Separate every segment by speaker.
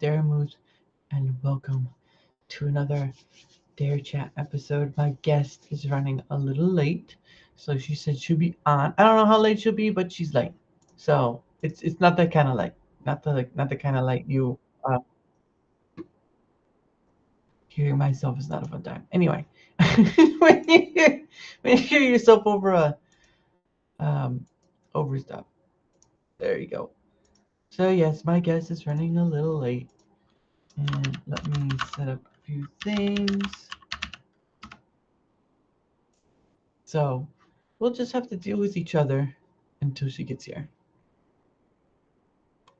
Speaker 1: Darachat, and welcome to another Darachat episode. My guest is running a little late, so she said she'll be on. I don't know how late she'll be, but she's late. So it's not that kind of late. Not the kind of late you hearing myself is not a fun time. Anyway, when you hear yourself um over stuff, there you go. So yes, my guest is running a little late. And let me set up a few things. So we'll just have to deal with each other until she gets here.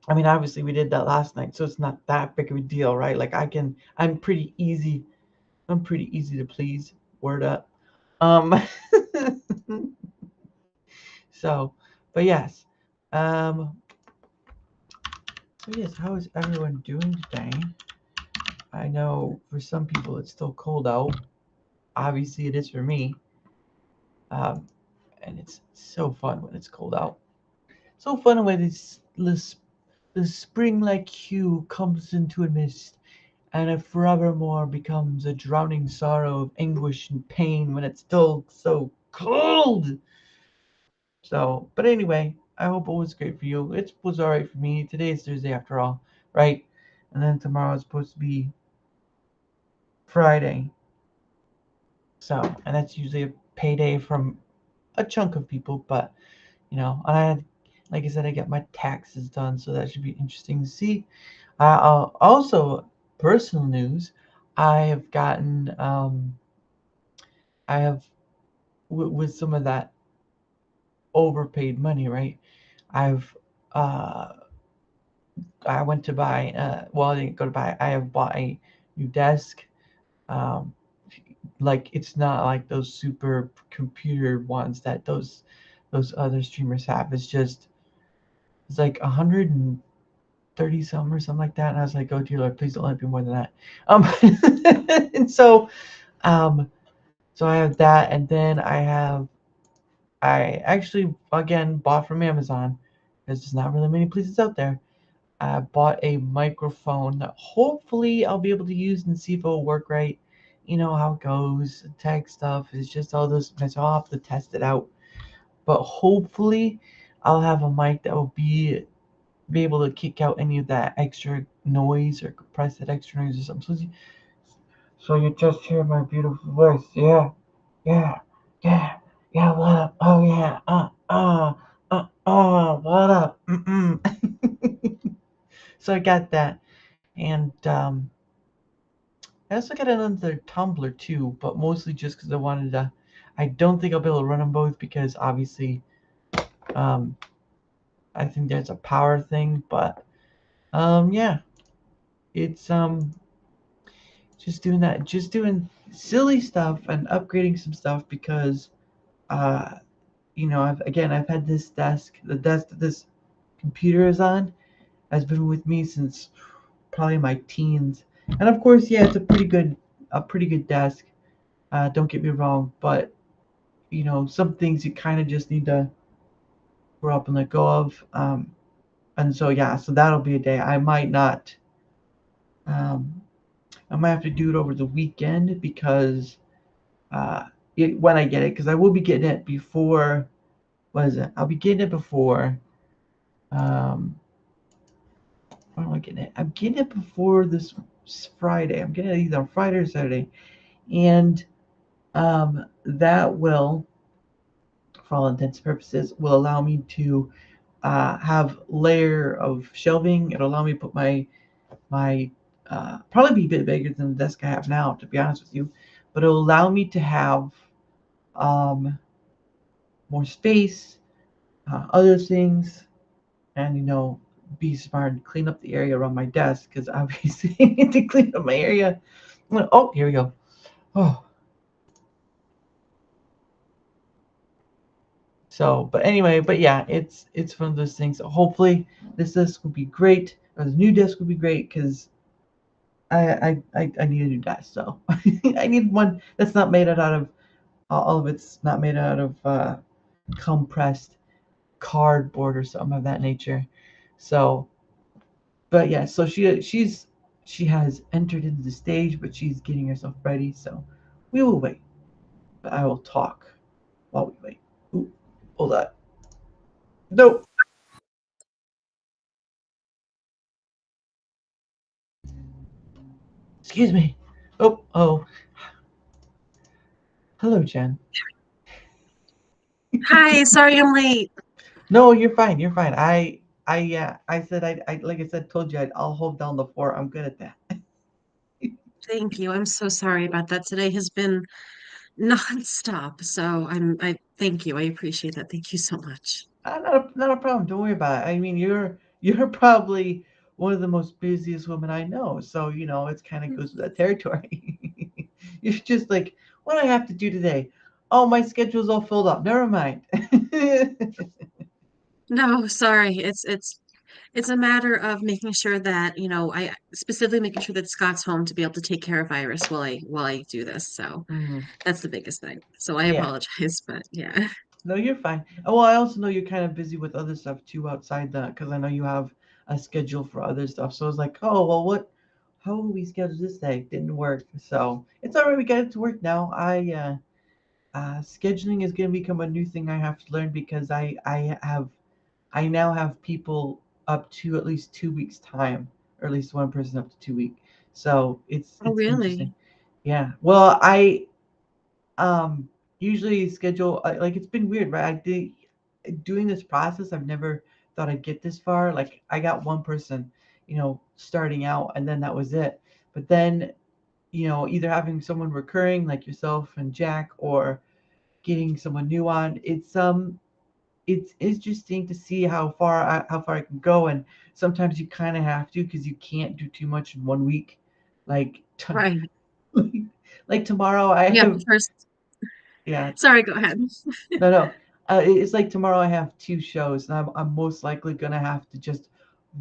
Speaker 1: I mean, obviously we did that last night, so it's not that big of a deal, right? Like I'm pretty easy. I'm pretty easy to please. Word up. Um. so, but yes. Um. So yes, how is everyone doing today? I know for some people it's still cold out. Obviously, it is for me. Um, and it's so fun when it's cold out. So fun when the spring-like hue comes into a mist, and it forevermore becomes a drowning sorrow of anguish and pain when it's still so cold. So, but anyway, I hope it was great for you. It was all right for me. Today is Thursday after all, right? And then tomorrow is supposed to be Friday. So, and that's usually a payday from a chunk of people, but like I said, I got my taxes done, so that should be interesting to see. Also, personal news, I have gotten, I have, with some of that overpaid money, right? I've, uh, I went to buy, well, I didn't go to buy, I have bought a new desk. Um, like it's not like those super computer ones that those other streamers have. It's like 130 some or something like that. And I was like, oh dear Lord, please don't let it be more than that. And um, so I have that, and then I actually again bought from Amazon. There's not really many places out there. I bought a microphone that hopefully I'll be able to use and see if it'll work right. You know how it goes. Tech stuff is just all this mess. I'll have to test it out. But hopefully I'll have a mic that will be able to kick out any of that extra noise or compress that extra noise or something. So you just hear my beautiful voice. Yeah, yeah, yeah, yeah. What up? Oh yeah. What up? Mm-mm. So I got that, and I also got another tumbler too, but mostly just because I wanted to. I don't think I'll be able to run them both because obviously, um, I think there's a power thing, but yeah, it's just doing that, just doing silly stuff and upgrading some stuff because uh, I've had this desk, the desk that this computer is on, has been with me since probably my teens, and of course, yeah, it's a pretty good desk. Don't get me wrong, but some things you kind of just need to grow up and let go of. And so yeah, so that'll be a day. Um, I might have to do it over the weekend because uh, when I get it, because I will be getting it before. What is it? I'll be getting it before. Um, when am I getting it? I'm getting it before this Friday. I'm getting it either on Friday or Saturday, and that will, for all intents and purposes, will allow me to have layer of shelving. It'll allow me to put my probably be a bit bigger than the desk I have now, to be honest with you, but it'll allow me to have um, more space, other things, and be smart and clean up the area around my desk because obviously I need to clean up my area. Oh, here we go. Oh, so but anyway, but yeah, it's one of those things. So hopefully this desk will be great, or the new desk will be great because I need a new desk. So I need one that's not made out of all of it's not made out of compressed cardboard or something of that nature. So, but yeah, so she's She has entered into the stage, but she's getting herself ready. So we will wait. But I will talk while we wait. Ooh, hold on. No, excuse me. Oh. Hello, Jen.
Speaker 2: Hi, sorry I'm late.
Speaker 1: No, you're fine. You're fine. I said like I said, told you I'll hold down the fort. I'm good at that.
Speaker 2: Thank you. I'm so sorry about that. Today has been nonstop. So I thank you. I appreciate that. Thank you so much.
Speaker 1: Not a problem. Don't worry about it. I mean, you're probably one of the most busiest women I know. So it's kind of goes with that territory. You're just like, what do I have to do today? Oh, my schedule's all filled up. Never mind.
Speaker 2: No, sorry. It's a matter of making sure that, I specifically making sure that Scott's home to be able to take care of Iris while I do this. So
Speaker 1: Hmm.
Speaker 2: that's the biggest thing. So I
Speaker 1: Yeah.
Speaker 2: apologize, but yeah.
Speaker 1: No, you're fine. Oh, well, I also know you're kind of busy with other stuff too outside that, because I know you have a schedule for other stuff. So I was like, oh, well, how will we schedule this day? Didn't work. So it's all right. We got it to work now. Scheduling is going to become a new thing I have to learn because I now have people up to at least 2 weeks time, or at least one person up to 2 week. So
Speaker 2: Oh,
Speaker 1: it's interesting.
Speaker 2: really?
Speaker 1: Yeah. Well, I usually schedule like it's been weird, right? I did doing this process. I've never thought I'd get this far. Like I got one person, starting out, and then that was it. But then either having someone recurring like yourself and Jack, or getting someone new on. It's interesting to see how far I can go, and sometimes you kind of have to because you can't do too much in 1 week. Like
Speaker 2: Right.
Speaker 1: like tomorrow I
Speaker 2: You have
Speaker 1: have
Speaker 2: to first.
Speaker 1: yeah.
Speaker 2: Sorry, go ahead.
Speaker 1: No. It's like tomorrow I have two shows, and I'm most likely gonna have to just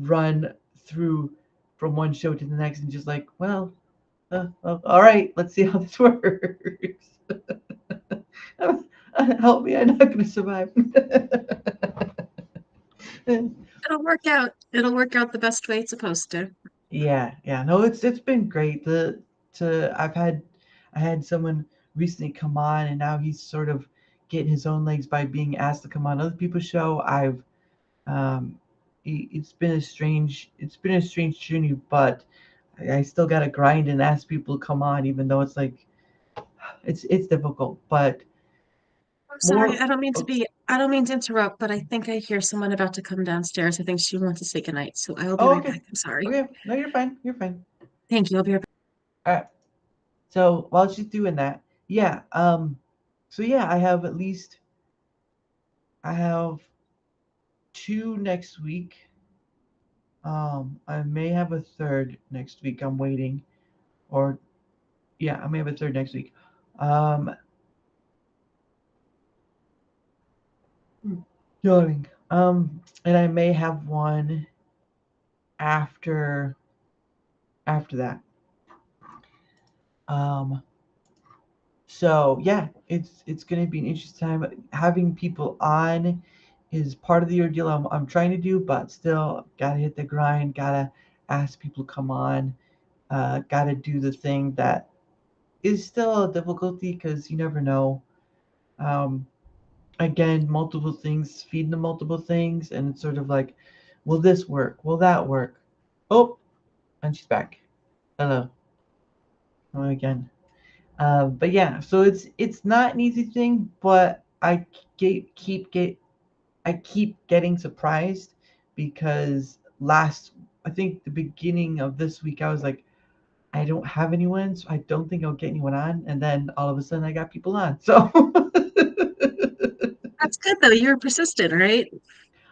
Speaker 1: run through from one show to the next, and just like, well, all right, let's see how this works. Help me, I'm not gonna survive.
Speaker 2: It'll work out. It'll work out the best way it's supposed to.
Speaker 1: Yeah. No, it's been great. The to I had someone recently come on, and now he's sort of getting his own legs by being asked to come on other people's show. Um, it's been a strange journey, but I still got to grind and ask people to come on, even though it's like it's difficult. But
Speaker 2: I'm sorry.
Speaker 1: more, oh,
Speaker 2: I don't mean to interrupt, but I think I hear someone about to come downstairs. I think she wants to say goodnight, so I will be right
Speaker 1: okay,
Speaker 2: back. I'm sorry.
Speaker 1: okay, no, you're fine, you're fine.
Speaker 2: Thank you. I'll be right back.
Speaker 1: All right. So while she's doing that, yeah, so yeah, I have two next week. I may have a third next week. I'm waiting, or yeah, I may have a third next week. Um, Yawning. And I may have one after that. Um, so yeah, it's gonna be an interesting time. Having people on is part of the ordeal I'm trying to do, but still gotta hit the grind. Gotta ask people to come on. Gotta do the thing that is still a difficulty because you never know. Um, Again, multiple things, feeding the multiple things, and it's sort of like, will this work? Will that work? Oh, and she's back. Hello. Oh, again. But yeah, so it's not an easy thing, but get, keep get I keep getting surprised because I think the beginning of this week I was like, I don't have anyone, so I don't think I'll get anyone on, and then all of a sudden I got people on. So
Speaker 2: That's good though. You're persistent, right?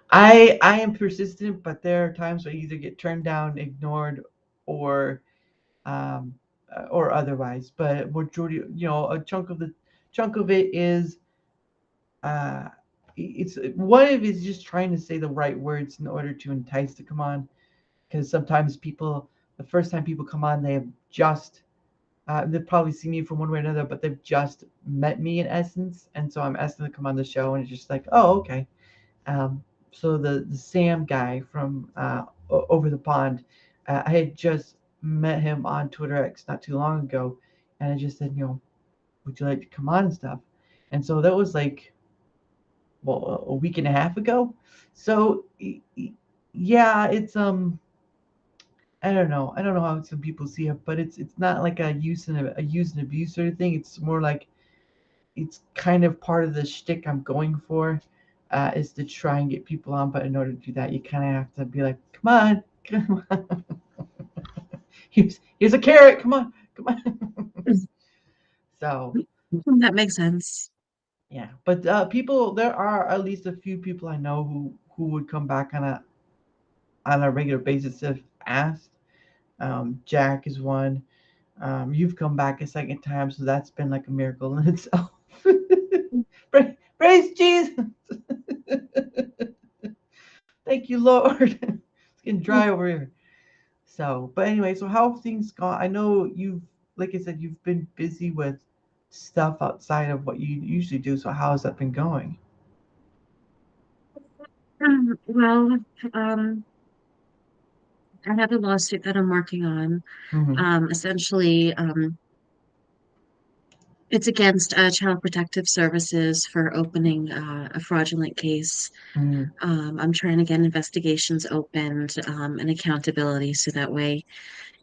Speaker 1: I am persistent, but there are times where I either get turned down, ignored, or um, or otherwise. But majority, a chunk of it is uh, it's one of it is just trying to say the right words in order to entice to come on. Because sometimes people, the first time people come on, they have just they've probably seen me from one way or another, but they've just met me in essence, and so I'm asking them to come on the show, and it's just like, oh, okay. So the Sam guy from over the pond, I had just met him on Twitter X not too long ago, and I just said, would you like to come on and stuff? And so that was like, well, a week and a half ago. So yeah, it's I don't know. I don't know how some people see it, but it's not like a use and abuse sort of thing. It's more like it's kind of part of the shtick I'm going for, is to try and get people on. But in order to do that, you kind of have to be like, come on, come on. Here's a carrot. Come on, come on. So
Speaker 2: That makes sense.
Speaker 1: yeah, but people, there are at least a few people I know who would come back on a regular basis if asked. Jack is one. You've come back a second time, so that's been like a miracle in itself. Praise Jesus! Thank you, Lord. It's getting dry over here. So, but anyway, so how have things gone? I know you've, like I said, you've been busy with stuff outside of what you usually do. So how has that been going?
Speaker 2: Well, um, I have a lawsuit that I'm working on.
Speaker 1: Mm-hmm.
Speaker 2: Essentially, it's against Child Protective Services for opening a fraudulent case.
Speaker 1: Mm-hmm.
Speaker 2: I'm trying to get investigations opened, and accountability so that way,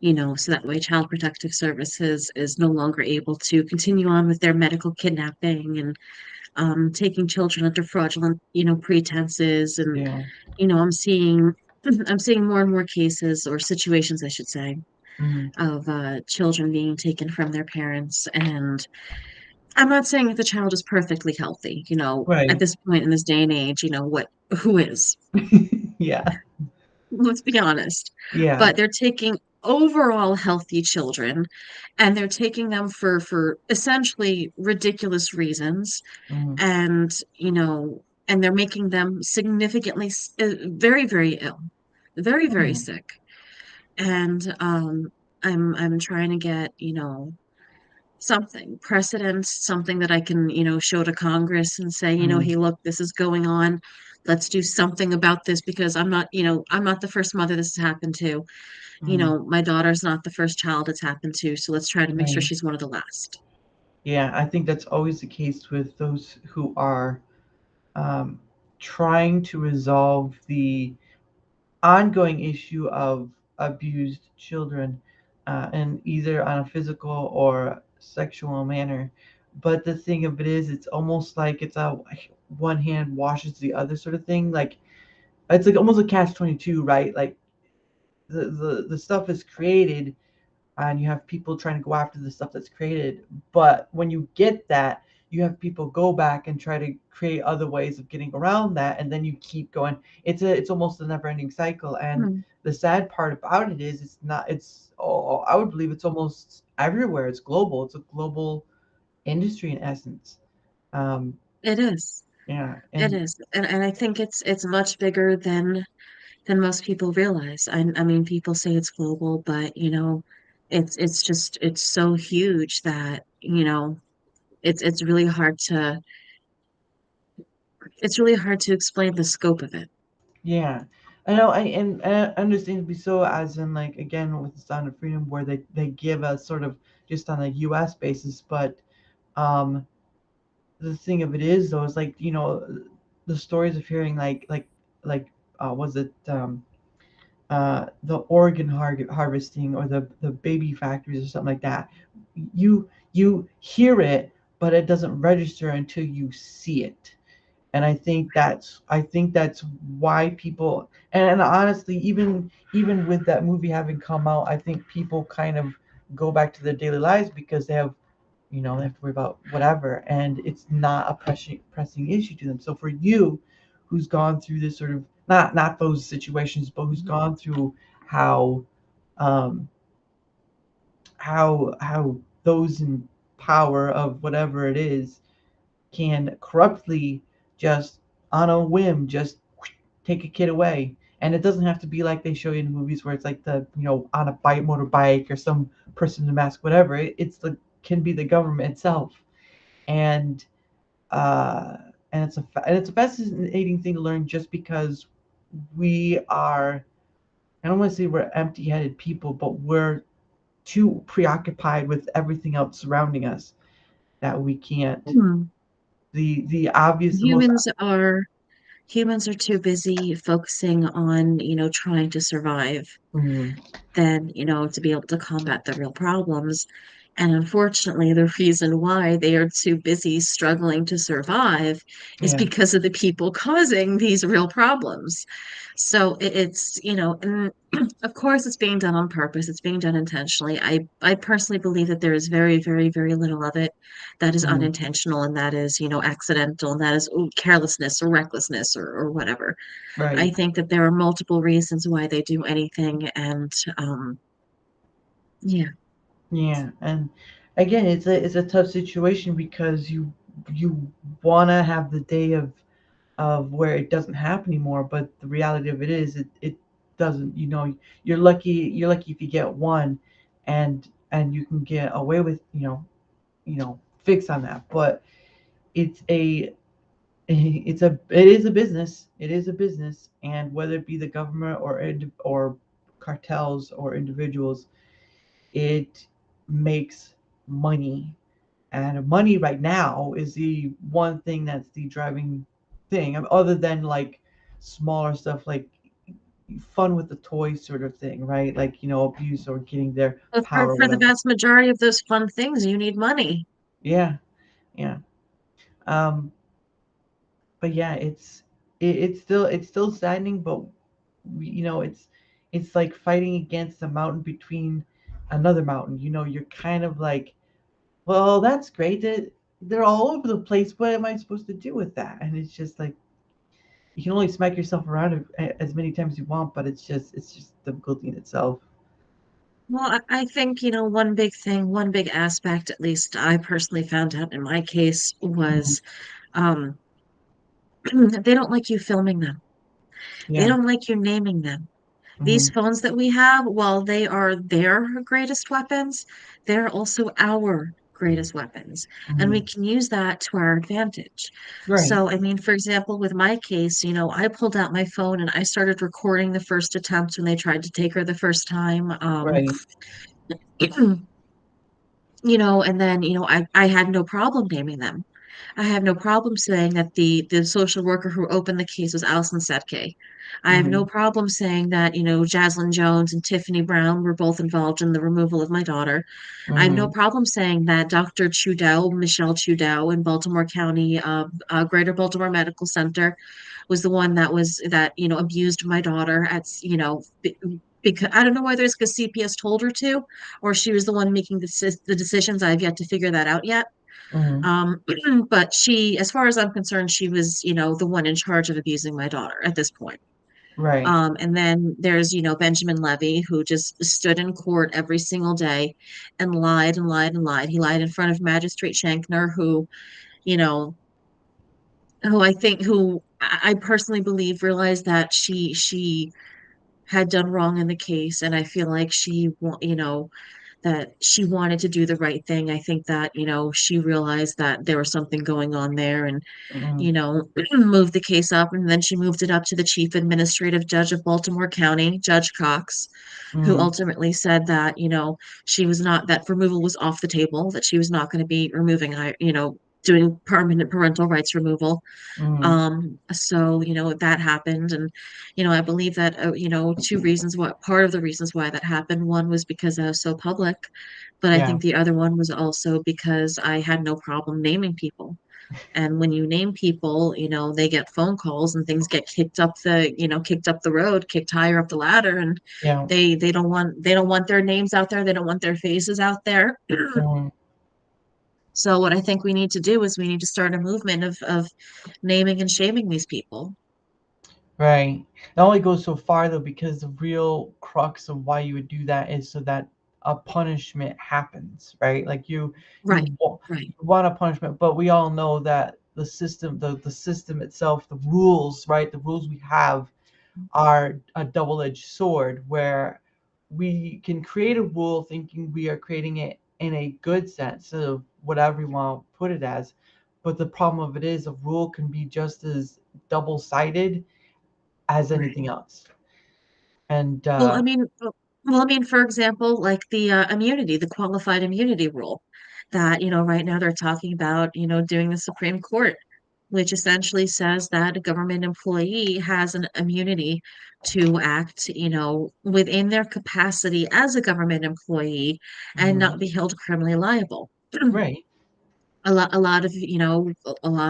Speaker 2: so that way Child Protective Services is no longer able to continue on with their medical kidnapping and taking children under fraudulent, pretenses. And,
Speaker 1: Yeah.
Speaker 2: I'm seeing I'm seeing more and more cases or situations, I should say,
Speaker 1: Mm-hmm.
Speaker 2: of children being taken from their parents. And I'm not saying that the child is perfectly healthy, at
Speaker 1: Right.
Speaker 2: this point in this day and age, who is?
Speaker 1: Yeah.
Speaker 2: Let's be honest.
Speaker 1: Yeah.
Speaker 2: But they're taking overall healthy children and they're taking them for essentially ridiculous reasons.
Speaker 1: Mm-hmm.
Speaker 2: And, and they're making them significantly very, very ill, very, very
Speaker 1: Mm-hmm.
Speaker 2: sick. And I'm trying to get, something precedent, something that I can, show to Congress and say,
Speaker 1: Mm-hmm.
Speaker 2: hey, look, this is going on. Let's do something about this because I'm not the first mother this has happened to.
Speaker 1: Mm-hmm.
Speaker 2: My daughter's not the first child it's happened to. So let's try to make sure
Speaker 1: Right.
Speaker 2: she's one of the last.
Speaker 1: Yeah, I think that's always the case with those who are um, trying to resolve the ongoing issue of abused children, and either on a physical or sexual manner. But the thing of it is, it's almost like it's a one hand washes the other sort of thing. Like it's like almost a catch 22, right? Like the stuff is created and you have people trying to go after the stuff that's created. But when you get that, you have people go back and try to create other ways of getting around that, and then you keep going. It's almost a never-ending cycle. And
Speaker 2: Hmm.
Speaker 1: the sad part about it is, it's not. It's oh, I would believe it's almost everywhere. It's global. It's a global industry in essence. Um,
Speaker 2: It is.
Speaker 1: yeah,
Speaker 2: It
Speaker 1: and
Speaker 2: is. And I think it's much bigger than most people realize. I mean, people say it's global, but it's so huge that, it's really hard to explain the scope of it.
Speaker 1: yeah, I know. And understandably so, as in like again with the Sound of Freedom, where they give us sort of just on a U.S. basis, but um, the thing of it is though is like the stories of hearing like was it the organ harvesting or the baby factories or something like that. You hear it, but it doesn't register until you see it. And I think that's why people, and honestly, even with that movie having come out, I think people kind of go back to their daily lives because they have to worry about whatever, and it's not a pressing issue to them. So for you, who's gone through this sort of, not those situations, but who's gone through how um, how those in power of whatever it is can corruptly just on a whim just take a kid away. And it doesn't have to be like they show you in movies where it's like the on a bike motorbike or some person in a mask, whatever. It's the can be the government itself. And uh, and it's a fascinating thing to learn, just because we are, I don't want to say we're empty-headed people, but too preoccupied with everything else surrounding us that we can't.
Speaker 2: Hmm.
Speaker 1: The obvious, the most.
Speaker 2: Humans are humans are too busy focusing on, trying to survive
Speaker 1: Mm,
Speaker 2: than, to be able to combat the real problems. And unfortunately, the reason why they are too busy struggling to survive is
Speaker 1: yeah.
Speaker 2: because of the people causing these real problems. So it's, and of course it's being done on purpose, it's being done intentionally. I personally believe that there is very, very, very little of it that is
Speaker 1: Mm,
Speaker 2: unintentional and that is, accidental and that is carelessness or recklessness or whatever. I
Speaker 1: right.
Speaker 2: think that there are multiple reasons why they do anything, and yeah.
Speaker 1: Yeah, and again, it's a tough situation because you want to have the day of where it doesn't happen anymore, but the reality of it is it doesn't. You're lucky if you get one, and you can get away with fix on that. But it's it is a business. It is a business, and whether it be the government or cartels or individuals, it makes money. And money right now is the one thing that's the driving thing, other than like smaller stuff like fun with the toys sort of thing, right? Like, abuse or getting their
Speaker 2: But for,
Speaker 1: power or
Speaker 2: for the
Speaker 1: whatever.
Speaker 2: vast majority of those fun things, you need money.
Speaker 1: Yeah, yeah. Um, but yeah, it's still saddening, but it's like fighting against a mountain between another mountain. You're kind of like, well, that's great. They're all over the place. What am I supposed to do with that? And it's just like you can only smack yourself around as many times as you want, but it's just difficulty in itself.
Speaker 2: Well, I think, one big thing, one big aspect, at least I personally found out in my case,
Speaker 1: Mhm.
Speaker 2: was um, they don't like you filming them. They
Speaker 1: Yeah.
Speaker 2: don't like you naming them. These
Speaker 1: Hmm.
Speaker 2: phones that we have, while they are their greatest weapons, they're also our greatest weapons. And we
Speaker 1: Hmm.
Speaker 2: can use that to our advantage.
Speaker 1: Right.
Speaker 2: So, I mean, for example, with my case, I pulled out my phone and I started recording the first attempt when they tried to take her the first time.
Speaker 1: Right.
Speaker 2: And then, I had no problem naming them. I have no problem saying that the social worker who opened the case was Alison Setke. I have no
Speaker 1: Hmm.
Speaker 2: problem saying that, Jaslyn Jones and Tiffany Brown were both involved in the removal of my daughter. I have no
Speaker 1: Hmm.
Speaker 2: problem saying that Dr. Trudeau, Michelle Trudeau in Baltimore County, Greater Baltimore Medical Center, was the one that abused my daughter because I don't know whether it's because CPS told her to, or she was the one making the decisions. I've yet to figure that out yet.
Speaker 1: Hmm.
Speaker 2: Um, but she, as far as I'm concerned, she was, the one in charge of abusing my daughter at this point.
Speaker 1: Right.
Speaker 2: And then there's, Benjamin Levy, who just stood in court every single day and lied and lied and lied. He lied in front of Magistrate Shankner, you know, who I personally believe realized that she had done wrong in the case, and I feel like that she wanted to do the right thing. I think that, she realized that there was something going on there and,
Speaker 1: Hmm.
Speaker 2: moved the case up. And then she moved it up to the chief administrative judge of Baltimore County, Judge Cox, who
Speaker 1: Hmm.
Speaker 2: ultimately said that, she was not, that removal was off the table, that she was not going to be doing permanent parental rights removal.
Speaker 1: Hmm.
Speaker 2: So, that happened. And, I believe that, two reasons what part of the reasons why that happened. One was because I was so public, but I
Speaker 1: Yeah.
Speaker 2: think the other one was also because I had no problem naming people. And when you name people, they get phone calls and things get kicked up the road, kicked higher up the ladder. And
Speaker 1: Yeah.
Speaker 2: they don't want their names out there. They don't want their faces out there.
Speaker 1: Hmm.
Speaker 2: So what I think we need to do is we need to start a movement of naming and shaming these people.
Speaker 1: Right. It only goes so far though, because the real crux of why you would do that is so that a punishment happens, right? Like
Speaker 2: Right, right.
Speaker 1: you want a punishment, but we all know that the system itself, the rules, right? The rules we have are a double-edged sword, where we can create a rule thinking we are creating it in a good sense of whatever you want to put it as. But the problem of it is a rule can be just as double-sided as
Speaker 2: Right.
Speaker 1: anything else. And
Speaker 2: Well, I mean, Well, I mean, for example, like the immunity, the qualified immunity rule that, right now they're talking about, doing the Supreme Court, which essentially says that a government employee has an immunity to act, within their capacity as a government employee and
Speaker 1: Hmm.
Speaker 2: not be held criminally liable.
Speaker 1: Right.
Speaker 2: A lot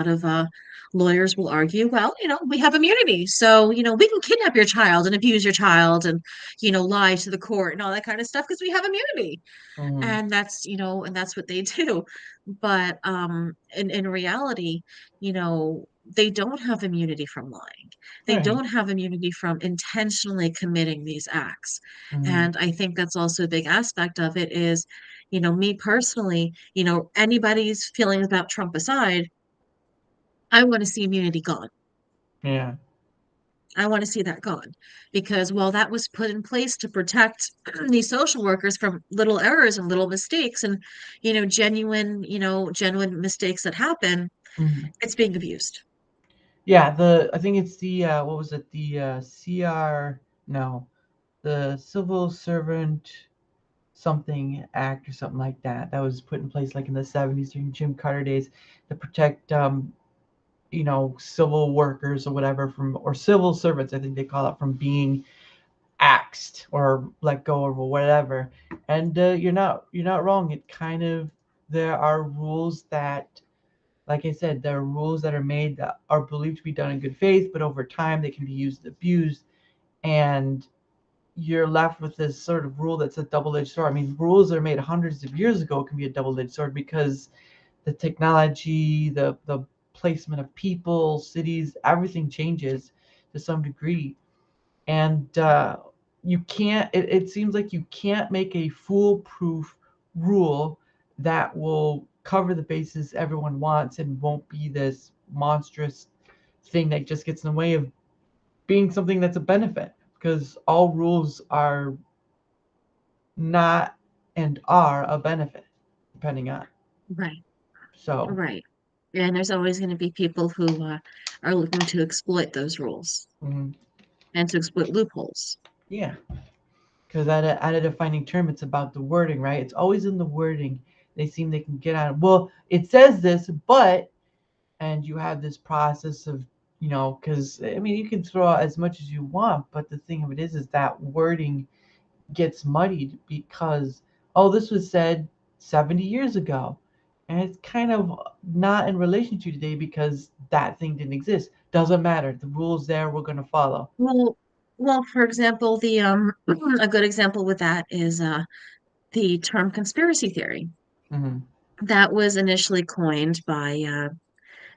Speaker 2: of lawyers will argue, well, we have immunity, so we can kidnap your child and abuse your child and lie to the court and all that kind of stuff because we have immunity.
Speaker 1: Hmm.
Speaker 2: And that's what they do. But in reality, they don't have immunity from lying. They
Speaker 1: Right.
Speaker 2: don't have immunity from intentionally committing these acts.
Speaker 1: Hmm.
Speaker 2: And I think that's also a big aspect of it is, me personally, anybody's feelings about Trump aside, I want to see immunity gone.
Speaker 1: Yeah.
Speaker 2: I want to see that gone because while that was put in place to protect these social workers from little errors and little mistakes and genuine mistakes that happen,
Speaker 1: Hmm.
Speaker 2: it's being abused.
Speaker 1: Yeah. The I think it's the what was it? The CR no, the Civil Servant something act or something like that. That was put in place like in the 70s during Jim Carter days to protect civil workers or whatever from or civil servants I think they call it from being axed or let go or whatever. And you're not wrong. It kind of there are rules that, like I said, there are rules that are made that are believed to be done in good faith, but over time they can be used and abused, and you're left with this sort of rule that's a double-edged sword. I mean, rules that are made hundreds of years ago can be a double-edged sword because the technology, the placement of people, cities, everything changes to some degree, and you can't. It seems like you can't make a foolproof rule that will cover the bases everyone wants and won't be this monstrous thing that just gets in the way of being something that's a benefit. Because all rules are not and are a benefit, depending on.
Speaker 2: Right,
Speaker 1: So,
Speaker 2: right. And there's always going to be people who are looking to exploit those rules
Speaker 1: mhm,
Speaker 2: and to exploit loopholes.
Speaker 1: yeah. Because at a defining term, it's about the wording, right? It's always in the wording. They seem they can get out. Well, it says this, but and you have this process of because I mean you can throw out as much as you want, but the thing of it is that wording gets muddied because oh this was said 70 years ago, and it's kind of not in relation to today because that thing didn't exist. Doesn't matter. The rules there we're gonna follow.
Speaker 2: Well, well, for example, the a good example with that is the term conspiracy theory.
Speaker 1: Hmm.
Speaker 2: That was initially coined by I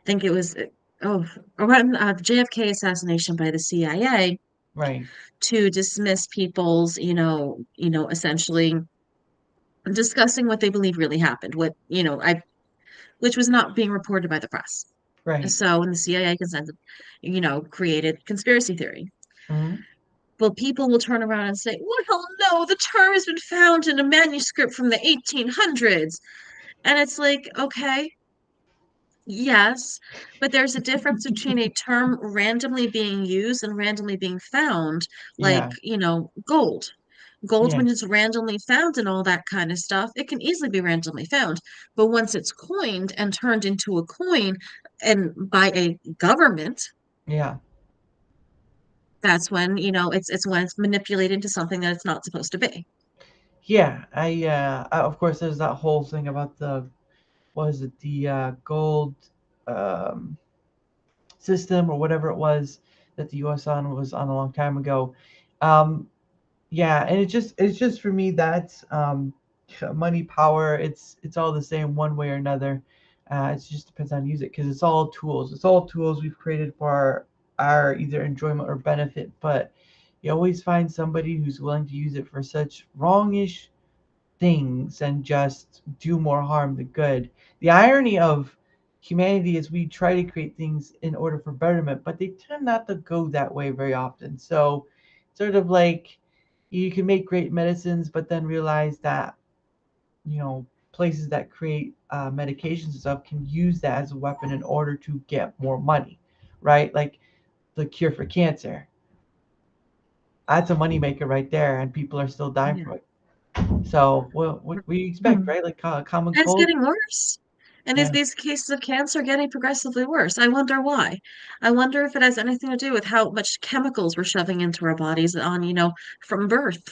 Speaker 2: think it was around the JFK assassination by the CIA
Speaker 1: Right.
Speaker 2: to dismiss people's, essentially discussing what they believe really happened, which was not being reported by the press.
Speaker 1: Right.
Speaker 2: So when the CIA consented, created conspiracy theory.
Speaker 1: Hmm.
Speaker 2: Well, people will turn around and say, well, no, the term has been found in a manuscript from the 1800s. And it's like, okay, yes, but there's a difference between a term randomly being used and randomly being found, like,
Speaker 1: Yeah.
Speaker 2: gold. Gold,
Speaker 1: Yeah.
Speaker 2: when it's randomly found and all that kind of stuff, it can easily be randomly found. But once it's coined and turned into a coin and by a government,
Speaker 1: Yeah.
Speaker 2: that's when, it's when it's manipulated into something that it's not supposed to be.
Speaker 1: Yeah. Of course there's that whole thing about the was it the gold um, system or whatever it was that the U.S. on was on a long time ago. Um, yeah, and it's just for me that's money, power. It's all the same one way or another. It just depends on use it because it's all tools. It's all tools we've created for our either enjoyment or benefit. But you always find somebody who's willing to use it for such wrongish things and just do more harm than good. The irony of humanity is we try to create things in order for betterment, but they tend not to go that way very often. So, sort of like you can make great medicines, but then realize that, places that create medications and stuff can use that as a weapon in order to get more money, right? Like the cure for cancer. that's a moneymaker right there, and people are still dying
Speaker 2: Yeah.
Speaker 1: from it. So, well, what do you expect,
Speaker 2: Hmm.
Speaker 1: right? Like common
Speaker 2: And it's
Speaker 1: cold.
Speaker 2: getting worse. And
Speaker 1: Yeah,
Speaker 2: these cases of cancer are getting progressively worse. I wonder why. I wonder if it has anything to do with how much chemicals we're shoving into our bodies from birth.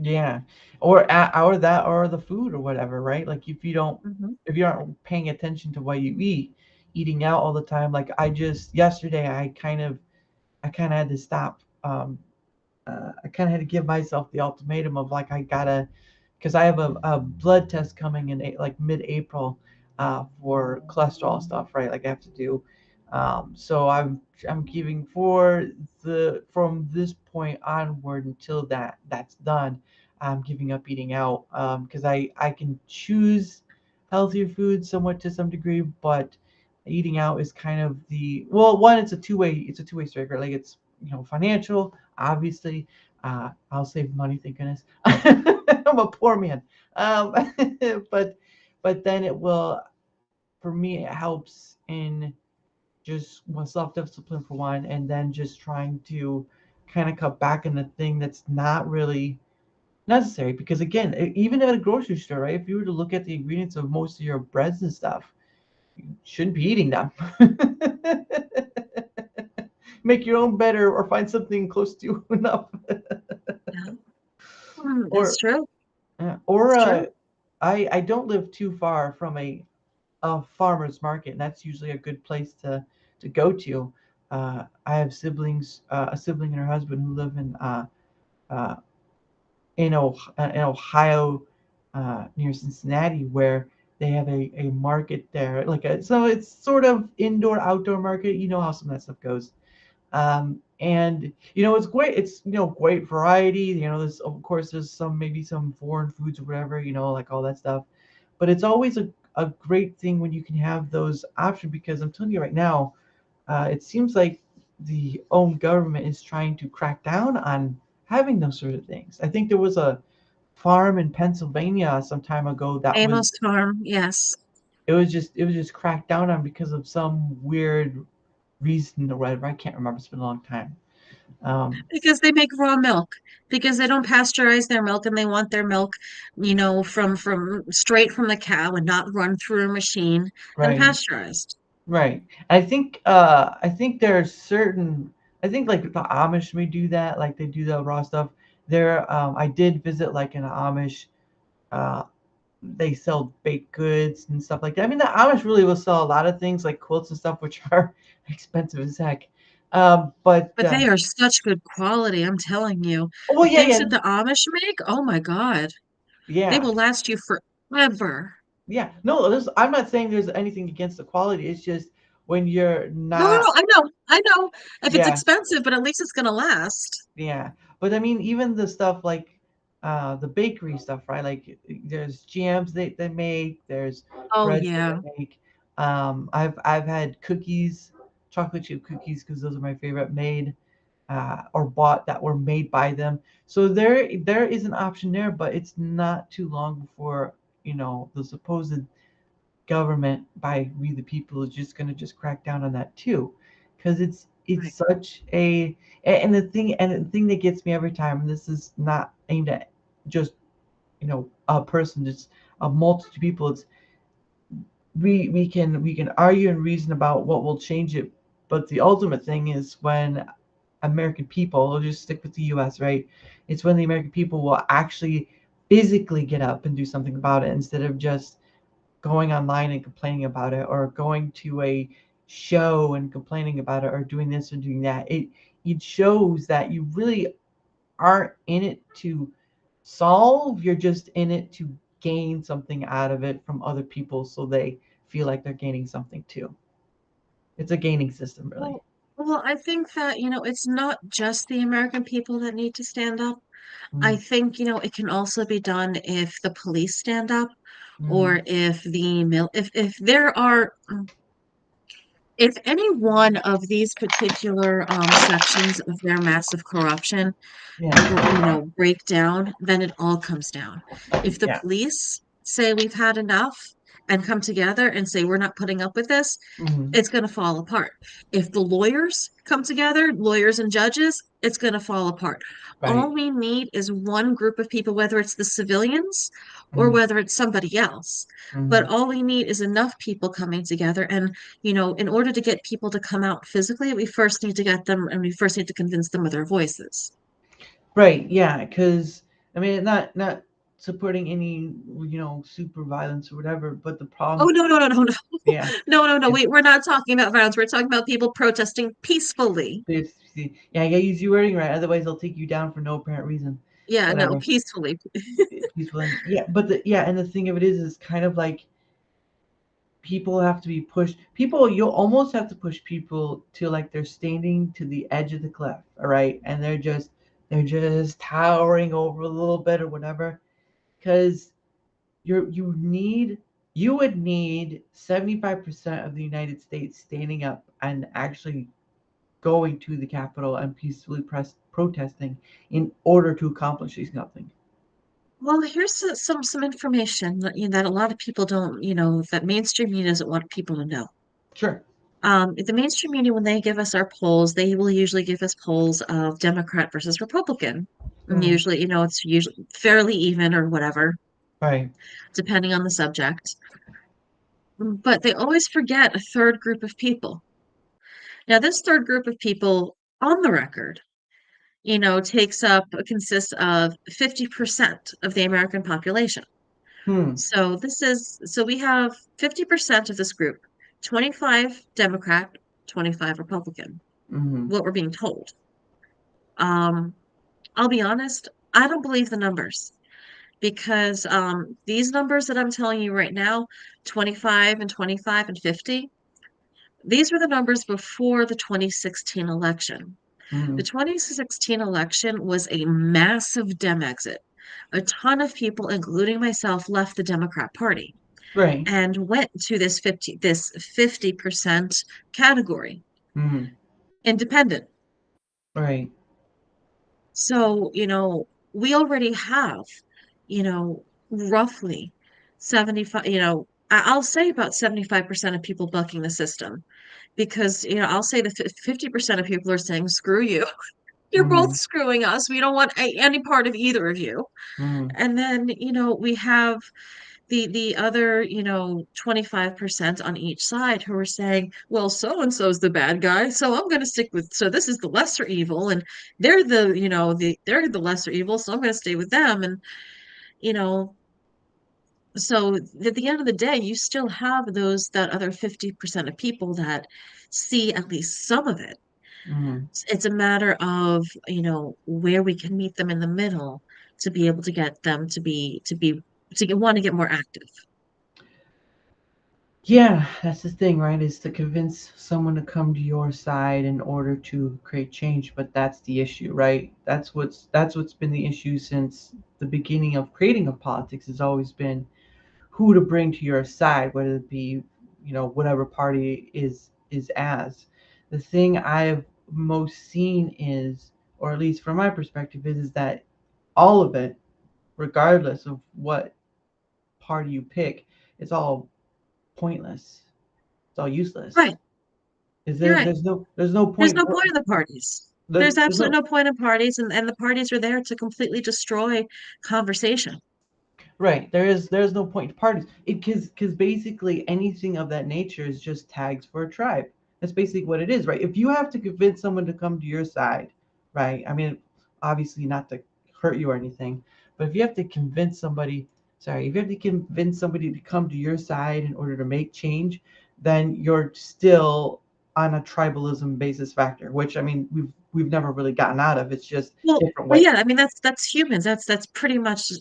Speaker 1: yeah, or that or the food or whatever, right? Like
Speaker 2: Hmm.
Speaker 1: if you aren't paying attention to what you eat, eating out all the time. Like I just yesterday, I kind of had to stop. I kind of had to give myself the ultimatum of like I gotta, because I have a blood test coming in like mid-April for cholesterol stuff, right? Like I have to do. So I'm giving for the from this point onward until that's done. I'm giving up eating out because I can choose healthier food somewhat to some degree, but eating out is kind of the well one it's a two-way street, right? Like it's financial obviously. I'll save money, thank goodness. I'm a poor man. Um, but but then it will for me it helps in just self discipline for one, and then just trying to kind of cut back on the thing that's not really necessary. Because again, even at a grocery store, right? If you were to look at the ingredients of most of your breads and stuff, you shouldn't be eating them. Make your own better, or find something close to enough.
Speaker 2: Yeah. That's
Speaker 1: or
Speaker 2: true.
Speaker 1: or
Speaker 2: That's true.
Speaker 1: I don't live too far from a farmer's market, and that's usually a good place to go to. I have siblings, a sibling and her husband who live uh, in Ohio, near Cincinnati, where they have a market there. So it's sort of indoor outdoor market. You know how some of that stuff goes. And it's great. It's great variety. There's of course there's maybe some foreign foods or whatever. Like all that stuff. But it's always a great thing when you can have those options, because I'm telling you right now, it seems like the own government is trying to crack down on having those sort of things. I think there was a farm in Pennsylvania some time ago that
Speaker 2: Amos Farm, yes.
Speaker 1: it was just cracked down on because of some weird reason or whatever. I can't remember. It's been a long time. Um,
Speaker 2: Because they make raw milk. Because they don't pasteurize their milk and they want their milk, from straight from the cow and not run through a machine and
Speaker 1: right,
Speaker 2: pasteurized.
Speaker 1: right. I think there's certain. I think like the Amish may do that. Like they do the raw stuff. I did visit like an Amish. Uh, they sell baked goods and stuff like that. I mean, the Amish really will sell a lot of things like quilts and stuff, which are expensive as heck. But
Speaker 2: But they are such good quality, I'm telling you.
Speaker 1: well,
Speaker 2: The
Speaker 1: yeah,
Speaker 2: things
Speaker 1: yeah,
Speaker 2: that the Amish make, oh my God, they
Speaker 1: yeah.
Speaker 2: will last you forever.
Speaker 1: Yeah, no, I'm not saying there's anything against the quality. It's just when you're
Speaker 2: No, no, no,
Speaker 1: not,
Speaker 2: I know. If it's
Speaker 1: yeah,
Speaker 2: expensive, but at least it's gonna last.
Speaker 1: yeah. But I mean, even the stuff like the bakery stuff, right? Like there's jams they make, there's
Speaker 2: Oh
Speaker 1: breads that
Speaker 2: yeah,
Speaker 1: they make. I've had cookies, chocolate chip cookies, because those are my favorite, made or bought that were made by them. So there is an option there, but it's not too long before the supposed government by we the people is just going to just crack down on that too, because it's
Speaker 2: right.
Speaker 1: such and the thing that gets me every time, and this is not aimed at just a person, just a multitude of people. It's we can argue and reason about what will change it, but the ultimate thing is when American people, we'll just stick with the US, right? It's when the American people will actually physically get up and do something about it, instead of just going online and complaining about it, or going to a show and complaining about it, or doing this or doing that. It shows that you really aren't in it to solve, you're just in it to gain something out of it from other people, so they feel like they're gaining something too. It's a gaining system, really.
Speaker 2: Well, I think that, it's not just the American people that need to stand up. I
Speaker 1: Mm,
Speaker 2: think, it can also be done if the police stand up,
Speaker 1: mm,
Speaker 2: or if there are if any one of these particular sections of their massive corruption
Speaker 1: yeah,
Speaker 2: break down, then it all comes down. If the
Speaker 1: yeah,
Speaker 2: police say we've had enough, and come together and say, we're not putting up with this,
Speaker 1: Hmm.
Speaker 2: it's going to fall apart. If the lawyers come together, lawyers and judges, it's going to fall apart. All
Speaker 1: Right.
Speaker 2: we need is one group of people, whether it's the civilians or
Speaker 1: Hmm.
Speaker 2: whether it's somebody else. But
Speaker 1: Hmm.
Speaker 2: all we need is enough people coming together. And, in order to get people to come out physically, we first need to get them and we first need to convince them with our voices.
Speaker 1: Right. Yeah. Because I mean, not supporting any super violence or whatever, but the
Speaker 2: Oh,
Speaker 1: problem.
Speaker 2: no, no, no, no, no.
Speaker 1: Yeah.
Speaker 2: No, no, no.
Speaker 1: Yeah.
Speaker 2: We're not talking about violence. We're talking about people protesting peacefully.
Speaker 1: Yeah. I gotta use your wording right. Otherwise, they'll take you down for no apparent reason.
Speaker 2: Yeah, no,
Speaker 1: Whatever.
Speaker 2: peacefully.
Speaker 1: Peaceful and yeah. But and the thing of it is kind of like people have to be pushed. People, you'll almost have to push people to like they're standing to the edge of the cliff, all right, and they're just towering over a little bit or whatever, because you would need 75% of the United States standing up and actually going to the Capitol and peacefully protesting in order to accomplish something.
Speaker 2: Well, here's some information that a lot of people don't, that mainstream media doesn't want people to know.
Speaker 1: Sure.
Speaker 2: The mainstream media, when they give us our polls, they will usually give us polls of Democrat versus Republican. And
Speaker 1: Mm,
Speaker 2: usually, it's usually fairly even or whatever,
Speaker 1: right.
Speaker 2: depending on the subject. But they always forget a third group of people. Now, this third group of people, on the record, consists of 50% of the American population.
Speaker 1: Hmm.
Speaker 2: So we have 50% of this group, 25 Democrat, 25 Republican,
Speaker 1: Mm-hmm.
Speaker 2: what we're being told. Um, I'll be honest, I don't believe the numbers because these numbers that I'm telling you right now, 25 and 25 and 50, these were the numbers before the 2016 election.
Speaker 1: Mm-hmm.
Speaker 2: The 2016 election was a massive Dem exit. A ton of people, including myself, left the Democrat Party
Speaker 1: Right.
Speaker 2: and went to this 50% category,
Speaker 1: Mm-hmm.
Speaker 2: independent.
Speaker 1: Right.
Speaker 2: So, we already have, roughly 75, I'll say about 75% of people bucking the system because, I'll say the 50% of people are saying, screw you. You're both
Speaker 1: Mm-hmm.
Speaker 2: screwing us. We don't want any part of either of you.
Speaker 1: Mm-hmm.
Speaker 2: And then, we have the other, 25% on each side who are saying, well, so and so's the bad guy, so I'm going to stick with so this is the lesser evil and they're the lesser evil, so I'm going to stay with them and you know so at the end of the day, you still have that other 50% of people that see at least some of it.
Speaker 1: Mm-hmm.
Speaker 2: It's a matter of, where we can meet them in the middle to be able to get them want to get more active.
Speaker 1: Yeah, that's the thing, right? Is to convince someone to come to your side in order to create change. But that's the issue, right? That's what's been the issue since the beginning of creating of politics. Has always been who to bring to your side, whether it be whatever party is as. The thing I've most seen is, or at least from my perspective, is that all of it, regardless of what party you pick, it's all pointless. It's all useless.
Speaker 2: Right.
Speaker 1: Is
Speaker 2: You're
Speaker 1: there?
Speaker 2: right.
Speaker 1: There's no
Speaker 2: There's
Speaker 1: point.
Speaker 2: no point in the parties. There's
Speaker 1: There's
Speaker 2: absolutely
Speaker 1: no
Speaker 2: no point in parties, and the parties are there to completely destroy conversation.
Speaker 1: right. There's no point to parties. Because basically anything of that nature is just tags for a tribe. That's basically what it is, right? If you have to convince someone to come to your side, right? I mean, obviously not to hurt you or anything, but if you have to convince somebody, sorry, if you have to convince somebody to come to your side in order to make change, then you're still on a tribalism basis factor, which I mean we've never really gotten out of. It's just different
Speaker 2: Well,
Speaker 1: ways.
Speaker 2: yeah, I mean that's humans. That's pretty much,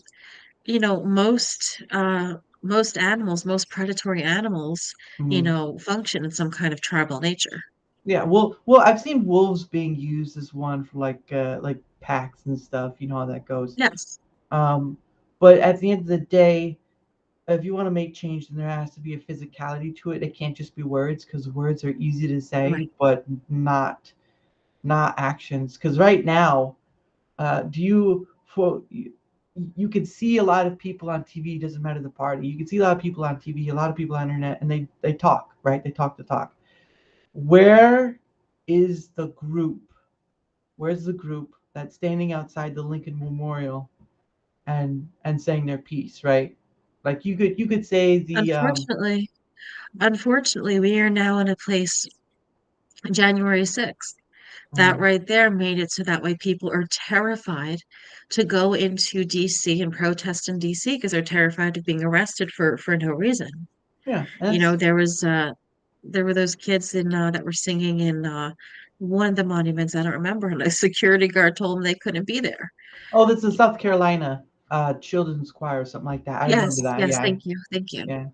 Speaker 2: most animals, most predatory animals,
Speaker 1: Mhm.
Speaker 2: function in some kind of tribal nature.
Speaker 1: Yeah, well, I've seen wolves being used as one for like packs and stuff. You know how that goes.
Speaker 2: Yes.
Speaker 1: Um, but at the end of the day, if you want to make change, then there has to be a physicality to it. It can't just be words because words are easy to say,
Speaker 2: Right.
Speaker 1: but not actions. Because right now, do you for you can see a lot of people on TV. Doesn't matter the party. You can see a lot of people on TV, a lot of people on the internet, and they talk, right? They talk the talk. Where is the group? Where's the group that's standing outside the Lincoln Memorial and saying their piece, right? Like you could say the
Speaker 2: Unfortunately, unfortunately, we are now in a place, January 6th. That
Speaker 1: mm,
Speaker 2: right there made it so that way people are terrified to go into DC and protest in DC because they're terrified of being arrested for no reason.
Speaker 1: yeah,
Speaker 2: You know,
Speaker 1: that's
Speaker 2: there were those kids in that were singing in one of the monuments, I don't remember, and a security guard told them they couldn't be there.
Speaker 1: oh, that's the South Carolina children's choir or something like that. I remember
Speaker 2: Yes,
Speaker 1: that.
Speaker 2: yes,
Speaker 1: Yeah,
Speaker 2: thank you, thank you.
Speaker 1: yeah.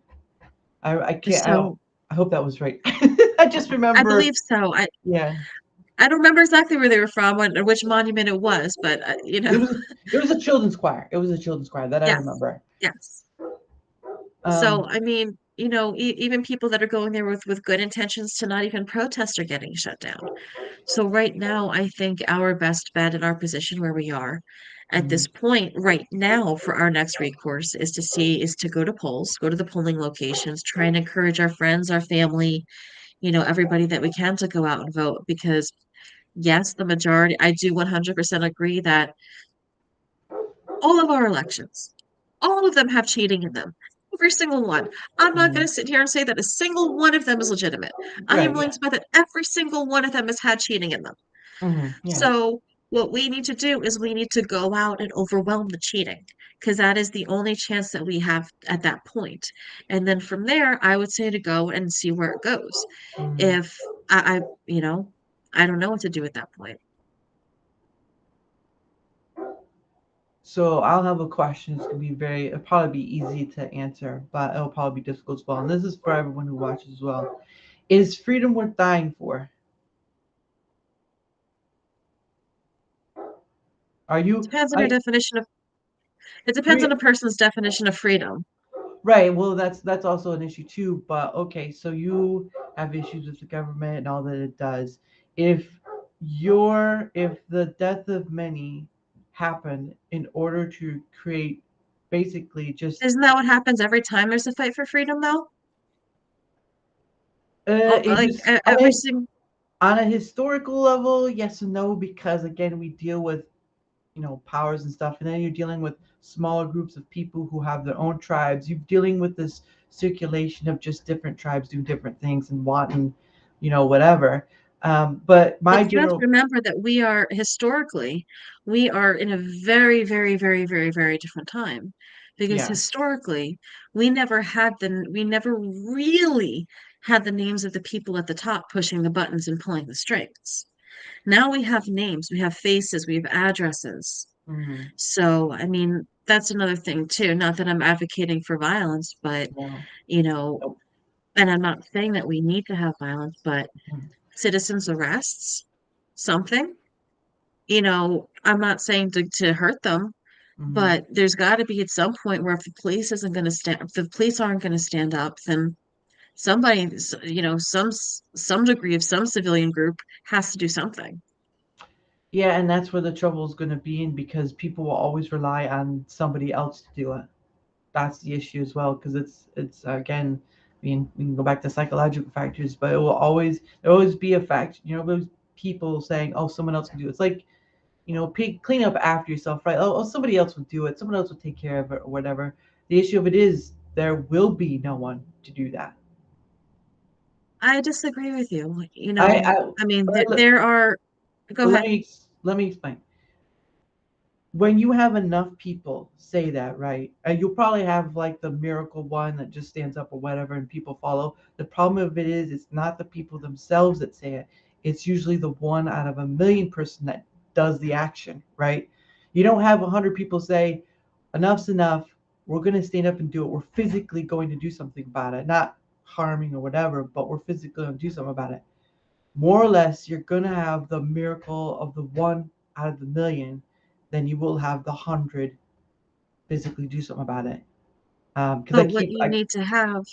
Speaker 1: I can't. I don't.
Speaker 2: So
Speaker 1: I hope that was right. I just
Speaker 2: I
Speaker 1: remember.
Speaker 2: believe so.
Speaker 1: Yeah,
Speaker 2: I don't remember exactly where they were from, or which monument it was, but
Speaker 1: it was it was a children's choir. It was a children's choir that I
Speaker 2: yes,
Speaker 1: remember.
Speaker 2: yes. So,
Speaker 1: Um,
Speaker 2: I mean, even people that are going there with good intentions to not even protest are getting shut down. So right now, I think our best bet in our position where we are at
Speaker 1: mm,
Speaker 2: this point, right now, for our next recourse is to go to polls, go to the polling locations, try and encourage our friends, our family, everybody that we can to go out and vote. Because yes, the majority, I do 100% agree that all of our elections, all of them have cheating in them. Every single one. I'm not going
Speaker 1: mm,
Speaker 2: to sit here and say that a single one of them is legitimate. I am
Speaker 1: right.
Speaker 2: willing
Speaker 1: Yeah.
Speaker 2: to bet that every single one of them has had cheating in them.
Speaker 1: Yeah.
Speaker 2: So what we need to do is we need to go out and overwhelm the cheating because that is the only chance that we have at that point. And then from there, I would say to go and see where it goes.
Speaker 1: Mm.
Speaker 2: If I don't know what to do at that point.
Speaker 1: So I'll have a question. It's gonna be it'll probably be easy to answer, but it'll probably be difficult as well. And this is for everyone who watches as well. Is freedom worth dying for? Are you?
Speaker 2: Depends on your
Speaker 1: I
Speaker 2: definition of it depends on
Speaker 1: free.
Speaker 2: a person's definition of freedom.
Speaker 1: Right. Well, that's also an issue too. But okay, so you have issues with the government and all that it does. If if the death of many happened in order to create basically just
Speaker 2: Isn't that what happens every time there's a fight for freedom, though?
Speaker 1: it
Speaker 2: Like
Speaker 1: just
Speaker 2: every single.
Speaker 1: on a historical level, yes and no, because again we deal with powers and stuff, and then you're dealing with smaller groups of people who have their own tribes. You're dealing with this circulation of just different tribes doing different things and wanting whatever. But
Speaker 2: But
Speaker 1: my
Speaker 2: you have to
Speaker 1: general
Speaker 2: remember that we are in a very, very, very, very, very different time. Because
Speaker 1: yeah.
Speaker 2: historically, we never really had the names of the people at the top pushing the buttons and pulling the strings. Now we have names, we have faces, we have addresses.
Speaker 1: Mm-hmm.
Speaker 2: So, I mean, that's another thing too. Not that I'm advocating for violence, but,
Speaker 1: No.
Speaker 2: you know,
Speaker 1: Nope.
Speaker 2: and I'm not saying that we need to have violence, but
Speaker 1: Mm-hmm.
Speaker 2: citizens arrests, something. I'm not saying to hurt them,
Speaker 1: Mm-hmm.
Speaker 2: but there's got to be at some point where if the police aren't going to stand up, then somebody, some degree of some civilian group has to do something.
Speaker 1: Yeah, and that's where the trouble is going to be in, because people will always rely on somebody else to do it. That's the issue as well, because it's again, I mean, we can go back to psychological factors, but there'll always be a fact, those people saying, oh, someone else can do it. It's like, clean up after yourself, right? Oh, somebody else would do it, someone else would take care of it or whatever. The issue of it is there will be no one to do that.
Speaker 2: I disagree with you.
Speaker 1: I
Speaker 2: I mean,
Speaker 1: let,
Speaker 2: there are. Go
Speaker 1: let
Speaker 2: ahead.
Speaker 1: me let me explain. When you have enough people say that, right, you'll probably have like the miracle one that just stands up or whatever and people follow. The problem of it is it's not the people themselves that say it. It's usually the one out of a million person that does the action, right? You don't have 100 people say enough's enough, we're going to stand up and do it, we're physically going to do something about it, not harming or whatever, but we're physically going to do something about it. More or less, you're going to have the miracle of the one out of the million, then you will have the 100 physically do something about it. Because
Speaker 2: But what you need to have,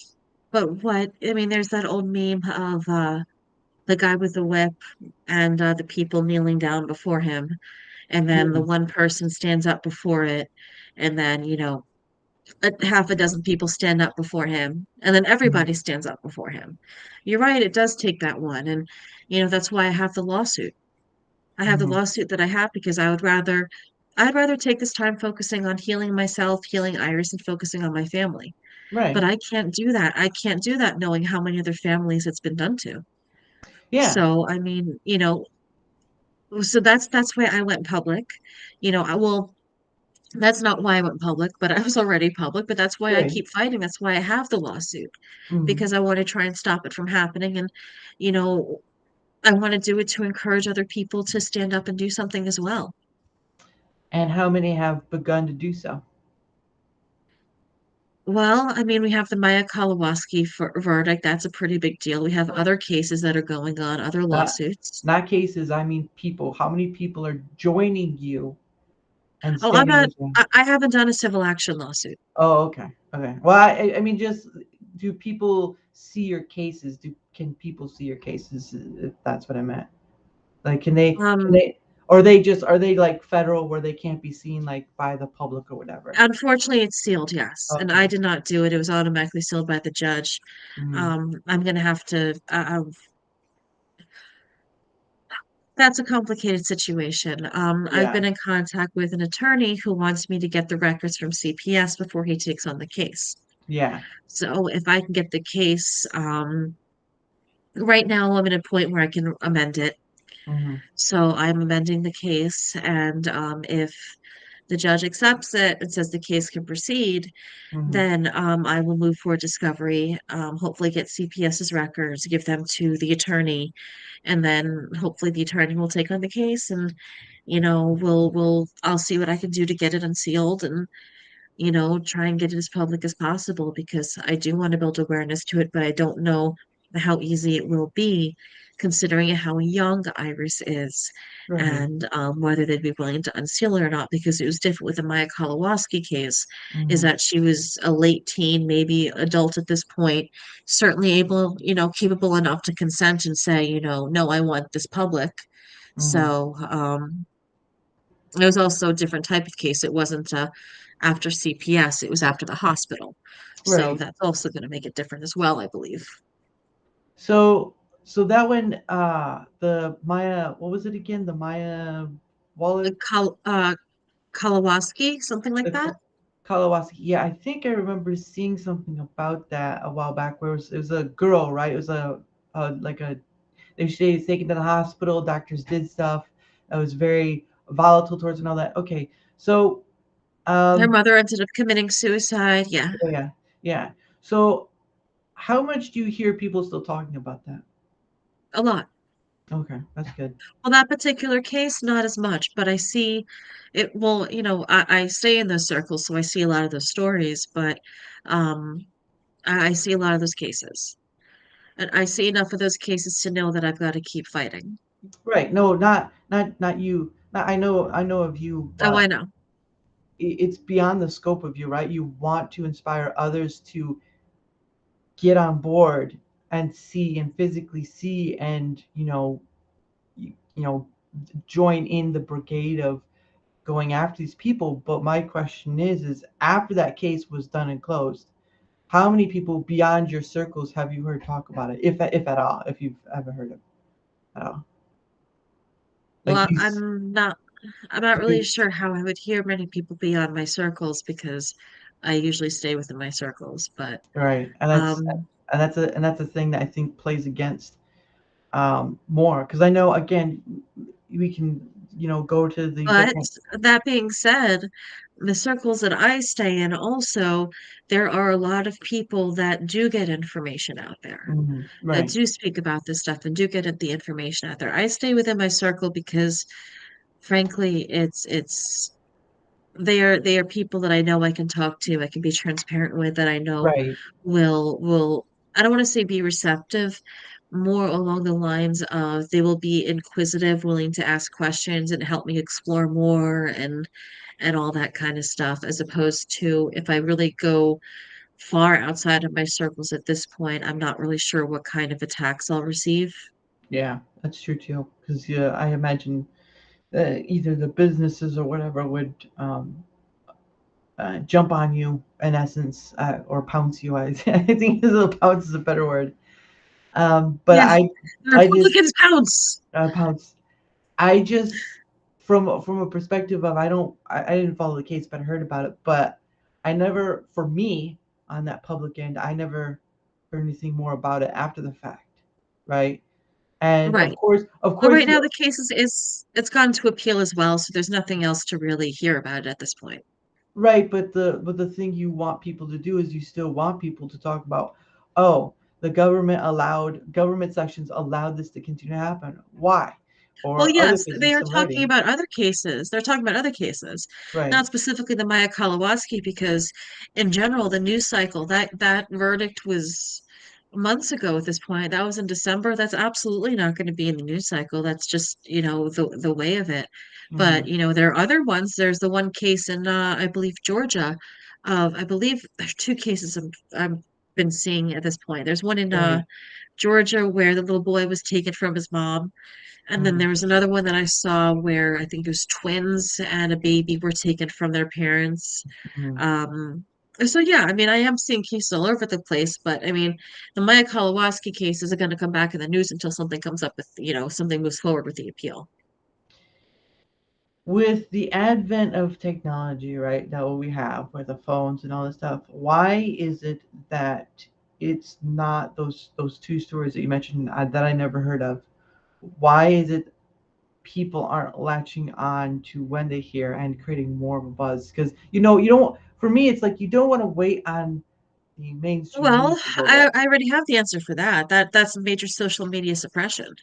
Speaker 2: but what, I mean, there's that old meme of the guy with the whip and the people kneeling down before him, and then the
Speaker 1: mm,
Speaker 2: one person stands up before it. and then, half a dozen people stand up before him, and then
Speaker 1: Mhm.
Speaker 2: everybody stands up before him. You're right, it does take that one. And, that's why I have the lawsuit. I have the
Speaker 1: Mhm.
Speaker 2: lawsuit that I have because I'd rather take this time focusing on healing myself, healing Iris, and focusing on my family. But
Speaker 1: Right.
Speaker 2: I can't do that. I can't do that knowing how many other families it's been done to.
Speaker 1: Yeah.
Speaker 2: So, I mean, so that's why I went public. Well, that's not why I went public, but I was already public, but that's why I
Speaker 1: Right.
Speaker 2: keep fighting. That's why I have the lawsuit
Speaker 1: Mhm.
Speaker 2: because I want to try and stop it from happening. And, you know, I want to do it to encourage other people to stand up and do something as well.
Speaker 1: And how many have begun to do so?
Speaker 2: Well, I mean, we have the Maya Kowalski verdict. That's a pretty big deal. We have other cases that are going on, other
Speaker 1: Not
Speaker 2: lawsuits.
Speaker 1: not cases, I mean people. How many people are joining you and
Speaker 2: Oh, I'm
Speaker 1: standing
Speaker 2: not,
Speaker 1: with you?
Speaker 2: I haven't done a civil action lawsuit.
Speaker 1: Oh, okay. Okay. Well, I mean, just do people see your cases? Can people see your cases? If that's what I meant. Like, can
Speaker 2: Um,
Speaker 1: they, or they just are they like federal where they can't be seen like by the public or whatever?
Speaker 2: Unfortunately, it's sealed, yes. And I
Speaker 1: Okay.
Speaker 2: did not do it. It was automatically sealed by the judge.
Speaker 1: Hmm.
Speaker 2: I'm gonna have to, that's a complicated situation. I've
Speaker 1: Yeah.
Speaker 2: been in contact with an attorney who wants me to get the records from CPS before he takes on the case.
Speaker 1: Yeah.
Speaker 2: So if I can get the case, right now I'm at a point where I can amend it.
Speaker 1: Hmm.
Speaker 2: So I'm amending the case, and if the judge accepts it and says the case can proceed,
Speaker 1: Hmm.
Speaker 2: then I will move for discovery, hopefully get CPS's records, give them to the attorney, and then hopefully the attorney will take on the case and I'll see what I can do to get it unsealed and try and get it as public as possible because I do want to build awareness to it, but I don't know how easy it will be considering how young Iris is
Speaker 1: Right.
Speaker 2: and whether they'd be willing to unseal her or not because it was different with the Maya Kowalski case is
Speaker 1: Hmm.
Speaker 2: that she was a late teen, maybe adult at this point, certainly able, capable enough to consent and say, no, I want this public.
Speaker 1: Hmm.
Speaker 2: So, it was also a different type of case. It wasn't after CPS, it was after the hospital. So
Speaker 1: Right.
Speaker 2: that's also going to make it different as well, I believe.
Speaker 1: So so that one, the Maya, what was it again? The Maya
Speaker 2: The
Speaker 1: Wallet,
Speaker 2: Kowalski, something like
Speaker 1: the
Speaker 2: that.
Speaker 1: Kalawasi. Yeah, I think I remember seeing something about that a while back where it was a girl, right? It was like a she was taken to the hospital. Doctors did stuff. It was very volatile towards and all that. Okay, so
Speaker 2: Her
Speaker 1: um,
Speaker 2: mother ended up committing suicide. Yeah,
Speaker 1: yeah, yeah. So how much do you hear people still talking about that?
Speaker 2: a lot.
Speaker 1: Okay, that's good.
Speaker 2: Well, that particular case, not as much, but I see it. Well, I stay in those circles, so I see a lot of those stories, but um, I see a lot of those cases. And I see enough of those cases to know that I've got to keep fighting.
Speaker 1: Right. No, not you. Not, I know of you,
Speaker 2: Oh, I
Speaker 1: but
Speaker 2: know.
Speaker 1: it's beyond the scope of you, right? You want to inspire others to get on board and see and physically see and join in the brigade of going after these people. But my question is after that case was done and closed, how many people beyond your circles have you heard talk about it, if at all, if you've ever heard of it at all? Like
Speaker 2: Well,
Speaker 1: you,
Speaker 2: I'm not really sure how I would hear many people beyond my circles because I usually stay within my circles. But
Speaker 1: right,
Speaker 2: um,
Speaker 1: and that's a thing that I think plays against more because I know again we can go to the
Speaker 2: but
Speaker 1: different.
Speaker 2: that being said, the circles that I stay in also, there are a lot of people that do get information out there,
Speaker 1: Mhm,
Speaker 2: that
Speaker 1: right,
Speaker 2: do speak about this stuff and do get the information out there. I stay within my circle because, frankly, they are people that I know I can talk to, I can be transparent with, that I know
Speaker 1: right,
Speaker 2: will I don't want to say be receptive, more along the lines of they will be inquisitive, willing to ask questions and help me explore more and all that kind of stuff, as opposed to if I really go far outside of my circles at this point, I'm not really sure what kind of attacks I'll receive.
Speaker 1: yeah, that's true too because yeah, I imagine either the businesses or whatever would jump on you in essence, or pounce you. I think pounce is a better word. But
Speaker 2: Yeah, the
Speaker 1: I just
Speaker 2: Republicans pounce.
Speaker 1: pounce. I just from a perspective of I didn't follow the case, but I heard about it. But I never, for me, on that public end, I never heard anything more about it after the fact, right? And
Speaker 2: Right.
Speaker 1: of
Speaker 2: But
Speaker 1: course,
Speaker 2: right now the case is it's gone to appeal as well, so there's nothing else to really hear about it at this point.
Speaker 1: right. But the thing you want people to do is you still want people to talk about, oh, the government sections allowed this to continue to happen. Why?
Speaker 2: Well,
Speaker 1: Or other
Speaker 2: yes,
Speaker 1: things,
Speaker 2: they are
Speaker 1: some
Speaker 2: talking
Speaker 1: writing.
Speaker 2: about other cases. They're talking about other cases,
Speaker 1: Right.
Speaker 2: not specifically the Maya Kalawaski, because in general, the news cycle, that verdict was months ago at this point. That was in December. That's absolutely not going to be in the news cycle. That's just, the way of it.
Speaker 1: Mm-hmm.
Speaker 2: But, there are other ones. There's the one case in I believe Georgia. I believe there's two cases I've been seeing at this point. There's one in
Speaker 1: Right.
Speaker 2: Georgia where the little boy was taken from his mom. And then
Speaker 1: Mm-hmm.
Speaker 2: there was another one that I saw where I think it was twins and a baby were taken from their parents.
Speaker 1: Mm-hmm.
Speaker 2: Um, so yeah, I mean, I am seeing cases all over the place, but I mean, the Maya Kolowaski case isn't going to come back in the news until something comes up with, something moves forward with the appeal.
Speaker 1: With the advent of technology, right, that what we have with the phones and all this stuff, why is it that it's not those two stories that you mentioned, that I never heard of? Why is it people aren't latching on to when they hear and creating more of a buzz? Because you don't. For me, it's like you don't want to wait on the mainstream
Speaker 2: Well,
Speaker 1: news to go
Speaker 2: I,
Speaker 1: there.
Speaker 2: I already have the answer for that. That's major social media suppression.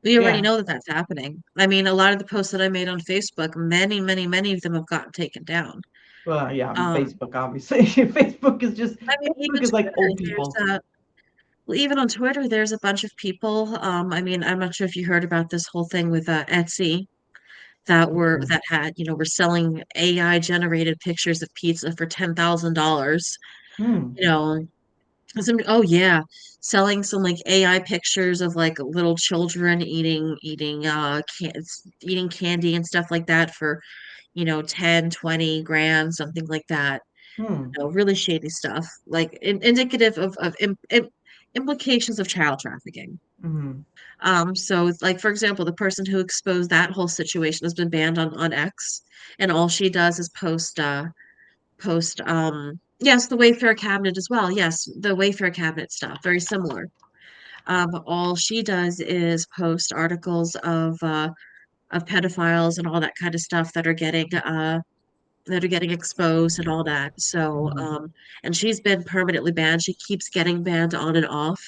Speaker 2: We already
Speaker 1: Yeah.
Speaker 2: know that that's happening. I mean, a lot of the posts that I made on Facebook, many, many, many of them have gotten taken down.
Speaker 1: Well, yeah,
Speaker 2: Um,
Speaker 1: Facebook obviously.
Speaker 2: I mean,
Speaker 1: Facebook
Speaker 2: even
Speaker 1: is like
Speaker 2: Twitter,
Speaker 1: old people.
Speaker 2: well, even on Twitter, there's a bunch of people. I mean, I'm not sure if you heard about this whole thing with Etsy were selling AI generated pictures of pizza for $10,000.
Speaker 1: Hmm.
Speaker 2: You know, oh yeah, selling some like AI pictures of like little children eating candy and stuff like that for 10, 20 grand, something like that.
Speaker 1: Hmm.
Speaker 2: Really shady stuff, like indicative of implications of child trafficking.
Speaker 1: Hmm.
Speaker 2: So it's like, for example, the person who exposed that whole situation has been banned on X, and all she does is yes, the Wayfair cabinet as well. Yes, the Wayfair cabinet stuff, very similar. All she does is post articles of pedophiles and all that kind of stuff that are getting exposed and all that. So,
Speaker 1: Hmm.
Speaker 2: and she's been permanently banned. She keeps getting banned on and off.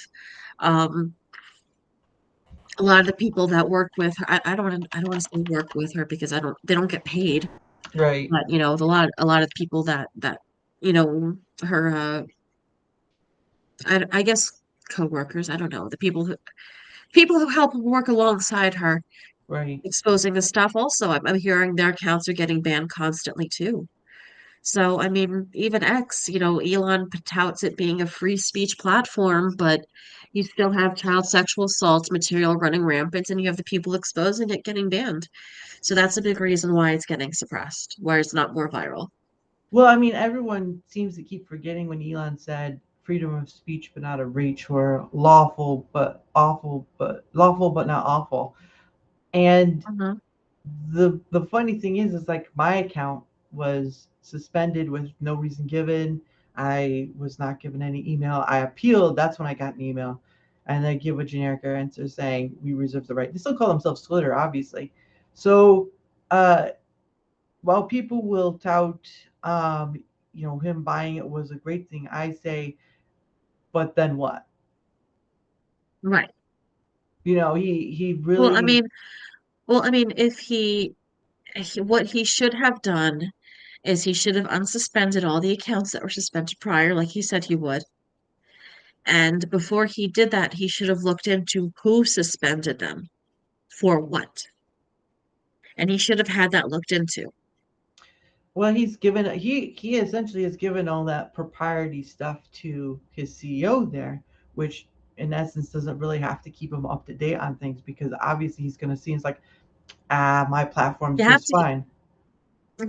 Speaker 2: Um, a lot of the people that work with her, I don't want to say work with her because they don't get paid.
Speaker 1: Right.
Speaker 2: But a lot of people that you know her I guess co-workers, I don't know, the people who help work alongside her
Speaker 1: Right.
Speaker 2: exposing the stuff also. I'm hearing their accounts are getting banned constantly too. So, I mean, even X, Elon touts it being a free speech platform, but you still have child sexual assault material running rampant, and you have the people exposing it getting banned. So that's a big reason why it's getting suppressed, why it's not more viral.
Speaker 1: Well, I mean, everyone seems to keep forgetting when Elon said freedom of speech but not of reach, or lawful but not awful. And
Speaker 2: Uh-huh.
Speaker 1: the funny thing is like my account was suspended with no reason given. I was not given any email. I appealed. That's when I got an email, and they give a generic answer saying we reserve the right. They still call themselves Twitter, obviously. So, uh, while people will tout, him buying it was a great thing, I say, but then what?
Speaker 2: Right.
Speaker 1: He
Speaker 2: Well, I
Speaker 1: really.
Speaker 2: mean, if what he should have done is he should have unsuspended all the accounts that were suspended prior, like he said he would. And before he did that, he should have looked into who suspended them for what. And he should have had that looked into.
Speaker 1: Well, he essentially has given all that propriety stuff to his CEO there, which in essence doesn't really have to keep him up to date on things, because obviously he's going to see it's like, my platform's
Speaker 2: You have
Speaker 1: just
Speaker 2: to
Speaker 1: fine.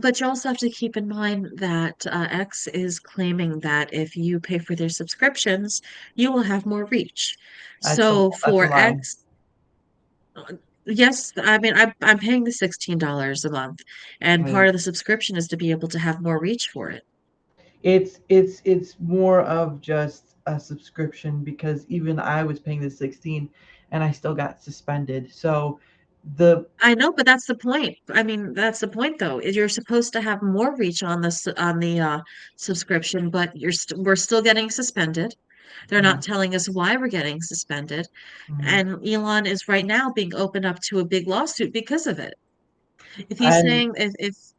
Speaker 2: But you also have to keep in mind that X is claiming that if you pay for their subscriptions, you will have more reach. So
Speaker 1: That's a
Speaker 2: for
Speaker 1: lie.
Speaker 2: X, yes, I mean, I'm paying the $16 a month, and part
Speaker 1: Right.
Speaker 2: of the subscription is to be able to have more reach for it.
Speaker 1: It's more of just a subscription because even I was paying the 16 and I still got suspended. So the
Speaker 2: I know, but that's the point. I mean, that's the point though, is you're supposed to have more reach on the subscription, but we're still getting suspended. They're
Speaker 1: uh,
Speaker 2: not telling us why we're getting suspended.
Speaker 1: mhm.
Speaker 2: And Elon is right now being opened up to a big lawsuit because of it. If he's
Speaker 1: And
Speaker 2: saying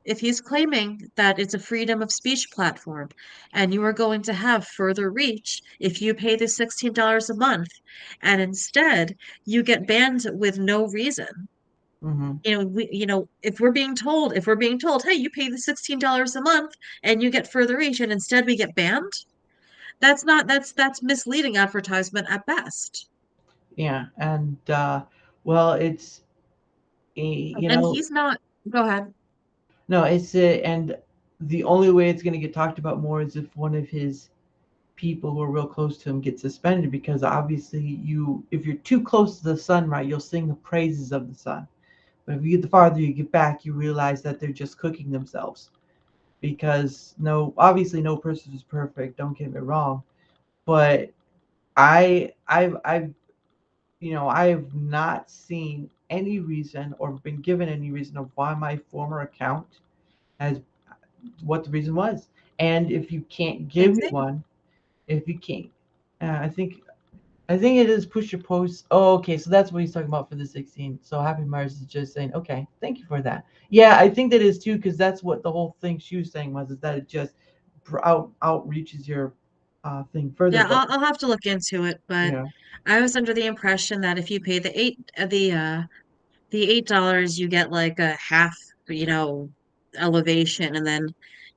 Speaker 2: if he's claiming that it's a freedom of speech platform and you are going to have further reach if you pay the $16 a month and instead you get banned with no reason.
Speaker 1: mhm.
Speaker 2: If we're being told, hey, you pay the $16 a month and you get further reach and instead we get banned, that's misleading advertisement at best.
Speaker 1: Yeah, and well, it's you
Speaker 2: And
Speaker 1: know
Speaker 2: he's not, go ahead.
Speaker 1: no, and the only way it's going to get talked about more is if one of his people who are real close to him get suspended because obviously if you're too close to the sun, right, you'll sing the praises of the sun. But if you get the farther you get back, you realize that they're just cooking themselves because no, obviously no person is perfect. Don't get me wrong, but I've I have not seen any reason or been given any reason of why my former account has what the reason was. And if you can't
Speaker 2: Same
Speaker 1: give me
Speaker 2: thing.
Speaker 1: one, if you can't, I think it is push your post. Oh, okay, so that's what he's talking about for the 16. So Happy Mars is just saying, okay, thank you for that. Yeah, I think that is too because that's what the whole thing she was saying was is that it just outreaches your thing further.
Speaker 2: Yeah,
Speaker 1: But
Speaker 2: I'll have to look into it, but
Speaker 1: yeah,
Speaker 2: I was under the impression that if you pay the $8, you get like a half, you know, elevation, and then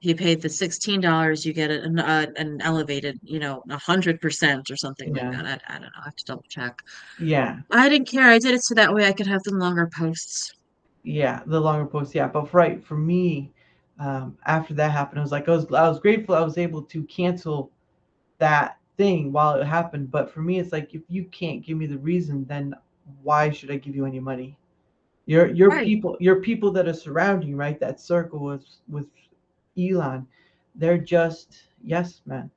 Speaker 2: if you paid the $16, you get an elevated, 100% or something like
Speaker 1: yeah,
Speaker 2: that. I don't know. I have to double check.
Speaker 1: yeah.
Speaker 2: I didn't care. I did it so that way I could have the longer posts.
Speaker 1: Yeah, the longer posts. Yeah, but right for me, after that happened, I was like, I was grateful I was able to cancel that thing while it happened. But for me, it's like if you can't give me the reason, then why should I give you any money?
Speaker 2: Right.
Speaker 1: Your people that are surrounding you, right? That circle with Elon, they're just yes men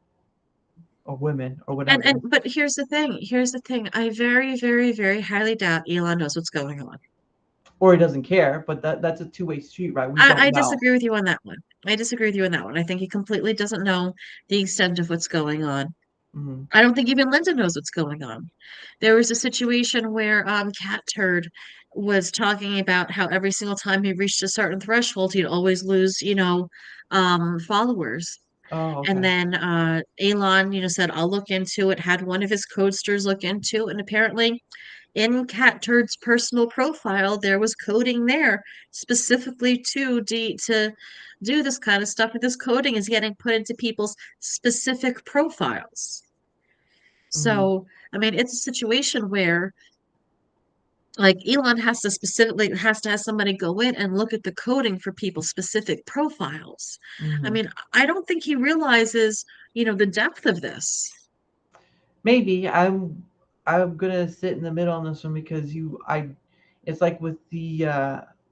Speaker 1: or women or
Speaker 2: And
Speaker 1: whatever.
Speaker 2: but here's the thing. Here's the thing. I very, very, very highly doubt Elon knows what's going on.
Speaker 1: Or he doesn't care, but that's a two-way street, right? We
Speaker 2: I
Speaker 1: don't know.
Speaker 2: disagree with you on that one. I disagree with you on that one. I think he completely doesn't know the extent of what's going on.
Speaker 1: Hmm.
Speaker 2: I don't think even Linda knows what's going on. There was a situation where Cat Turd was talking about how every single time he reached a certain threshold, he'd always lose, followers.
Speaker 1: Oh,
Speaker 2: And
Speaker 1: okay.
Speaker 2: then Elon, said, I'll look into it, had one of his codesters look into it, and apparently in Cat Turd's personal profile, there was coding there specifically to do this kind of stuff. And this coding is getting put into people's specific profiles.
Speaker 1: Hmm.
Speaker 2: So, I mean, it's a situation where like Elon has to have somebody go in and look at the coding for people's specific profiles. I
Speaker 1: Hmm.
Speaker 2: mean, I don't think he realizes, the depth of this.
Speaker 1: Maybe I'm gonna sit in the middle on this one because it's like with the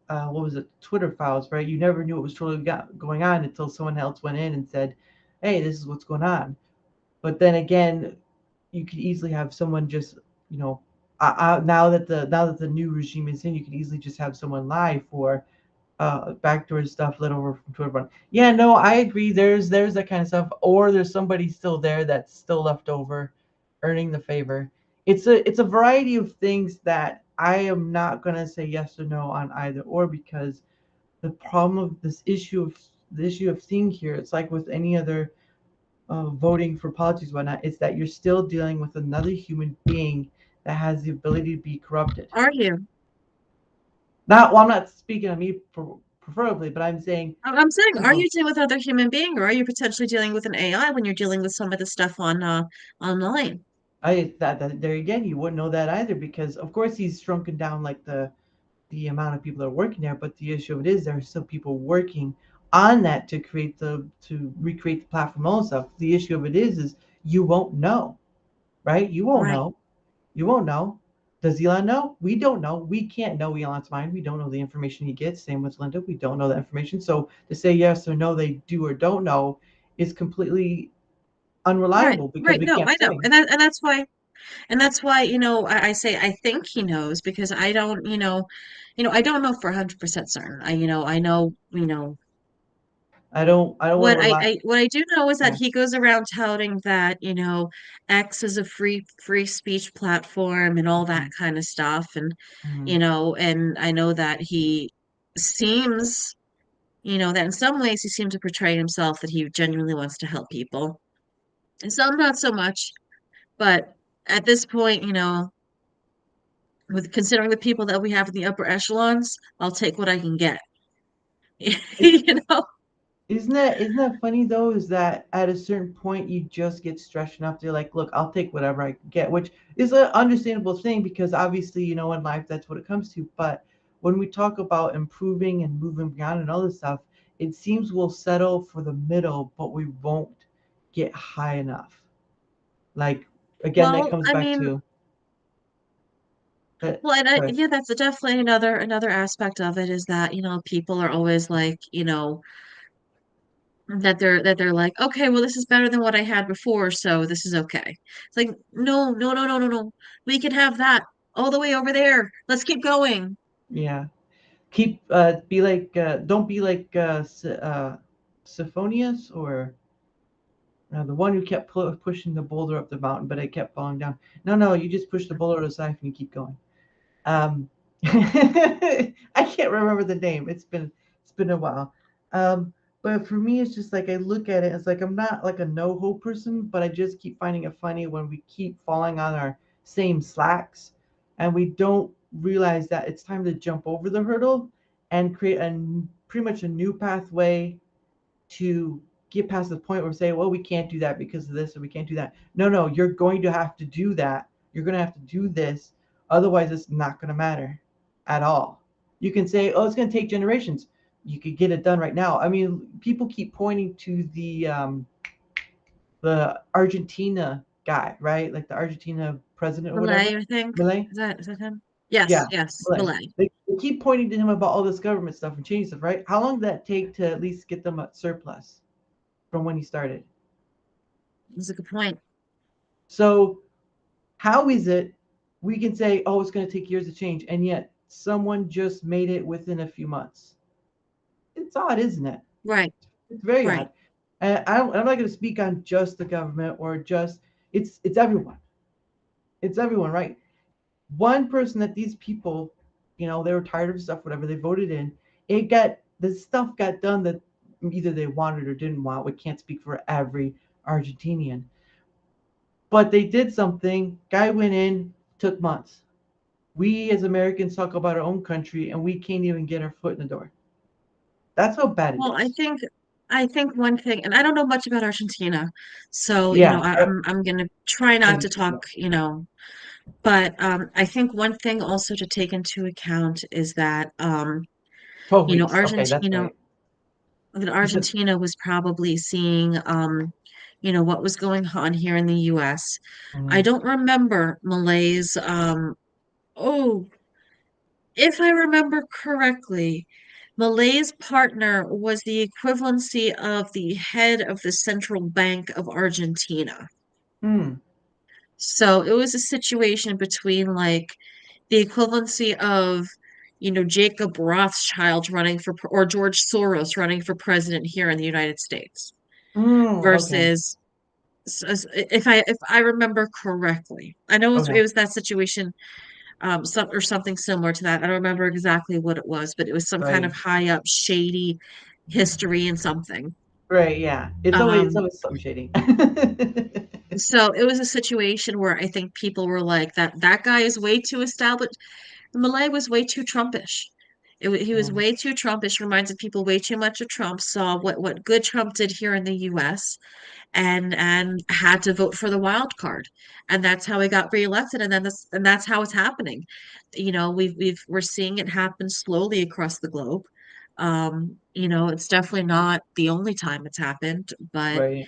Speaker 1: what was it, Twitter files, right? You never knew what was totally going on until someone else went in and said, "Hey, this is what's going on." But then again, you could easily have someone just, you know, now that the new regime is in, you could easily just have someone lie for backdoor stuff let over from Twitter. But yeah, no, I agree. There's that kind of stuff, or there's somebody still there that's still left over, earning the favor. It's a variety of things that I am not gonna say yes or no on either or because the problem of the issue of seeing here, it's like with any other voting for politics, whatnot, is that you're still dealing with another human being that has the ability to be corrupted.
Speaker 2: Are you?
Speaker 1: Not, well, I'm not speaking on me preferably, but I'm saying
Speaker 2: I'm saying, are
Speaker 1: people.
Speaker 2: you dealing with another human being, or are you potentially dealing with an AI when you're dealing with some of the stuff on online?
Speaker 1: That there again, you wouldn't know that either because of course he's shrunken down like the amount of people that are working there, but the issue of it is there are still people working on that to create the to recreate the platform and all stuff. The issue of it is you won't know, right? You won't
Speaker 2: Right.
Speaker 1: know. You won't know. Does Elon know? We don't know. We can't know Elon's mind. We don't know the information he gets. Same with Linda. We don't know that information. So to say yes or no, they do or don't know, is completely
Speaker 2: Right.
Speaker 1: unreliable because
Speaker 2: Right.
Speaker 1: we
Speaker 2: No,
Speaker 1: can't
Speaker 2: I know.
Speaker 1: say.
Speaker 2: And that's why, I say I think he knows because I don't, I don't know for 100% certain. I know,
Speaker 1: I don't want to rely.
Speaker 2: what I do know is that
Speaker 1: Yeah.
Speaker 2: he goes around touting that, X is a free speech platform and all that
Speaker 1: Mhm.
Speaker 2: kind of stuff. And,
Speaker 1: Mhm.
Speaker 2: and I know that he seems, that in some ways he seems to portray himself that he genuinely wants to help people. And some not so much, but at this point, with considering the people that we have in the upper echelons, I'll take what I can get.
Speaker 1: It,
Speaker 2: You know?
Speaker 1: isn't that funny though? Is that at a certain point you just get stretched enough to like, look, I'll take whatever I can get, which is an understandable thing because obviously in life that's what it comes to. But when we talk about improving and moving beyond and all this stuff, it seems we'll settle for the middle, but we won't get high enough. Like again, that
Speaker 2: Well,
Speaker 1: comes
Speaker 2: I
Speaker 1: back
Speaker 2: mean,
Speaker 1: to that.
Speaker 2: well, and
Speaker 1: Good.
Speaker 2: yeah, that's definitely another aspect of it is that, people are always like, that they're like, okay, well, this is better than what I had before, so this is okay. It's like, no, no, no, no, no, no. We can have that all the way over there. Let's keep going.
Speaker 1: Yeah. Keep be like don't be like Symphonius or the one who kept pushing the boulder up the mountain, but it kept falling down. No, no, you just push the boulder aside and you keep going. I can't remember the name. It's been a while. Um, but for me, it's just like I look at it. It's like I'm not like a no hope person, but I just keep finding it funny when we keep falling on our same slacks, and we don't realize that it's time to jump over the hurdle and create pretty much a new pathway to get past the point where we say, well, we can't do that because of this, or we can't do that. No, no, you're going to have to do that. You're going to have to do this. Otherwise, it's not going to matter at all. You can say, oh, it's going to take generations. You could get it done right now. I mean, people keep pointing to the Argentina guy, right? Like the Argentina president or
Speaker 2: Malay,
Speaker 1: whatever.
Speaker 2: I think.
Speaker 1: Millet?
Speaker 2: Is that him? Yes,
Speaker 1: Yeah,
Speaker 2: yes,
Speaker 1: Millet.
Speaker 2: Malay.
Speaker 1: They keep pointing to him about all this government stuff and change stuff, right? How long did that take to at least get them a surplus from when he started?
Speaker 2: That's a good point.
Speaker 1: So how is it we can say, oh, it's going to take years to change, and yet someone just made it within a few months? It's odd, isn't it?
Speaker 2: Right,
Speaker 1: It's very
Speaker 2: right.
Speaker 1: odd. And I'm not going to speak on just the government or just it's everyone. It's everyone, right? One person that these people, they were tired of stuff, whatever they voted in, the stuff got done that either they wanted or didn't want. We can't speak for every Argentinian, but they did something. Guy went in, took months. We as Americans talk about our own country and we can't even get our foot in the door. That's how bad it
Speaker 2: Well, I
Speaker 1: is.
Speaker 2: think I think one thing, and I don't know much about Argentina, so
Speaker 1: Yeah.
Speaker 2: I'm gonna try not to talk,
Speaker 1: No.
Speaker 2: but I think one thing also to take into account is that
Speaker 1: 12
Speaker 2: you know,
Speaker 1: weeks. Okay, that's
Speaker 2: Argentina
Speaker 1: right.
Speaker 2: that
Speaker 1: You said,
Speaker 2: Argentina was probably seeing what was going on here in the US. I
Speaker 1: mhm.
Speaker 2: don't remember Malay's oh, if I remember correctly, Malay's partner was the equivalency of the head of the Central Bank of Argentina.
Speaker 1: Hmm.
Speaker 2: So it was a situation between like the equivalency of, Jacob Rothschild running or George Soros running for president here in the United States
Speaker 1: Okay.
Speaker 2: versus if I remember correctly. I know
Speaker 1: Okay.
Speaker 2: it was that situation, something similar to that. I don't remember exactly what it was, but it was some kind of
Speaker 1: Right.
Speaker 2: high up shady history and something.
Speaker 1: Right. Yeah. It's
Speaker 2: Um,
Speaker 1: always something shady.
Speaker 2: so it was a situation where I think people were like that guy is way too established. Malay was way too Trumpish. He was
Speaker 1: Mm.
Speaker 2: way too Trumpish, reminded people way too much of Trump, saw what good Trump did here in the US and had to vote for the wild card. And that's how he got reelected. And that's how it's happening. We're seeing it happen slowly across the globe. It's definitely not the only time it's happened, but
Speaker 1: Right.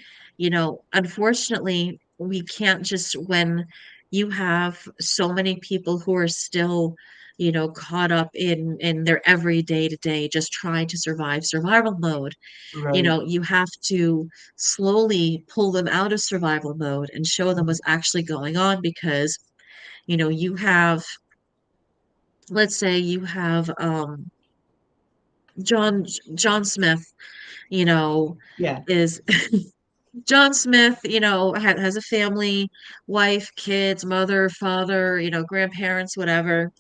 Speaker 2: unfortunately, we can't just when you have so many people who are still, caught up in their everyday to day, just trying to survive survival mode.
Speaker 1: Right.
Speaker 2: You have to slowly pull them out of survival mode and show them
Speaker 1: Mhm.
Speaker 2: what's actually going on because, you have, let's say you have John Smith, you know,
Speaker 1: Yeah.
Speaker 2: is John Smith, has a family, wife, kids, mother, father, grandparents, whatever.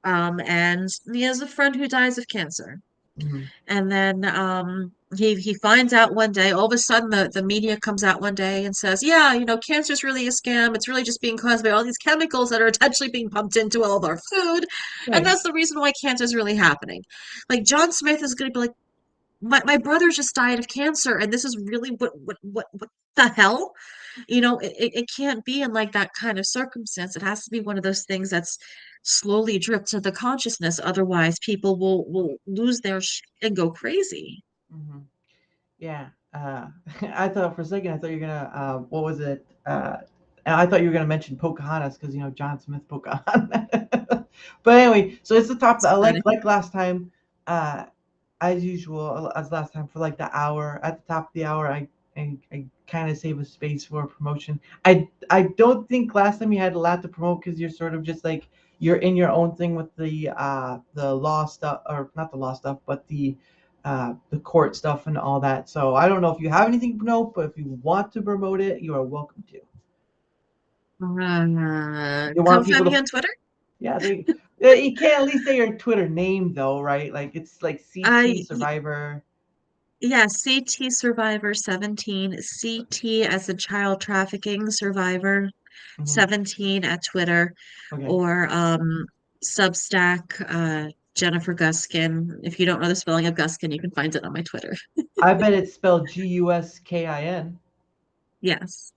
Speaker 2: And he has a friend who dies of cancer.
Speaker 1: Hmm.
Speaker 2: And then he finds out one day, all of a sudden the media comes out one day and says, yeah, cancer is really a scam. It's really just being caused by all these chemicals that are intentionally being pumped into all of our food. And
Speaker 1: Right.
Speaker 2: that's the reason why cancer is really happening. Like John Smith is going to be like, my brother just died of cancer, and this is really what the hell? It can't be in like that kind of circumstance. It has to be one of those things that's slowly dripped to the consciousness. Otherwise, people will lose their and go crazy.
Speaker 1: Hmm. Yeah. I thought for a second, I thought you were gonna, what was it? And I thought you were gonna mention Pocahontas because John Smith Pocahontas. But anyway, so it's the top.
Speaker 2: It's funny.
Speaker 1: Like last time, uh, as usual, as last time for like the hour at the top of the hour, I kind of save a space for promotion. I don't think last time you had a lot to promote because you're sort of just like you're in your own thing with the law stuff, or not the law stuff, but the court stuff and all that. So I don't know if you have anything to promote, but if you want to promote it, you are welcome to. You
Speaker 2: Come
Speaker 1: want
Speaker 2: find
Speaker 1: people
Speaker 2: me
Speaker 1: to,
Speaker 2: on Twitter.
Speaker 1: yeah, you can't at least say your Twitter name though, right? Like it's like CT
Speaker 2: I
Speaker 1: Survivor.
Speaker 2: Yeah, CT Survivor 17, CT as a child trafficking survivor
Speaker 1: Hmm.
Speaker 2: 17 at Twitter,
Speaker 1: Okay.
Speaker 2: or Substack, Jennifer Guskin. If you don't know the spelling of Guskin, you can find it on my Twitter.
Speaker 1: I bet it's spelled Guskin.
Speaker 2: Yes.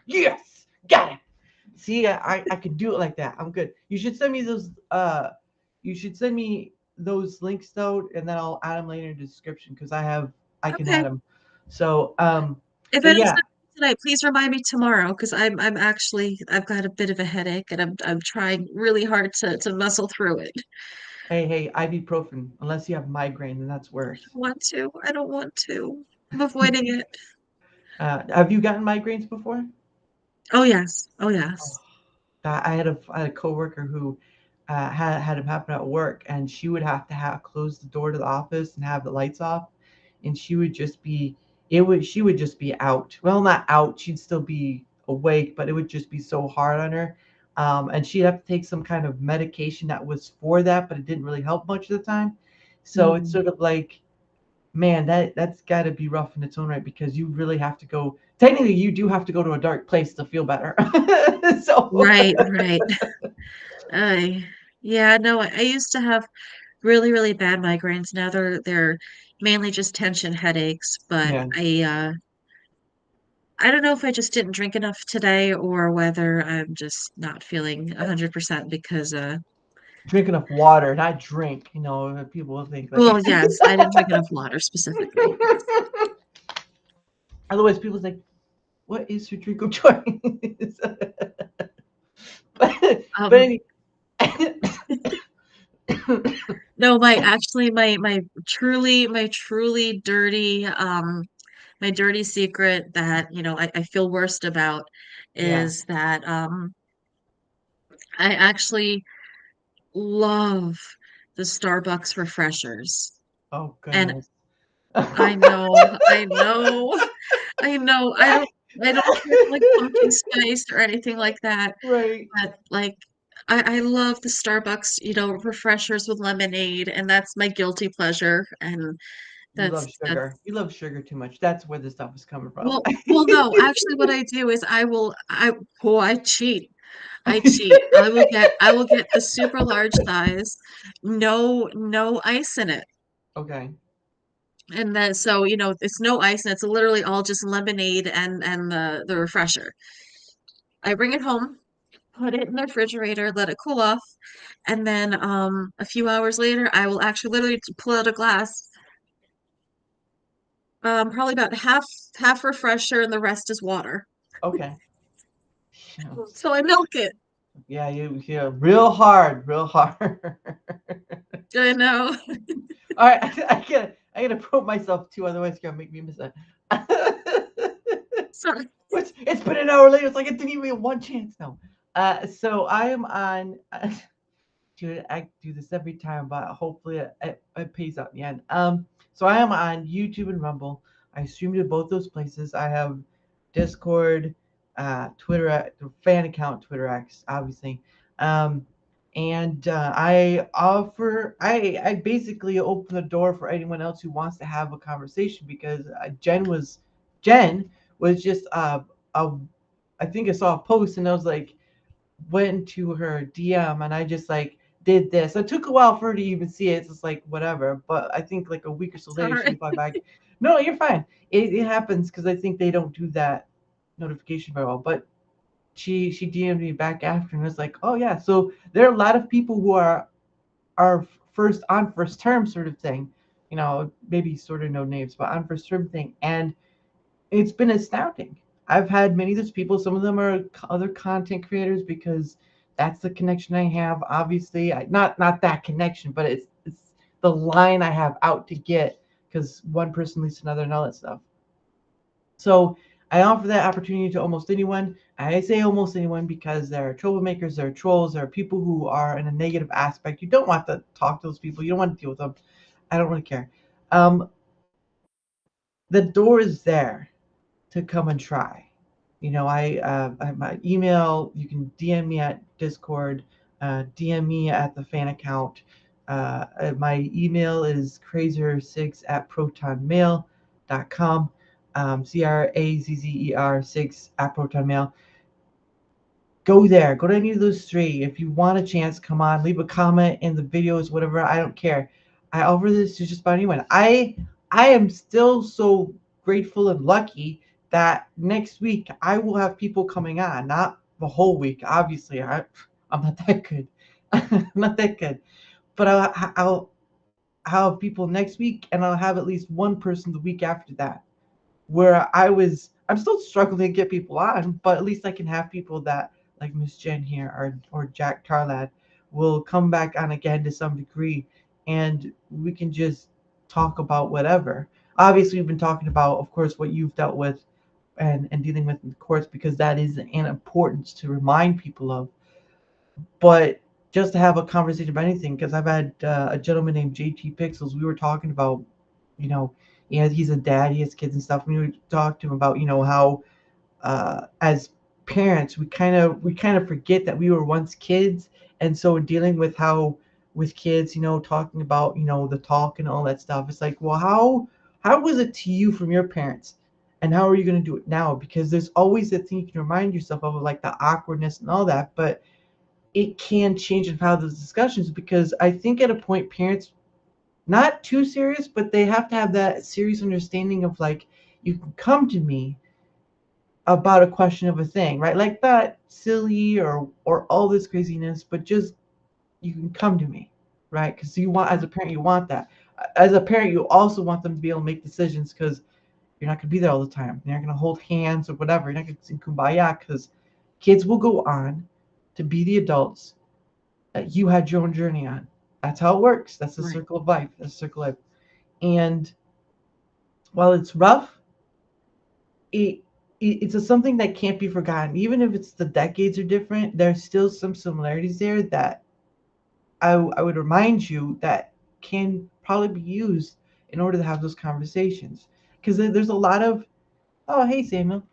Speaker 1: Yes, got it. See, I could do it like that. I'm good. You should send me those. You should send me those links though, and then I'll add them later in the description because I can
Speaker 2: Okay.
Speaker 1: add them. So
Speaker 2: If
Speaker 1: but
Speaker 2: it
Speaker 1: yeah.
Speaker 2: isn't tonight, please remind me tomorrow because I'm actually I've got a bit of a headache and I'm trying really hard to muscle through it.
Speaker 1: Hey, ibuprofen. Unless you have migraine, then that's worse.
Speaker 2: I don't want to. I'm avoiding it.
Speaker 1: Have you gotten migraines before?
Speaker 2: Oh yes. Oh
Speaker 1: Oh,
Speaker 2: yes.
Speaker 1: I had a coworker who had him happen at work, and she would have to have close the door to the office and have the lights off, and she would just be she would just be out. Well, not out. She'd still be awake, but it would just be so hard on her. And she'd have to take some kind of medication that was for that, but it didn't really help much of the time. So it's
Speaker 2: Mm.
Speaker 1: sort of like, man, that's got to be rough in its own right because you really have to go. Technically, you do have to go to a dark place to feel better. So,
Speaker 2: Right, right. I Yeah, no, I used to have really, really bad migraines. Now they're mainly just tension headaches, but
Speaker 1: yeah,
Speaker 2: I don't know if I just didn't drink enough today or whether I'm just not feeling 100% because
Speaker 1: drink enough water, not drink. People will think like.
Speaker 2: well, yes, I didn't drink enough water specifically. Yes.
Speaker 1: Otherwise, people's like, "What is your drink of choice?" But
Speaker 2: Um,
Speaker 1: any,
Speaker 2: no, my truly dirty my dirty secret that, I feel worst about
Speaker 1: yeah.
Speaker 2: is that I actually love the Starbucks refreshers.
Speaker 1: Oh
Speaker 2: And
Speaker 1: goodness.
Speaker 2: I know, I know, I know. I don't care for like pumpkin spice or anything like that,
Speaker 1: Right.
Speaker 2: but like I love the Starbucks, refreshers with lemonade, and that's my guilty pleasure. And
Speaker 1: You love
Speaker 2: that's
Speaker 1: sugar. You love sugar too much. That's where the stuff is coming from.
Speaker 2: well, no, actually, what I do is I cheat. I cheat. I will get the super large size, no ice in it.
Speaker 1: Okay.
Speaker 2: And then so, it's no ice and it's literally all just lemonade and the refresher. I bring it home, put it in the refrigerator, let it cool off, and then a few hours later, I will actually literally pull out a glass, probably about half refresher, and the rest is water.
Speaker 1: Okay.
Speaker 2: So I milk it.
Speaker 1: Yeah, you real hard, real hard.
Speaker 2: I know.
Speaker 1: All right, I gotta probe myself too, otherwise it's gonna make me miss it.
Speaker 2: Sorry.
Speaker 1: It's been an hour later. It's like I didn't even get one chance now. So I am on. Dude, I do this every time, but hopefully it pays out in the end. So I am on YouTube and Rumble. I stream to both those places. I have Discord, Twitter, fan account, Twitter X, obviously. Um, and I basically open the door for anyone else who wants to have a conversation because Jen was just a I think I saw a post and I was like went to her DM and I just like did this. It took a while for her to even see it. It's just like whatever. But I think like a week or so later she
Speaker 2: Sorry.
Speaker 1: replied back, "No, you're fine. It happens because I think they don't do that notification very well." But she DM'd me back after and was like, "Oh yeah." So there are a lot of people who are first on first term sort of thing. Maybe sort of no names, but on first term thing. And it's been astounding. I've had many of those people. Some of them are other content creators because that's the connection I have. Obviously, not that connection, but it's the line I have out to get because one person leads to another and all that stuff. So I offer that opportunity to almost anyone. I say almost anyone because there are troublemakers, there are trolls, there are people who are in a negative aspect. You don't want to talk to those people. You don't want to deal with them. I don't really care. Um, the door is there to come and try. I have my email. You can DM me at Discord, DM me at the fan account. My email is crazer6 at protonmail.com. CRAZZER6 at protonmail. Go there. Go to any of those three. If you want a chance, come on. Leave a comment in the videos, whatever. I don't care. I offer this to just about anyone. I am still so grateful and lucky that next week I will have people coming on. Not the whole week, obviously. I'm not that good. I'm not that good. But I'll have people next week, and I'll have at least one person the week after that where I'm still struggling to get people on, but at least I can have people that like Miss Jen here or Jack Tarlad will come back on again to some degree and we can just talk about whatever. Obviously we've been talking about of course what you've dealt with and dealing with in the courts because that is an importance to remind people of. But just to have a conversation about anything, because I've had a gentleman named JT Pixels. We were talking about, you know, he's a dad, he has kids and stuff. And we talked to him about, how as parents we kind of forget that we were once kids, and so in dealing with how with kids, talking about the talk and all that stuff. It's like, well, how was it to you from your parents? And how are you going to do it now? Because there's always that thing you can remind yourself of, like the awkwardness and all that. But it can change in how those discussions because I think at a point parents not too serious, but they have to have that serious understanding of like you can come to me about a question of a thing, right? Like not silly or all this craziness, but just you can come to me, right? Because you want as a parent you want that. As a parent, you also want them to be able to make decisions because you're not going to be there all the time. You're not going to hold hands or whatever. You're not going to sing kumbaya because kids will go on to be the adults that you had your own journey on. That's how it works. That's the
Speaker 2: Right.
Speaker 1: circle of life. That's the circle of life. And while it's rough, it, it's a something that can't be forgotten. Even if it's the decades are different, there's still some similarities there that I would remind you that can probably be used in order to have those conversations. Because there's a lot of, oh, hey, Samuel.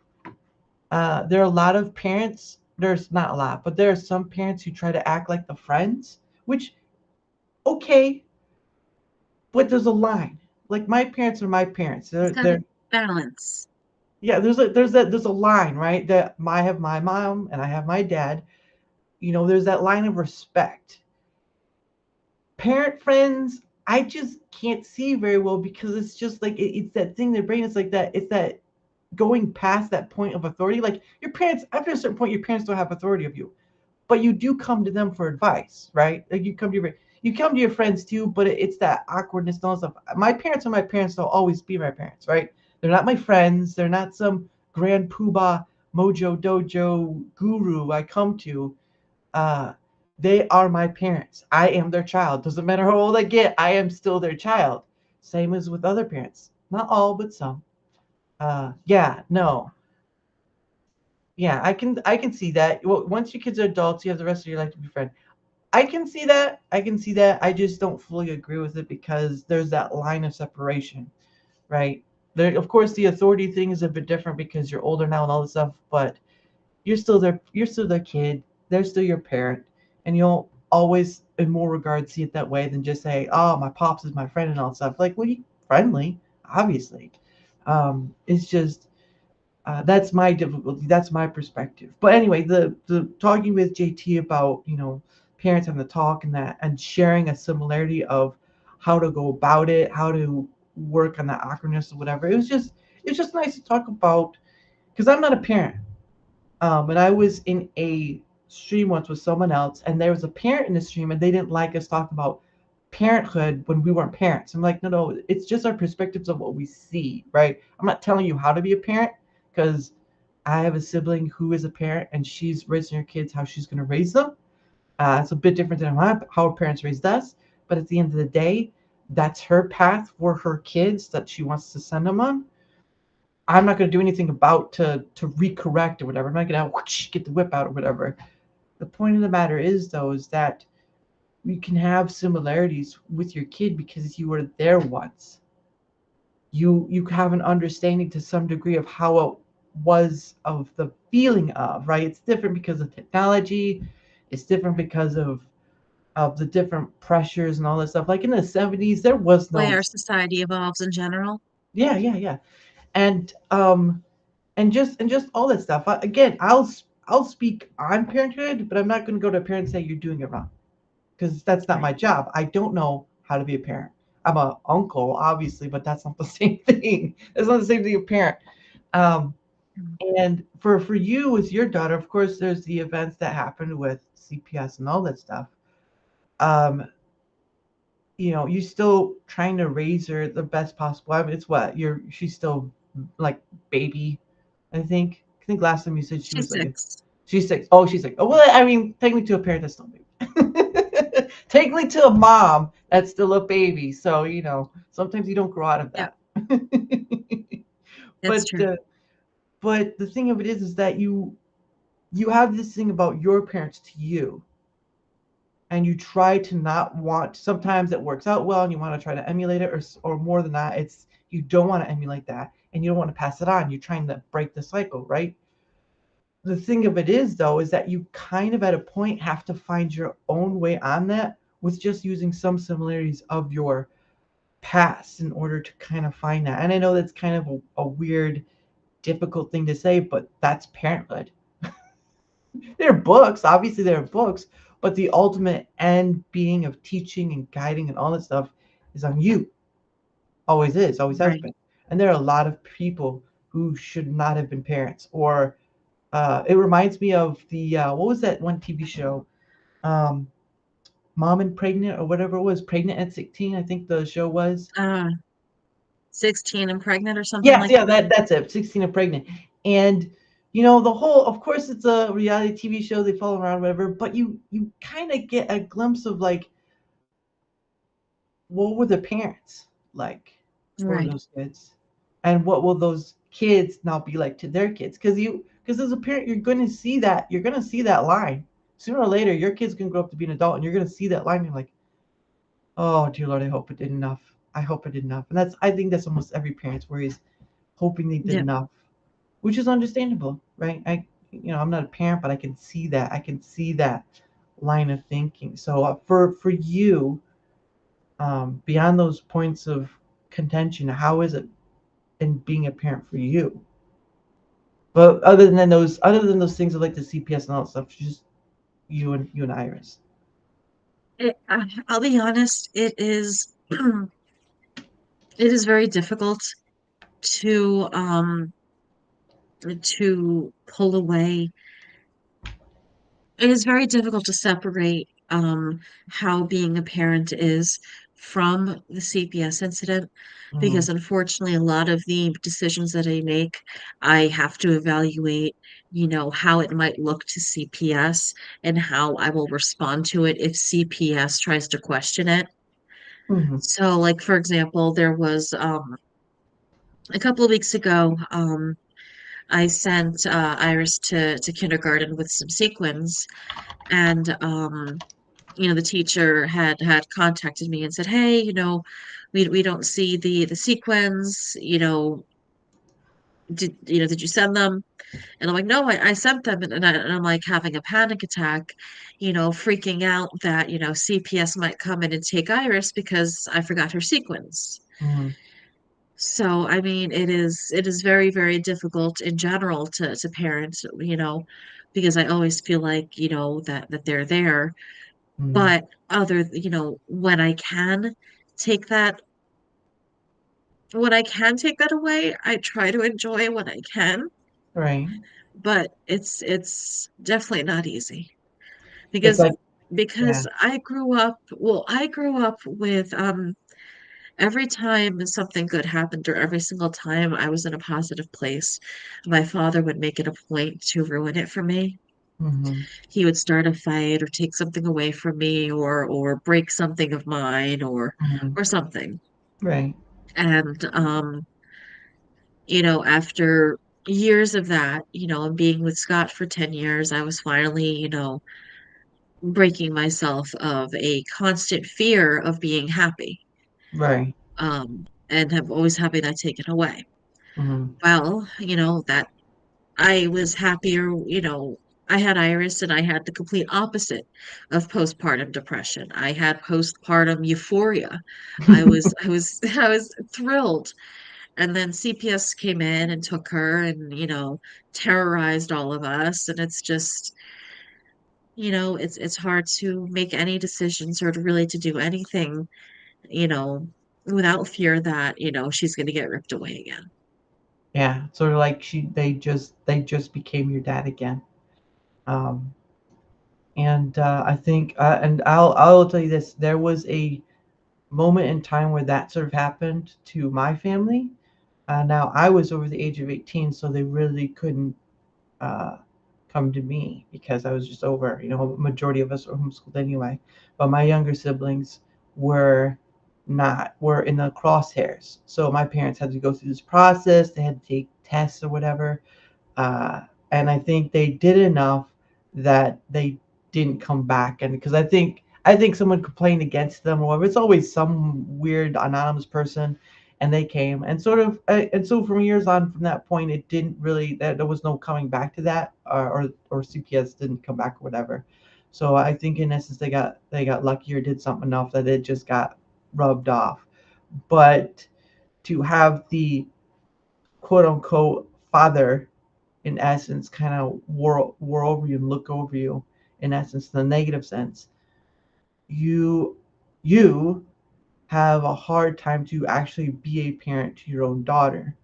Speaker 1: There are a lot of parents, there's not a lot, but there are some parents who try to act like the friends, which, okay, but there's a line. Like my parents are my parents.
Speaker 2: It's
Speaker 1: They're
Speaker 2: got a
Speaker 1: they're
Speaker 2: balance.
Speaker 1: yeah. There's a line, right? That I have my mom and I have my dad. There's that line of respect. Parent friends, I just can't see very well because it's just like it's that thing. Their brain is like that. It's that going past that point of authority. Like your parents, after a certain point, your parents don't have authority of you. but you do come to them for advice, right? Like you come to your friends too, but it's that awkwardness and all that stuff. My parents are my parents, they'll always be my parents, right? They're not my friends, they're not some grand poobah mojo dojo guru I come to. uh they are my parents. I am their child. Doesn't matter how old I get, I am still their child. Same as with other parents, not all but some. Yeah, no, yeah, I can see that. Well, once your kids are adults, you have the rest of your life to be friends. I can see that. I can see that. I just don't fully agree with it because there's that line of separation, right? There, of course, the authority thing is a bit different because you're older now and all this stuff, but you're still their kid. They're still your parent, and you'll always, in more regards, see it that way than just say, "Oh, my pops is my friend" and all that stuff. Like, well, you friendly, obviously. It's just that's my difficulty. That's my perspective. But anyway, the talking with JT about parents having the talk and that and sharing a similarity of how to go about it, how to work on that awkwardness or whatever. It's just nice to talk about because I'm not a parent. And I was in a stream once with someone else, and there was a parent in the stream, and they didn't like us talking about parenthood when we weren't parents. I'm like, no, no, it's just our perspectives of what we see, right? I'm not telling you how to be a parent because I have a sibling who is a parent, and she's raising her kids how she's going to raise them. It's a bit different than how our parents raised us, but at the end of the day, that's her path for her kids that she wants to send them on. I'm not going to do anything about to recorrect or whatever. I'm not going to get the whip out or whatever. The point of the matter is, though, is that you can have similarities with your kid because you were there once. You have an understanding to some degree of how it was of the feeling of right. It's different because of technology. It's different because of the different pressures and all this stuff. Like in the 70s, there was
Speaker 2: Way
Speaker 1: no.
Speaker 2: our society evolves in general.
Speaker 1: Yeah, yeah, yeah. And and just all that stuff. Again, I'll speak on parenthood, but I'm not going to go to a parent and say you're doing it wrong because that's not my
Speaker 2: Right.
Speaker 1: job. I don't know how to be a parent. I'm a uncle, obviously, but that's not the same thing. It's not the same thing a parent. Um,
Speaker 2: Mm.
Speaker 1: and for you with your daughter, of course, there's the events that happened with CPS and all that stuff. Um, you're still trying to raise her the best possible. I mean, it's what she's still like baby. I think last time you said she
Speaker 2: She's
Speaker 1: was like
Speaker 2: six.
Speaker 1: she's 6. Oh, she's like, oh well. I mean, technically to a parent that's still a baby. Technically to a mom that's still a baby. So sometimes you don't grow out of
Speaker 2: Yeah,
Speaker 1: that.
Speaker 2: that's
Speaker 1: but
Speaker 2: true.
Speaker 1: uh, but the thing of it is that you have this thing about your parents to you, and you try to not want. Sometimes it works out well, and you want to try to emulate it, or more than that, it's you don't want to emulate that, and you don't want to pass it on. You're trying to break the cycle, right? The thing of it is though is that you kind of at a point have to find your own way on that with just using some similarities of your past in order to kind of find that. And I know that's kind of a weird difficult thing to say, but that's parenthood. There are books, obviously there are books, but the ultimate end being of teaching and guiding and all that stuff is on you. Always is, always has
Speaker 2: Right.
Speaker 1: been. And there are a lot of people who should not have been parents. Or it reminds me of the what was that one TV show, um, Mom and Pregnant or whatever it was, Pregnant at 16. I think the show was.
Speaker 2: 16 and pregnant or something
Speaker 1: Yes,
Speaker 2: like
Speaker 1: yeah,
Speaker 2: that.
Speaker 1: that's it. 16 and Pregnant, and the whole. Of course, it's a reality TV show. They follow around, whatever. But you kind of get a glimpse of like what were the parents like for
Speaker 2: Right.
Speaker 1: those kids, and what will those kids now be like to their kids? Because as a parent, you're gonna see that line sooner or later. Your kid's gonna grow up to be an adult, and you're gonna see that line. And you're like, oh dear Lord, I hope it did enough. I hope it did enough. And I think that's almost every parent's worry is hoping they did
Speaker 2: Yeah.
Speaker 1: enough, which is understandable, right? I'm not a parent, but I can see that. I can see that line of thinking. So for you, beyond those points of contention, how is it in being a parent for you? But other than those things like the CPS and all that stuff, just you and Iris.
Speaker 2: I'll be honest, it is it is very difficult to to pull away it is very difficult to separate how being a parent is from the CPS incident
Speaker 1: Mm-hmm.
Speaker 2: because unfortunately a lot of the decisions that I make, I have to evaluate, how it might look to CPS and how I will respond to it if CPS tries to question it.
Speaker 1: Mm-hmm.
Speaker 2: So like for example, there was a couple of weeks ago, I sent Iris to kindergarten with some sequins and the teacher had contacted me and said, "Hey, we don't see the sequins, did you send them?" And I'm like, "No, I sent them." And I'm like having a panic attack, freaking out that, CPS might come in and take Iris because I forgot her sequins.
Speaker 1: Mm-hmm.
Speaker 2: So, I mean, it is very, very difficult in general to parent, because I always feel like, that they're there.
Speaker 1: Mm-hmm.
Speaker 2: But when I can take that away, I try to enjoy when I can,
Speaker 1: Right.
Speaker 2: but it's definitely not easy
Speaker 1: It's
Speaker 2: because
Speaker 1: like, yeah.
Speaker 2: I grew up with every time something good happened or every single time I was in a positive place, my father would make it a point to ruin it for me.
Speaker 1: Mm-hmm.
Speaker 2: He would start a fight or take something away from me or break something of mine
Speaker 1: Mm-hmm.
Speaker 2: or something.
Speaker 1: Right.
Speaker 2: And after years of that, and being with Scott for 10 years, I was finally, breaking myself of a constant fear of being happy.
Speaker 1: Right.
Speaker 2: And have always having that taken away.
Speaker 1: Mm-hmm.
Speaker 2: Well, that I was happier, I had Iris and I had the complete opposite of postpartum depression. I had postpartum euphoria. I was thrilled. And then CPS came in and took her and, terrorized all of us. And it's just, it's hard to make any decisions or to really to do anything, you know, without fear that, she's going to get ripped away again.
Speaker 1: Yeah. Sort of like they just became your dad again. Um, and I think, and I'll tell you this: there was a moment in time where that sort of happened to my family. Now I was over the age of 18, so they really couldn't uh, come to me because I was just over. Majority of us were homeschooled anyway, but my younger siblings were not. Were in the crosshairs. So my parents had to go through this process. They had to take tests or whatever, uh, and I think they did enough that they didn't come back. And because I think someone complained against them or whatever. It's always some weird anonymous person, and they came and sort of and so from years on from that point, it didn't really there was no coming back to that, or CPS didn't come back or whatever. So I think in essence they got lucky or did something enough that it just got rubbed off. But to have the quote unquote father in essence kind of war over you and look over you in essence in the negative sense, you you have a hard time to actually be a parent to your own daughter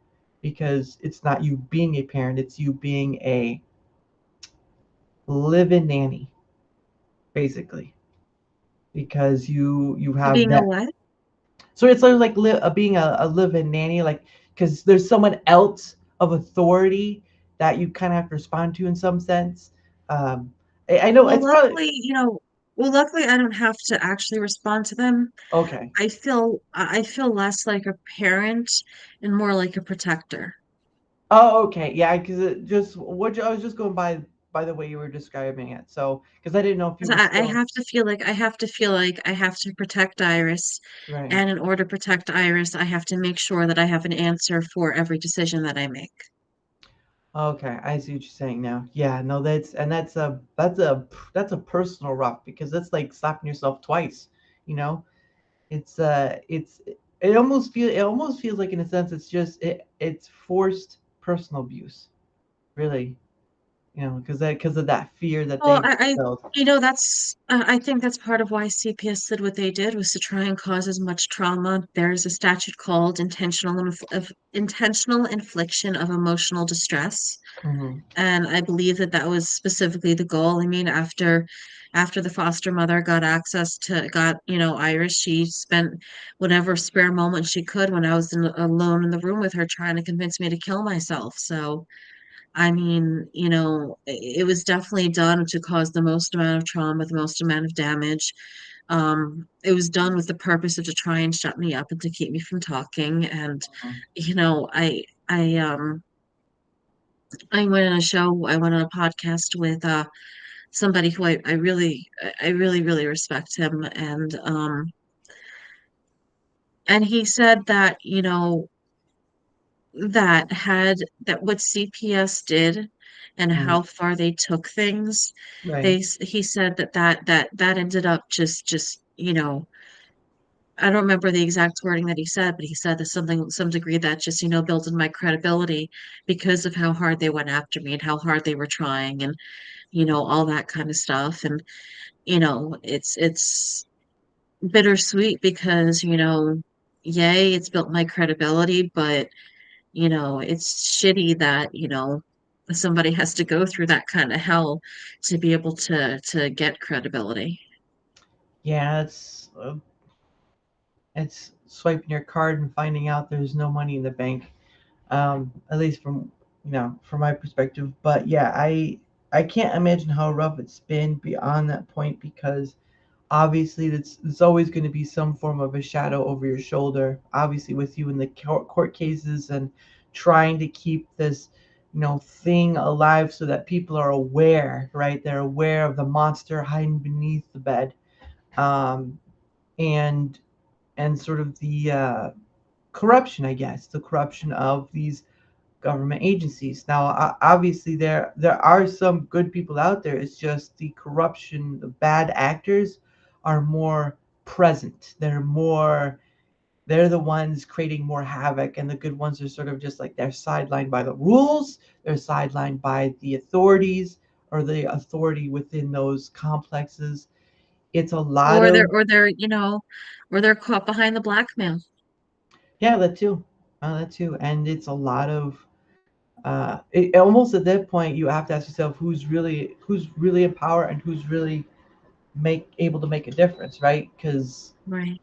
Speaker 1: because it's not you being a parent, it's you being a live-in nanny basically, because you have
Speaker 2: Being a
Speaker 1: that.
Speaker 2: what?
Speaker 1: So it's sort of like being a live-in nanny, like because there's someone else of authority that you kind of have to respond to in some sense. Um, I know
Speaker 2: Well,
Speaker 1: it's probably
Speaker 2: luckily I don't have to actually respond to them.
Speaker 1: okay.
Speaker 2: I feel less like a parent and more like a protector.
Speaker 1: Oh, okay, yeah, because it just what I was just going by the way you were describing it. So because I didn't know if you
Speaker 2: 'Cause
Speaker 1: were
Speaker 2: I
Speaker 1: still
Speaker 2: have to feel like I have to protect Iris,
Speaker 1: right.
Speaker 2: and in order to protect Iris, I have to make sure that I have an answer for every decision that I make.
Speaker 1: Okay, I see what you're saying now. Yeah, no, that's a personal rough because that's like slapping yourself twice. You know, it's it almost feels like in a sense it's just it's forced personal abuse, really. because of that fear that
Speaker 2: Well,
Speaker 1: they built.
Speaker 2: that's I think that's part of why CPS did what they did was to try and cause as much trauma. There's a statute called intentional infliction of emotional distress.
Speaker 1: Hmm.
Speaker 2: And I believe that that was specifically the goal. I mean, after the foster mother got, Irish, she spent whatever spare moment she could when I was alone in the room with her trying to convince me to kill myself. So, I mean, it was definitely done to cause the most amount of trauma, the most amount of damage. It was done with the purpose of to try and shut me up and to keep me from talking. And, you know, I went on a show, I went on a podcast with somebody who I really, really respect him. And he said that, that what CPS did and
Speaker 1: Hmm.
Speaker 2: how far they took things,
Speaker 1: Right.
Speaker 2: he said that ended up just, I don't remember the exact wording that he said, but he said to some degree that just, built in my credibility because of how hard they went after me and how hard they were trying and, all that kind of stuff. And, it's bittersweet because, yay, it's built my credibility, but, it's shitty that, somebody has to go through that kind of hell to be able to get credibility.
Speaker 1: Yeah, it's swiping your card and finding out there's no money in the bank. At least from my perspective. But yeah, I can't imagine how rough it's been beyond that point because obviously it's always going to be some form of a shadow over your shoulder. Obviously, with you in the court cases and trying to keep this thing alive so that people are aware, right? They're aware of the monster hiding beneath the bed, um, and sort of the corruption, I guess, the corruption of these government agencies. Now, obviously, there are some good people out there. It's just the corruption, the bad actors are more present. They're the ones creating more havoc, and the good ones are sort of just like they're sidelined by the rules, they're sidelined by the authorities or the authority within those complexes. It's a lot
Speaker 2: Or
Speaker 1: of
Speaker 2: they're caught behind the blackmail.
Speaker 1: yeah, that too, and it's a lot of almost at that point you have to ask yourself who's really in power and who's really make able to make a difference, right? Because
Speaker 2: Right.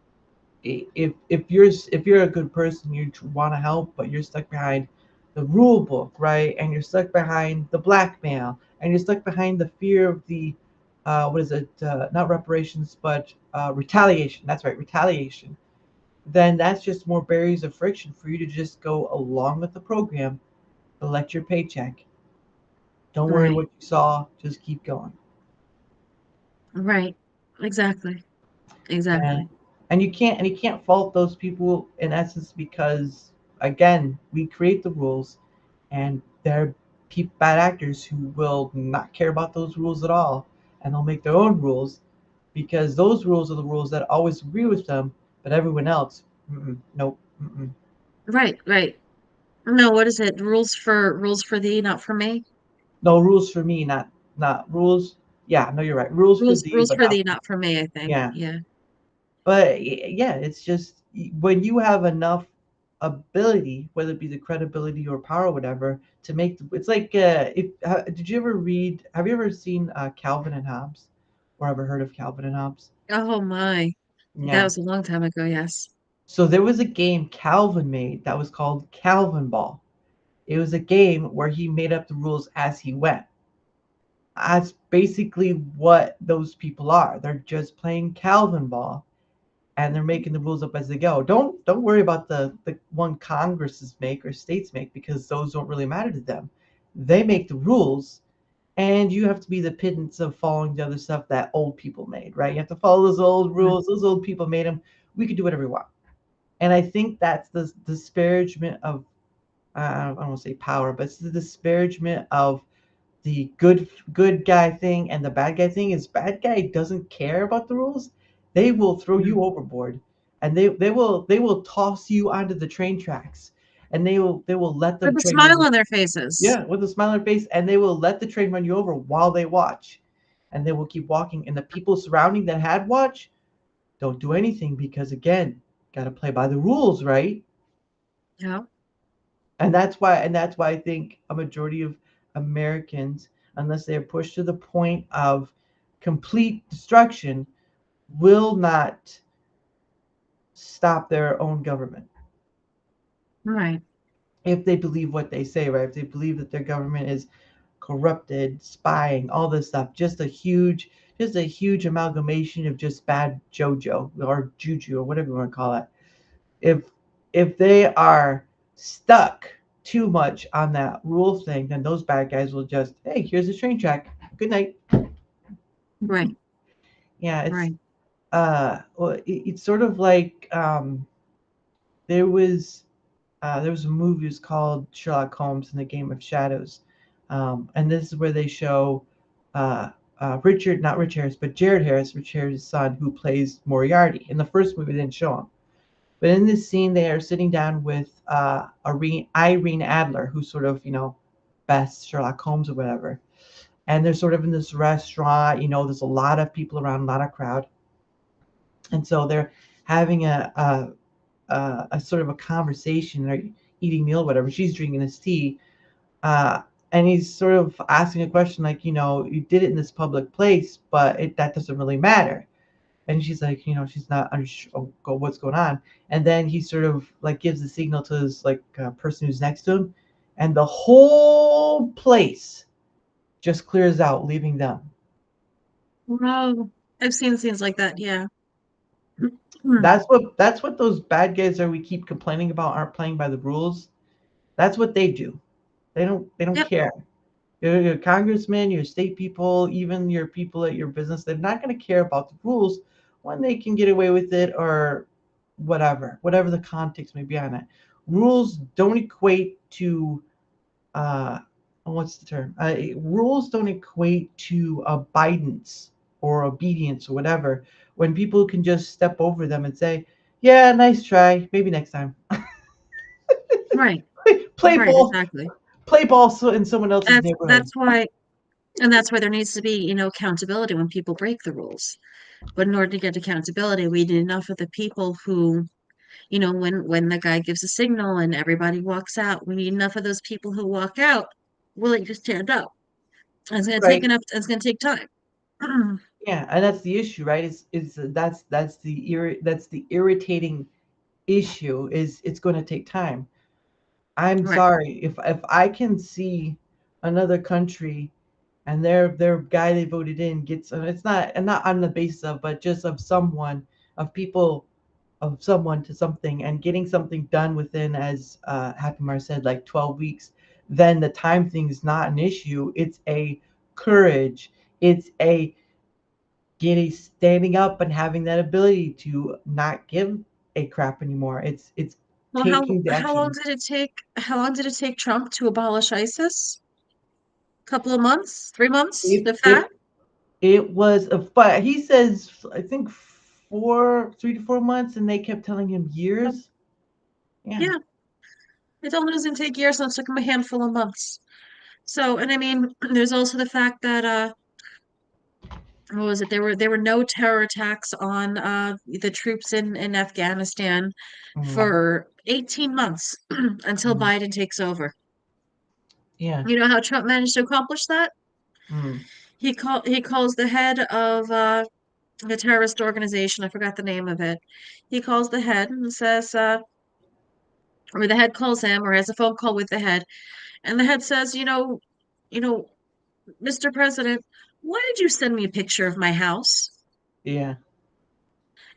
Speaker 1: if you're a good person, you want to help, but you're stuck behind the rule book, right? And you're stuck behind the blackmail, and you're stuck behind the fear of the what is it? Not reparations, but retaliation. That's right, retaliation. Then that's just more barriers of friction for you to just go along with the program, collect your paycheck. Don't worry
Speaker 2: Right.
Speaker 1: what you saw, just keep going.
Speaker 2: Right. Exactly.
Speaker 1: And
Speaker 2: Exactly.
Speaker 1: you can't fault those people in essence because again, we create the rules and there are bad actors who will not care about those rules at all and they'll make their own rules because those rules are the rules that always agree with them, but everyone else, nope,
Speaker 2: Right. Right. No, what is it? Rules for thee, not for me.
Speaker 1: no rules for me, not rules. Yeah, no, you're right. Rules for thee,
Speaker 2: Rules
Speaker 1: but
Speaker 2: for
Speaker 1: not
Speaker 2: thee,
Speaker 1: for me.
Speaker 2: not for me, I think.
Speaker 1: Yeah.
Speaker 2: Yeah.
Speaker 1: But yeah, it's just when you have enough ability, whether it be the credibility or power or whatever, to make it's like if did you ever read? Have you ever seen Calvin and Hobbes, or ever heard of Calvin and Hobbes?
Speaker 2: Oh my. That
Speaker 1: Yeah.
Speaker 2: was a long time ago, yes.
Speaker 1: So there was a game Calvin made that was called Calvin Ball. It was a game where he made up the rules as he went. That's basically what those people are. They're just playing Calvin Ball and they're making the rules up as they go. Don't worry about the one Congresses make or states make because those don't really matter to them. They make the rules, and you have to be the pittance of following the other stuff that old people made, right? You have to follow those old
Speaker 2: Right.
Speaker 1: rules. Those old people made them. We could do whatever we want, and I think that's the disparagement of I don't want to say power, but it's the disparagement of the good guy thing and the bad guy thing is bad guy doesn't care about the rules. They will throw
Speaker 2: Mm.
Speaker 1: you overboard and they will toss you onto the train tracks and they will let the
Speaker 2: With a
Speaker 1: train run
Speaker 2: smile
Speaker 1: you.
Speaker 2: on their faces.
Speaker 1: Yeah, with a smile on their face, and they will let the train run you over while they watch, and they will keep walking. And the people surrounding that had watch don't do anything because again, got to play by the rules, right?
Speaker 2: Yeah.
Speaker 1: And that's why I think a majority of Americans, unless they are pushed to the point of complete destruction, will not stop their own government
Speaker 2: Right.
Speaker 1: if they believe what they say, right? If they believe that their government is corrupted, spying, all this stuff, just a huge amalgamation of just bad JoJo or Juju or whatever you want to call it. If if they are stuck too much on that rule thing, then those bad guys will just, hey, here's a train track. Good night.
Speaker 2: Right.
Speaker 1: Yeah,
Speaker 2: Right.
Speaker 1: well, it's sort of like there was there was a movie, it was called Sherlock Holmes and the Game of Shadows, and this is where they show uh, Richard, not Rich Harris, but Jared Harris, Rich Harris' son, who plays Moriarty. In the first movie, they didn't show him, but in this scene, they are sitting down with Irene Adler, who's sort of best Sherlock Holmes or whatever, and they're sort of in this restaurant. There's a lot of people around, a lot of crowd, and so they're having a sort of a conversation or eating meal, whatever. She's drinking this tea, uh, and he's sort of asking a question like, you did it in this public place, but that doesn't really matter. And she's like, she's not unsure what's going on. And then he sort of like gives the signal to his like person who's next to him, and the whole place just clears out, leaving them.
Speaker 2: Well, I've seen scenes like that. Yeah. Hmm.
Speaker 1: That's what those bad guys are. We keep complaining about aren't playing by the rules. That's what they do. They don't
Speaker 2: Yep.
Speaker 1: care. Your congressman, your state people, even your people at your business, they're not going to care about the rules when they can get away with it or whatever the context may be on it. Rules don't equate to what's the term? Rules don't equate to abidance or obedience or whatever. When people can just step over them and say, "Yeah, nice try, maybe next time."
Speaker 2: Right.
Speaker 1: play
Speaker 2: Right.
Speaker 1: ball,
Speaker 2: Exactly.
Speaker 1: play ball in someone else's neighborhood.
Speaker 2: That's why there needs to be, accountability when people break the rules. But in order to get accountability, we need enough of the people who, when the guy gives a signal and everybody walks out, we need enough of those people who walk out willing to stand up. And
Speaker 1: Right.
Speaker 2: it's gonna take time.
Speaker 1: Yeah, and that's the issue, right? Is that's the irritating issue is it's going to take time. I'm
Speaker 2: Right.
Speaker 1: sorry if I can see another country and their guy they voted in gets, and it's not, and not on the basis of, but just of someone, of people, of someone to something, and getting something done within, as Happy Mar said, like 12 weeks, then the time thing is not an issue. It's a courage. It's a getting, standing up and having that ability to not give a crap anymore. It's
Speaker 2: Well,
Speaker 1: taking the
Speaker 2: how long
Speaker 1: action.
Speaker 2: did it take? How long did it take Trump to abolish ISIS? Couple of months, 3 months,
Speaker 1: It
Speaker 2: if that.
Speaker 1: it it was a fight. He says I think 3 to 4 months, and they kept telling him years. Yeah.
Speaker 2: Yeah, it only doesn't take years, so it took him a handful of months. So, and I mean, there's also the fact that what was it? There were no terror attacks on the troops in Afghanistan
Speaker 1: Mm,
Speaker 2: for 18 months until
Speaker 1: mm,
Speaker 2: Biden takes over.
Speaker 1: yeah.
Speaker 2: You know how Trump managed to accomplish that?
Speaker 1: Mm,
Speaker 2: He calls the head of the terrorist organization, I forgot the name of it. He calls the head and says, or the head calls him or has a phone call with the head, and the head says, you know, Mr. President, why did you send me a picture of my house?
Speaker 1: yeah.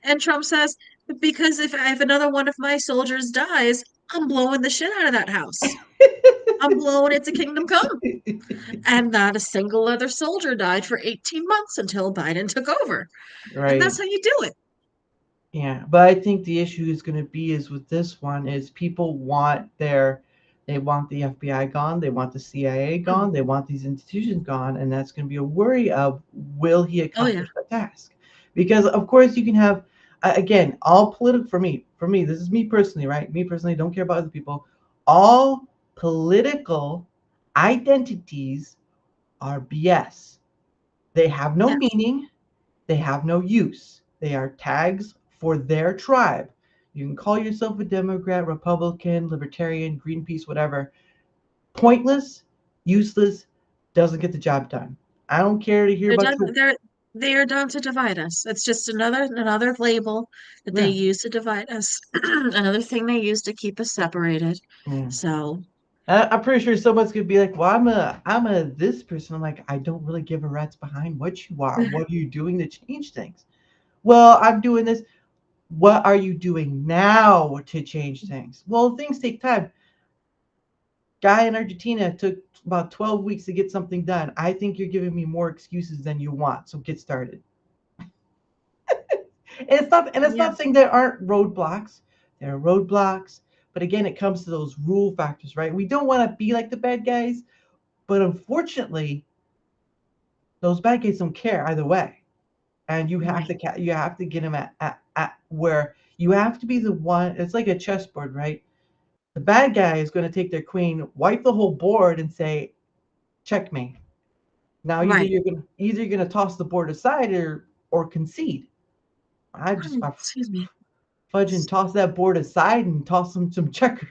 Speaker 2: And Trump says, because if another one of my soldiers dies, I'm blowing the shit out of that house. I'm blowing it to kingdom come. And not a single other soldier died for 18 months until Biden took over. And
Speaker 1: Right.
Speaker 2: that's how you do it.
Speaker 1: Yeah, but I think the issue is going to be is with this one is people want they want the FBI gone, they want the CIA gone, they want these institutions gone, and that's going to be a worry of will he
Speaker 2: Oh yeah.
Speaker 1: accomplish the task? Because of course you can have, again, all political, for me, this is me personally, right? Me personally, don't care about other people. All political identities are BS. They have no
Speaker 2: Yeah.
Speaker 1: meaning, they have no use. They are tags for their tribe. You can call yourself a Democrat, Republican, Libertarian, Greenpeace, whatever. Pointless, useless, doesn't get the job done. I don't care to hear
Speaker 2: They're
Speaker 1: about
Speaker 2: done.
Speaker 1: your.
Speaker 2: They are done to divide us. It's just another label that they
Speaker 1: Yeah.
Speaker 2: use to divide us. Another thing they use to keep us separated.
Speaker 1: Mm.
Speaker 2: So,
Speaker 1: I'm pretty sure someone's gonna be like, "Well, I'm a this person." I'm like, I don't really give a rat's behind what you are. What are you doing to change things? Well, I'm doing this. What are you doing now to change things? Well, things take time. Guy in Argentina took about 12 weeks to get something done. I think you're giving me more excuses than you want. So get started. And it's
Speaker 2: yeah,
Speaker 1: not saying there aren't roadblocks. There are roadblocks. But again, it comes to those rule factors, right? We don't want to be like the bad guys, but unfortunately, those bad guys don't care either way. And
Speaker 2: right,
Speaker 1: you have to get them at where you have to be the one. It's like a chessboard, right? The bad guy is going to take their queen, wipe the whole board, and say, "Checkmate." Now
Speaker 2: right.
Speaker 1: either you're gonna toss the board aside or concede. I just
Speaker 2: Oh,
Speaker 1: got
Speaker 2: excuse me.
Speaker 1: fudge and toss that board aside and toss them some checkers.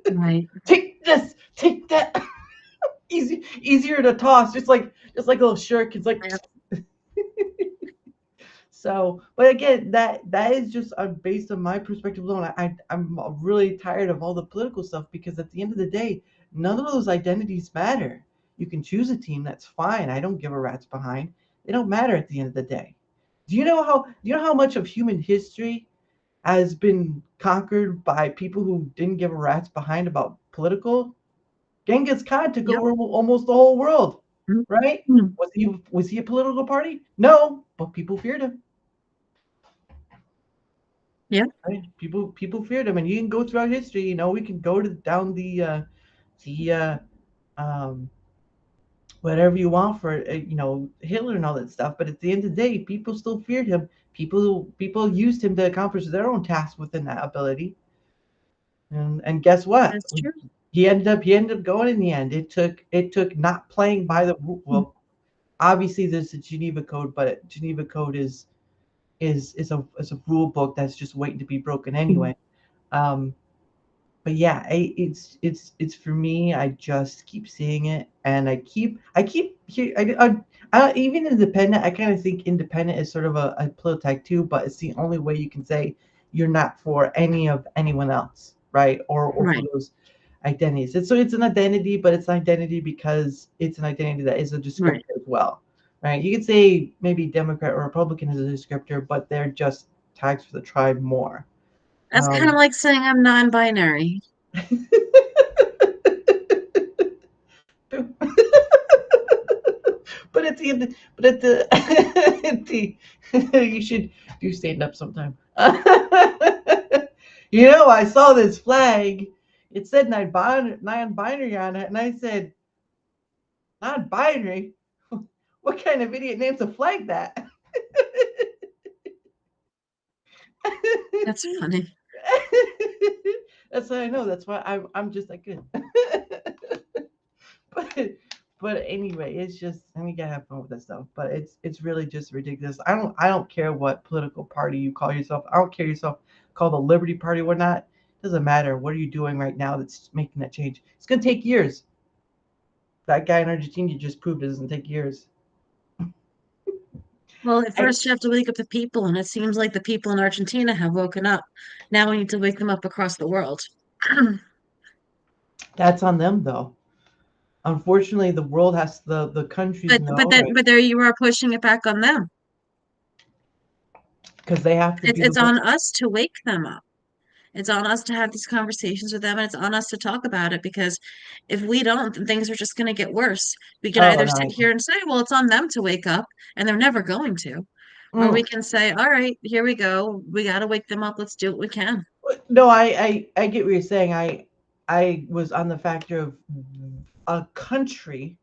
Speaker 2: Right.
Speaker 1: Take this, take that. Easier to toss, just like a little shirk. It's like
Speaker 2: Yeah.
Speaker 1: so. But again, that is just based on my perspective alone. I'm really tired of all the political stuff because at the end of the day, none of those identities matter. You can choose a team, that's fine. I don't give a rat's behind. They don't matter at the end of the day. Do you know how much of human history has been conquered by people who didn't give a rat's behind about political? Genghis Khan took
Speaker 2: Yep.
Speaker 1: over almost the whole world, right?
Speaker 2: Mhm.
Speaker 1: Was he a political party? No, but people feared him.
Speaker 2: Yep.
Speaker 1: Right? People feared him, and you can go throughout history. We can go to down the um, whatever you want for Hitler and all that stuff. But at the end of the day, people still feared him. People used him to accomplish their own tasks within that ability. And guess what?
Speaker 2: That's true.
Speaker 1: He ended up going in the end. It took not playing by the rule.
Speaker 2: Mm.
Speaker 1: Well, obviously there's the Geneva Code, but Geneva Code is a rule book that's just waiting to be broken anyway. Um, but yeah, it's for me. I just keep seeing it, and even independent. I kind of think independent is sort of a political tag too, but it's the only way you can say you're not for any of anyone else, right? Or for
Speaker 2: Right.
Speaker 1: those identities. So it's an identity, but it's an identity because it's an identity that is a
Speaker 2: Right.
Speaker 1: descriptor as well, right? You could say maybe Democrat or Republican is a descriptor, but they're just tags for the tribe more.
Speaker 2: That's kind of
Speaker 1: Um,
Speaker 2: like saying I'm non-binary.
Speaker 1: but at the end, but at the, at the you should do stand up sometime. I saw this flag. It said non-binary on it, and I said, non-binary. What kind of idiot names a flag that?
Speaker 2: That's funny.
Speaker 1: That's how I know. That's why I'm just that good. but but anyway, it's just we gotta have fun with that stuff. But it's really just ridiculous. I don't care what political party you call yourself. I don't care yourself called the Liberty Party or not. It doesn't matter. What are you doing right now that's making that change? It's gonna take years. That guy in Argentina just proved it doesn't take years.
Speaker 2: Well, at
Speaker 1: I,
Speaker 2: first you have to wake up the people, and it seems like the people in Argentina have woken up. Now we need to wake them up across the world.
Speaker 1: that's on them though. Unfortunately, the world has the countries
Speaker 2: But
Speaker 1: know,
Speaker 2: but then
Speaker 1: right?
Speaker 2: but there you are pushing it back on them.
Speaker 1: Because they have to
Speaker 2: It's
Speaker 1: be the
Speaker 2: it's
Speaker 1: one.
Speaker 2: on us to wake them up. It's on us to have these conversations with them, and it's on us to talk about it because if we don't, then things are just going to get worse. We can
Speaker 1: Oh
Speaker 2: either sit
Speaker 1: no.
Speaker 2: here and say, well, it's on them to wake up, and they're never going to. Or we
Speaker 1: Mm.
Speaker 2: can say, all right, here we go. We got to wake them up. Let's do what we can.
Speaker 1: No, I get what you're saying. I was on the factor of a country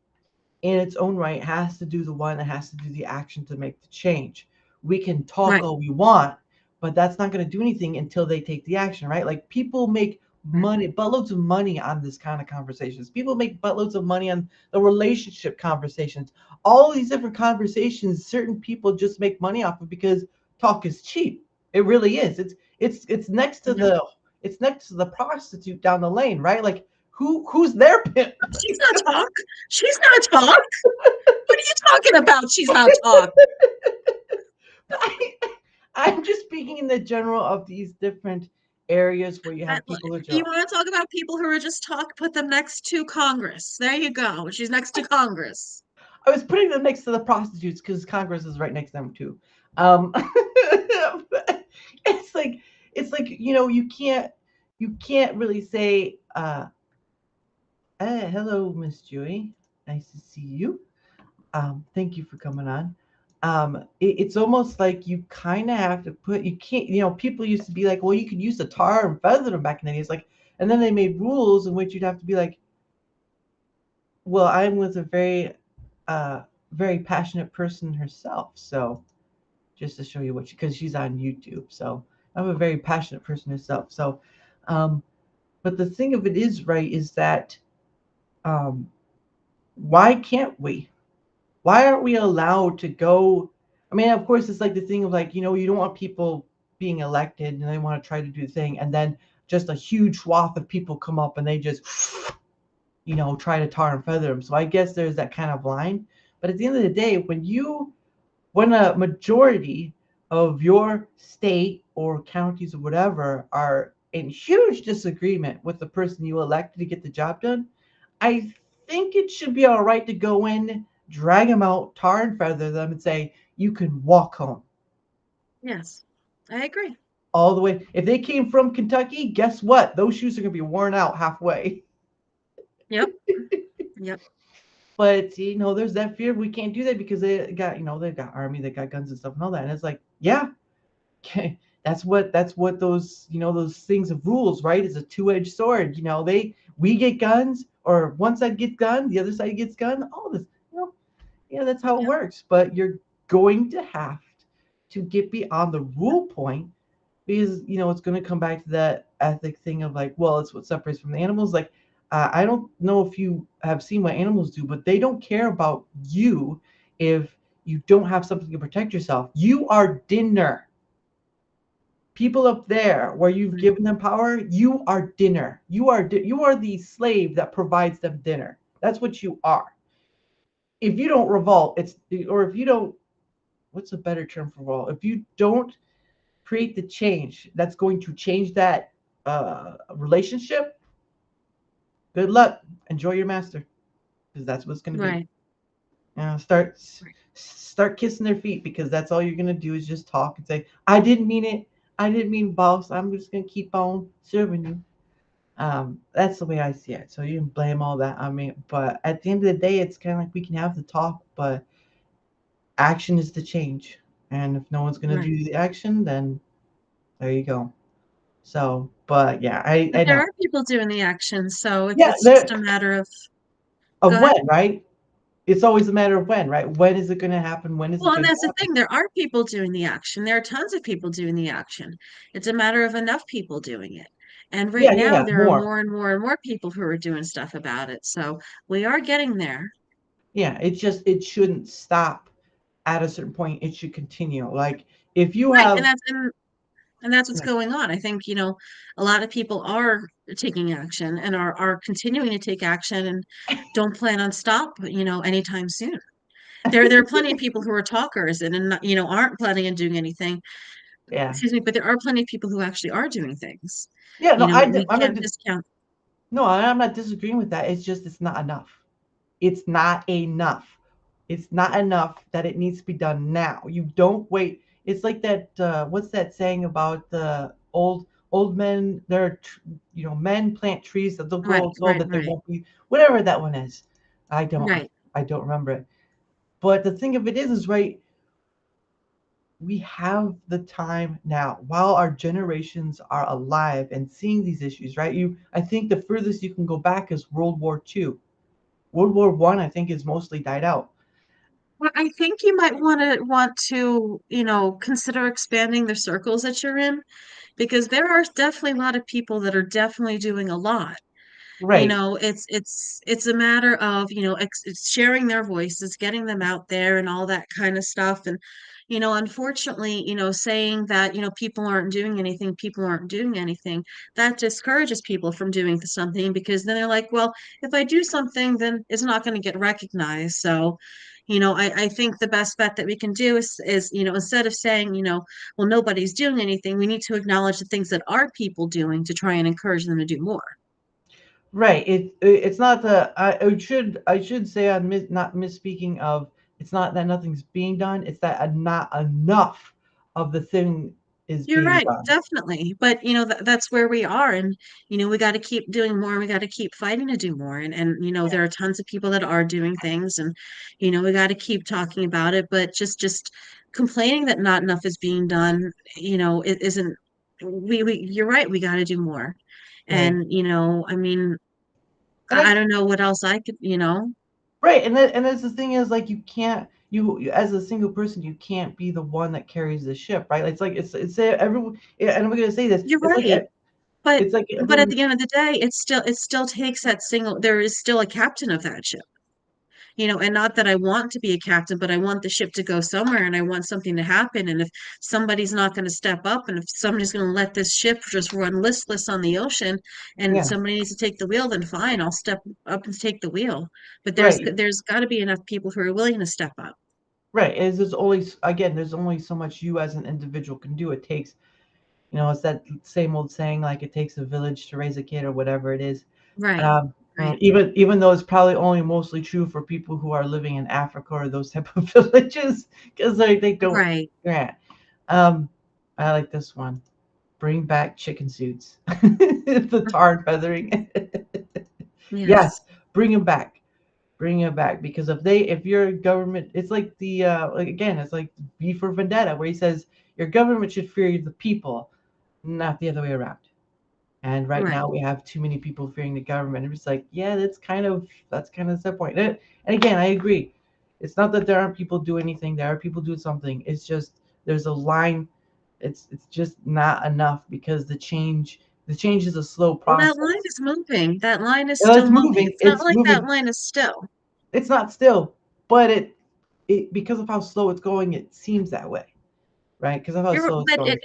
Speaker 1: in its own right has to do the one that has to do the action to make the change. We can talk
Speaker 2: Right.
Speaker 1: all we want, but that's not going to do anything until they take the action, right? Like people make
Speaker 2: Right.
Speaker 1: money, buttloads of money on this kind of conversations. People make buttloads of money on the relationship conversations. All these different conversations, certain people just make money off of because talk is cheap. It really is. It's next to
Speaker 2: Yep.
Speaker 1: the prostitute down the lane, right? Like who's their pimp?
Speaker 2: She's not talk. She's not talk. What are you talking about? She's not talk.
Speaker 1: I, I'm just speaking in the general of these different areas where you
Speaker 2: I,
Speaker 1: have people who
Speaker 2: you
Speaker 1: are.
Speaker 2: want to talk about people who are just talk? Put them next to Congress. There you go. She's next to Congress.
Speaker 1: I was putting them next to the prostitutes because Congress is right next to them too. It's like you can't really say hello, Miss Joey. Nice to see you. Thank you for coming on. It's almost like you kind of have to put you can't people used to be like, well, you could use the tar and feather them back in the days, like, and then they made rules in which you'd have to be like, well, I'm with a uh very passionate person herself, so just to show you what because she's on YouTube, so I'm a very passionate person herself. So, um, but the thing of it is, right, is that um, why can't we? Why aren't we allowed to go? I mean, of course, it's like the thing of like, you don't want people being elected and they want to try to do the thing, and then just a huge swath of people come up and they just, try to tar and feather them. So I guess there's that kind of line. But at the end of the day, when a majority of your state or counties or whatever are in huge disagreement with the person you elected to get the job done, I think it should be all right to go in, drag them out, tar and feather them, and say, you can walk home.
Speaker 2: Yes, I agree.
Speaker 1: All the way. If they came from Kentucky, guess what? Those shoes are going to be worn out halfway.
Speaker 2: Yep. Yep.
Speaker 1: But there's that fear we can't do that because they've got army, they got guns and stuff and all that. And it's like, yeah, okay, that's what those things of rules, right? Is a two-edged sword. We get guns, or one side gets gun, the other side gets gun. All this, yeah, that's how it
Speaker 2: Yep.
Speaker 1: works. But you're going to have to get beyond the rule point because it's going to come back to that ethic thing of like, well, it's what separates from the animals. Like, I don't know if you have seen what animals do, but they don't care about you if you don't have something to protect yourself. You are dinner. People up there where you've
Speaker 2: Right.
Speaker 1: given them power, you are dinner. You are the slave that provides them dinner. That's what you are. If you don't revolt, or if you don't, what's a better term for revolt? If you don't create the change that's going to change that relationship, good luck. Enjoy your master, because that's what it's going to be.
Speaker 2: Right.
Speaker 1: Start kissing their feet, because that's all you're going to do is just talk and say, I didn't mean it. I didn't mean boss. I'm just going to keep on serving you. That's the way I see it. So you can blame all that on me. But at the end of the day, it's kind of like we can have the talk, but action is the change. And if no one's going to
Speaker 2: Right.
Speaker 1: do the action, then there you go. So, but yeah,
Speaker 2: But
Speaker 1: I
Speaker 2: there
Speaker 1: know.
Speaker 2: are people doing the action, so
Speaker 1: Yeah,
Speaker 2: it's just a matter of go
Speaker 1: of
Speaker 2: ahead.
Speaker 1: when, right? It's always a matter of when, right? When is it going to happen? When is it
Speaker 2: Well, and
Speaker 1: going to
Speaker 2: that's the
Speaker 1: happen?
Speaker 2: thing. There are people doing the action. There are tons of people doing the action. It's a matter of enough people doing it. And right
Speaker 1: Yeah, yeah,
Speaker 2: now,
Speaker 1: yeah.
Speaker 2: there are
Speaker 1: More.
Speaker 2: more and more and more people who are doing stuff about it. So we are getting there.
Speaker 1: Yeah, it shouldn't stop at a certain point. It should continue. Like if you
Speaker 2: Right.
Speaker 1: have,
Speaker 2: And that's what's
Speaker 1: yeah,
Speaker 2: going on. I think, a lot of people are taking action and are continuing to take action and don't plan on stop, anytime soon. There are plenty of people who are talkers and aren't planning on doing anything.
Speaker 1: yeah,
Speaker 2: Excuse me, but there are plenty of people who actually are doing things.
Speaker 1: yeah. No,
Speaker 2: We
Speaker 1: I'm not.
Speaker 2: can't discount.
Speaker 1: No, I'm not disagreeing with that. It's just it's not enough. It's not enough. It's not enough that it needs to be done now. You don't wait. It's like that. What's that saying about the old men? They're men plant trees that they'll
Speaker 2: Right,
Speaker 1: grow so old
Speaker 2: right,
Speaker 1: that they
Speaker 2: right,
Speaker 1: won't be whatever that one is. I don't.
Speaker 2: right.
Speaker 1: I don't remember it. But the thing of it is right. We have the time now while our generations are alive and seeing these issues. Right. I think the furthest you can go back is World War II. World War I, I think, is mostly died out.
Speaker 2: Well, I think you might want to consider expanding the circles that you're in. because there are definitely a lot of people that are definitely doing a lot.
Speaker 1: Right.
Speaker 2: It's a matter of, it's sharing their voices, getting them out there and all that kind of stuff. And, unfortunately, saying that, people aren't doing anything, that discourages people from doing something because then they're like, well, if I do something, then it's not going to get recognized. So, I think the best bet that we can do is, instead of saying, well, nobody's doing anything, we need to acknowledge the things that are people doing to try and encourage them to do more.
Speaker 1: Right. It's not the I should say I'm not misspeaking of it's not that nothing's being done. It's that not enough of the thing is
Speaker 2: You're
Speaker 1: being
Speaker 2: right,
Speaker 1: done.
Speaker 2: definitely. But that's where we are, and we got to keep doing more. We got to keep fighting to do more, and
Speaker 1: Yeah.
Speaker 2: there are tons of people that are doing things, and we got to keep talking about it. But just complaining that not enough is being done, it isn't. We you're right. We got to do more,
Speaker 1: Right.
Speaker 2: and I mean,
Speaker 1: And
Speaker 2: I
Speaker 1: I
Speaker 2: don't know what else I could,
Speaker 1: right. And that's the thing is like you can't as a single person you can't be the one that carries the ship. Right. It's like it's everyone. Yeah, and I'm gonna say this.
Speaker 2: You're right. But
Speaker 1: It's like
Speaker 2: at
Speaker 1: everyone.
Speaker 2: the end of the day, it still takes that single. There is still a captain of that ship. And not that I want to be a captain, but I want the ship to go somewhere and I want something to happen. And if somebody's not going to step up and if somebody's going to let this ship just run listless on the ocean and
Speaker 1: Yeah.
Speaker 2: somebody needs to take the wheel, then fine, I'll step up and take the wheel. But
Speaker 1: Right.
Speaker 2: there's got to be enough people who are willing to step up.
Speaker 1: Right. Is there's only again there's only so much you as an individual can do. It takes it's that same old saying like it takes a village to raise a kid or whatever it is.
Speaker 2: Right. Right.
Speaker 1: Even though it's probably only mostly true for people who are living in Africa or those type of villages, because they don't.
Speaker 2: Right.
Speaker 1: Yeah. Um, I like this one. Bring back chicken suits. The tar and feathering.
Speaker 2: Yes.
Speaker 1: Yes, bring them back. Bring them back because if your government, it's like like again, it's like V for Vendetta, where he says your government should fear the people, not the other way around. And right
Speaker 2: Right.
Speaker 1: now we have too many people fearing the government. It's like, yeah, that's kind of the point. And again, I agree. It's not that there aren't people doing anything. There are people doing something. It's just there's a line. It's just not enough because the change is a slow
Speaker 2: Well, that line
Speaker 1: process.
Speaker 2: is moving. That line is
Speaker 1: Well,
Speaker 2: still
Speaker 1: it's
Speaker 2: moving.
Speaker 1: moving.
Speaker 2: It's not
Speaker 1: It's
Speaker 2: like that
Speaker 1: moving.
Speaker 2: line is still.
Speaker 1: It's not still, but it because of how slow it's going, it seems that way, right? Because of how
Speaker 2: You're,
Speaker 1: slow it's
Speaker 2: but
Speaker 1: going.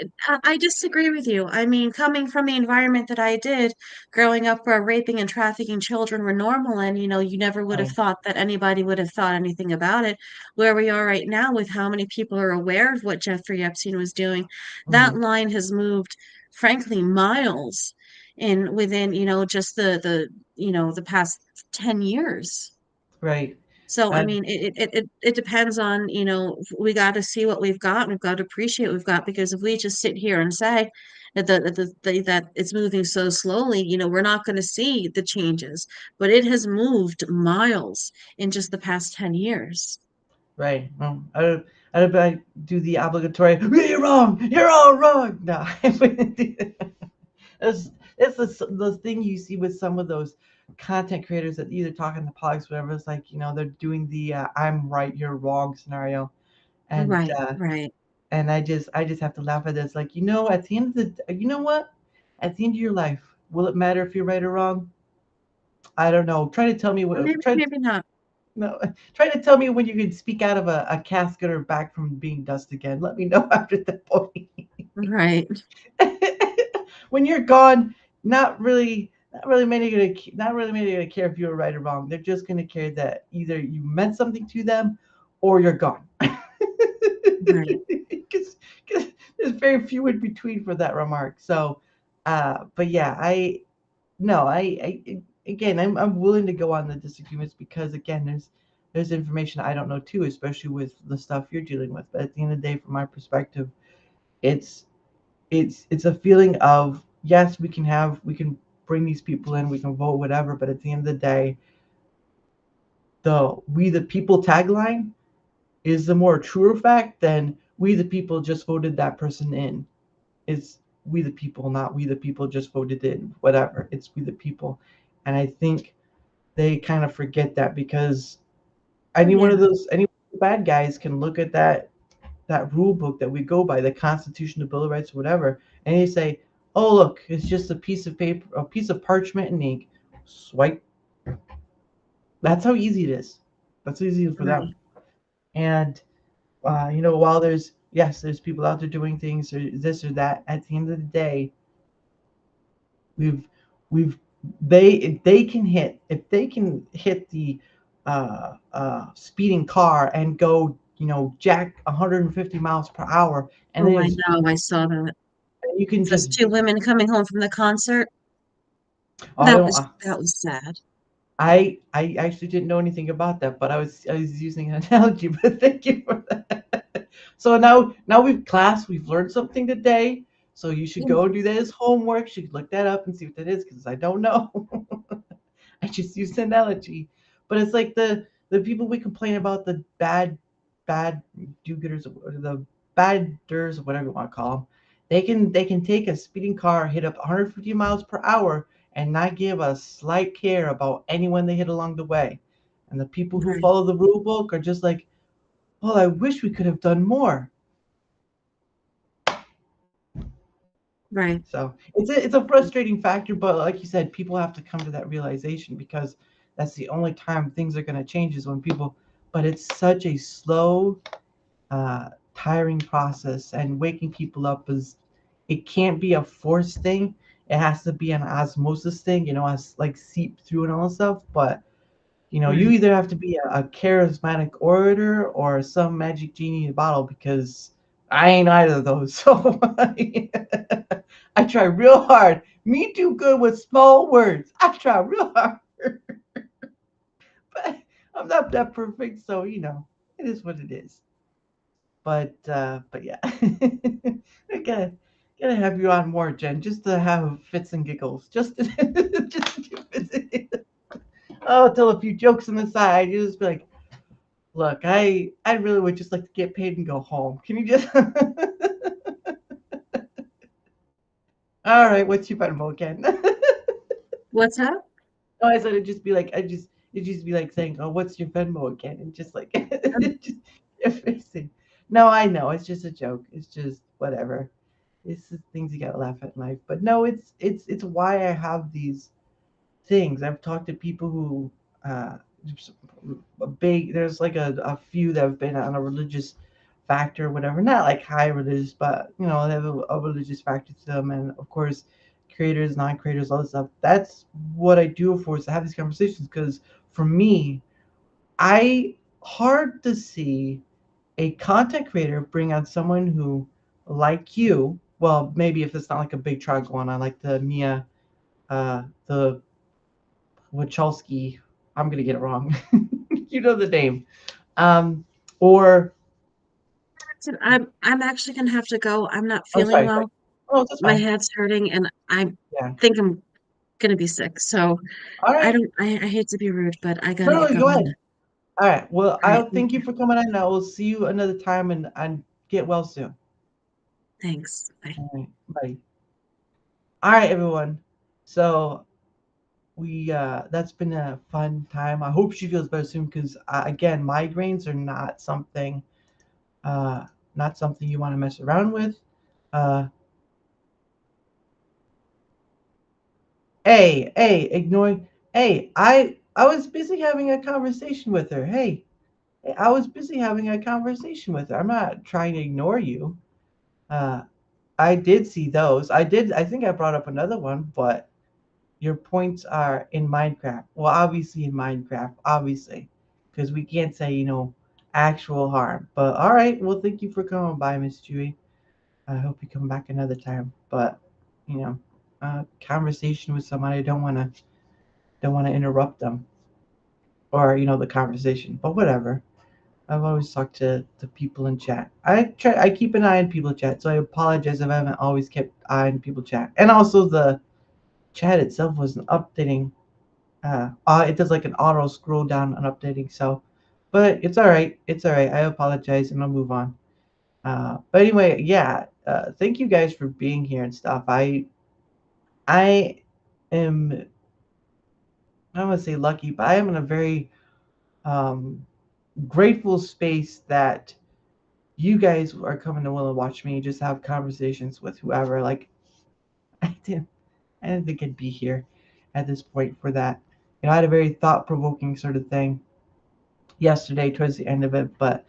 Speaker 2: I disagree with you. I mean, coming from the environment that I did, growing up where raping and trafficking children were normal, and you never would have
Speaker 1: Right.
Speaker 2: thought that anybody would have thought anything about it. Where we are right now, with how many people are aware of what Jeffrey Epstein was doing, that
Speaker 1: Hmm.
Speaker 2: line has moved, frankly, miles in within, just the past 10 years.
Speaker 1: Right.
Speaker 2: So, I
Speaker 1: And
Speaker 2: mean, it depends on, we got to see what we've got. We've got to appreciate what we've got because if we just sit here and say that it's moving so slowly, we're not going to see the changes. But it has moved miles in just the past 10 years.
Speaker 1: right. Well, I do the obligatory. You're wrong. You're all wrong. No, I wouldn't do that. It's the thing you see with some of those content creators that either talking to politics, whatever. It's like they're doing the "I'm right, you're wrong" scenario, and
Speaker 2: Right, right.
Speaker 1: I just have to laugh at this. Like at the end of the, you know what? At the end of your life, will it matter if you're right or wrong? I don't know. Try to tell me
Speaker 2: Well,
Speaker 1: what.
Speaker 2: maybe,
Speaker 1: Try
Speaker 2: maybe not.
Speaker 1: no. Try to tell me when you can speak out of a casket or back from being dust again. Let me know after that point.
Speaker 2: Right.
Speaker 1: When you're gone, not really many gonna care if you were right or wrong. They're just gonna care that either you meant something to them or you're gone.
Speaker 2: Right.
Speaker 1: Because there's very few in between for that remark. So, but yeah, I no, I again, I'm willing to go on the disagreements because again, there's information I don't know too, especially with the stuff you're dealing with. But at the end of the day, from my perspective, it's it's a feeling of yes, we can bring these people in, we can vote whatever, but at the end of the day, the "We the People" tagline is the more truer fact than "We the People just voted that person in." It's "We the People," not "We the People just voted in," whatever. It's "We the People," and I think they kind of forget that because
Speaker 2: Oh, yeah.
Speaker 1: any bad guys can look at that that rule book that we go by, the Constitution, the Bill of Rights, whatever, and they say, "Oh, look, it's just a piece of paper, a piece of parchment and ink." Swipe. That's how easy it is. That's easy for them.
Speaker 2: Right.
Speaker 1: And while there's people out there doing things or this or that, at the end of the day, we've we've they if they can hit the speeding car and go jack 150 miles per hour, and
Speaker 2: Oh,
Speaker 1: then
Speaker 2: I know. I saw that.
Speaker 1: you can
Speaker 2: Those
Speaker 1: just
Speaker 2: two women coming home from the concert.
Speaker 1: I don't
Speaker 2: That was sad.
Speaker 1: I actually didn't know anything about that, but I was using an analogy. But thank you for that. So now we've learned something today. So you should
Speaker 2: Mm.
Speaker 1: go do that as homework. You should look that up and see what that is because I don't know. I just used an analogy, but it's like the people we complain about, the bad do-gooders, or the badders, or whatever you want to call them. They can take a speeding car, hit up 150 miles per hour, and not give a slight care about anyone they hit along the way. And the people who
Speaker 2: Right.
Speaker 1: follow the rule book are just like, "Well, I wish we could have done more."
Speaker 2: Right.
Speaker 1: So it's a frustrating factor, but like you said, people have to come to that realization because that's the only time things are going to change is when people. But it's such a slow, tiring process, and waking people up is it can't be a forced thing. It has to be an osmosis thing, as like seep through and all that stuff. But you
Speaker 2: Right.
Speaker 1: either have to be a charismatic orator or some magic genie in a bottle because I ain't either of those. So I try real hard. Me do good with small words. I try real hard, but I'm not that perfect. So it is what it is. But yeah, I gotta have you on more, Jen, just to have fits and giggles, just to, just to do fits. Oh, tell a few jokes on the side. You just be like, look, I really would just like to get paid and go home. Can you just? All right, what's your Venmo again?
Speaker 2: What's up?
Speaker 1: No, I said it'd just be like it'd just be like saying, "Oh, what's your Venmo again?" And just like
Speaker 2: Um,
Speaker 1: just efficient. No, I know it's just a joke. It's just whatever. It's just things you gotta laugh at in life. But no, it's why I have these things. I've talked to people who uh, there's like a few that have been on a religious factor, or whatever. Not like high religious, but they have a religious factor to them, and of course, creators, non-creators, all this stuff. That's what I do for is to have these conversations because for me, I hard to see a content creator bring on someone who, like you, well, maybe if it's not like a big trial going on, like the Mia, the Wachowski, I'm gonna get it wrong. You know the name. Um, or
Speaker 2: I'm actually gonna have to go. I'm not
Speaker 1: oh,
Speaker 2: feeling
Speaker 1: sorry, sorry.
Speaker 2: well.
Speaker 1: Oh, that's
Speaker 2: My
Speaker 1: fine.
Speaker 2: head's hurting, and I
Speaker 1: Yeah.
Speaker 2: think I'm gonna be sick. So
Speaker 1: All
Speaker 2: I
Speaker 1: right.
Speaker 2: don't. I hate to be rude, but I gotta
Speaker 1: No,
Speaker 2: get
Speaker 1: no, go
Speaker 2: going.
Speaker 1: ahead. All right. Well,
Speaker 2: All right.
Speaker 1: I'll thank you for coming on. I will see you another time and get well soon.
Speaker 2: Thanks. Bye.
Speaker 1: All right. Bye. All right, everyone. So we that's been a fun time. I hope she feels better soon because again, migraines are uh, not something you want to mess around with. Uh, hey, ignoring. Hey, I was busy having a conversation with her. Hey, I was busy having a conversation with her. I'm not trying to ignore you. Uh, I did see those. I did. I think I brought up another one, but your points are in Minecraft. Well, obviously in Minecraft, obviously, because we can't say actual harm. But all right. Well, thank you for coming by, Miss Chewy. I hope you come back another time. But you know, conversation with somebody, I don't want to interrupt them or the conversation. But whatever. I've always talked to people in chat. I keep an eye on people chat, so I apologize if I haven't always kept eye on people chat. And also the chat itself wasn't updating. It does like an auto scroll down and updating. So, but it's all right. It's all right. I apologize and I'll move on. But anyway, yeah. Thank you guys for being here and stuff. I am I don't want to say lucky, but I am in a very um, grateful space that you guys are coming to want to watch me just have conversations with whoever. Like, I didn't, I didn't think I'd be here at this point for that. I had a very thought provoking sort of thing yesterday towards the end of it, but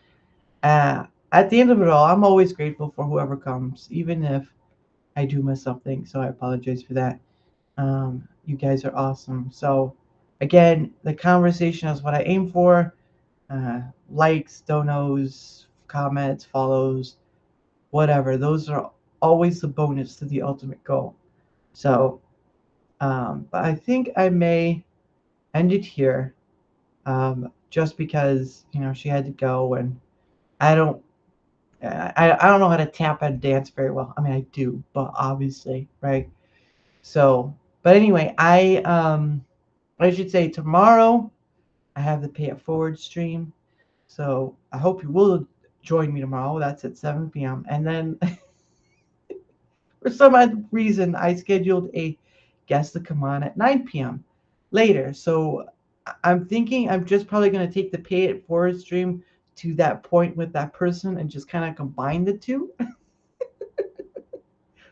Speaker 1: at the end of it all, I'm always grateful for whoever comes, even if I do miss something. So I apologize for that. You guys are awesome. So, again, the conversation is what I aim for. Uh, Likes, donos, comments, follows, whatever. Those are always the bonus to the ultimate goal. So, but I think I may end it here, just because she had to go, and I don't. I don't know how to tap and dance very well. I mean, I do, but obviously, right? So, but anyway, I should say tomorrow I have the Pay It Forward stream. So I hope you will join me tomorrow. That's at 7 p.m. And then for some odd reason, I scheduled a guest to come on at 9 p.m. later. So I'm thinking I'm just probably going to take the Pay It Forward stream to that point with that person and just kind of combine the two.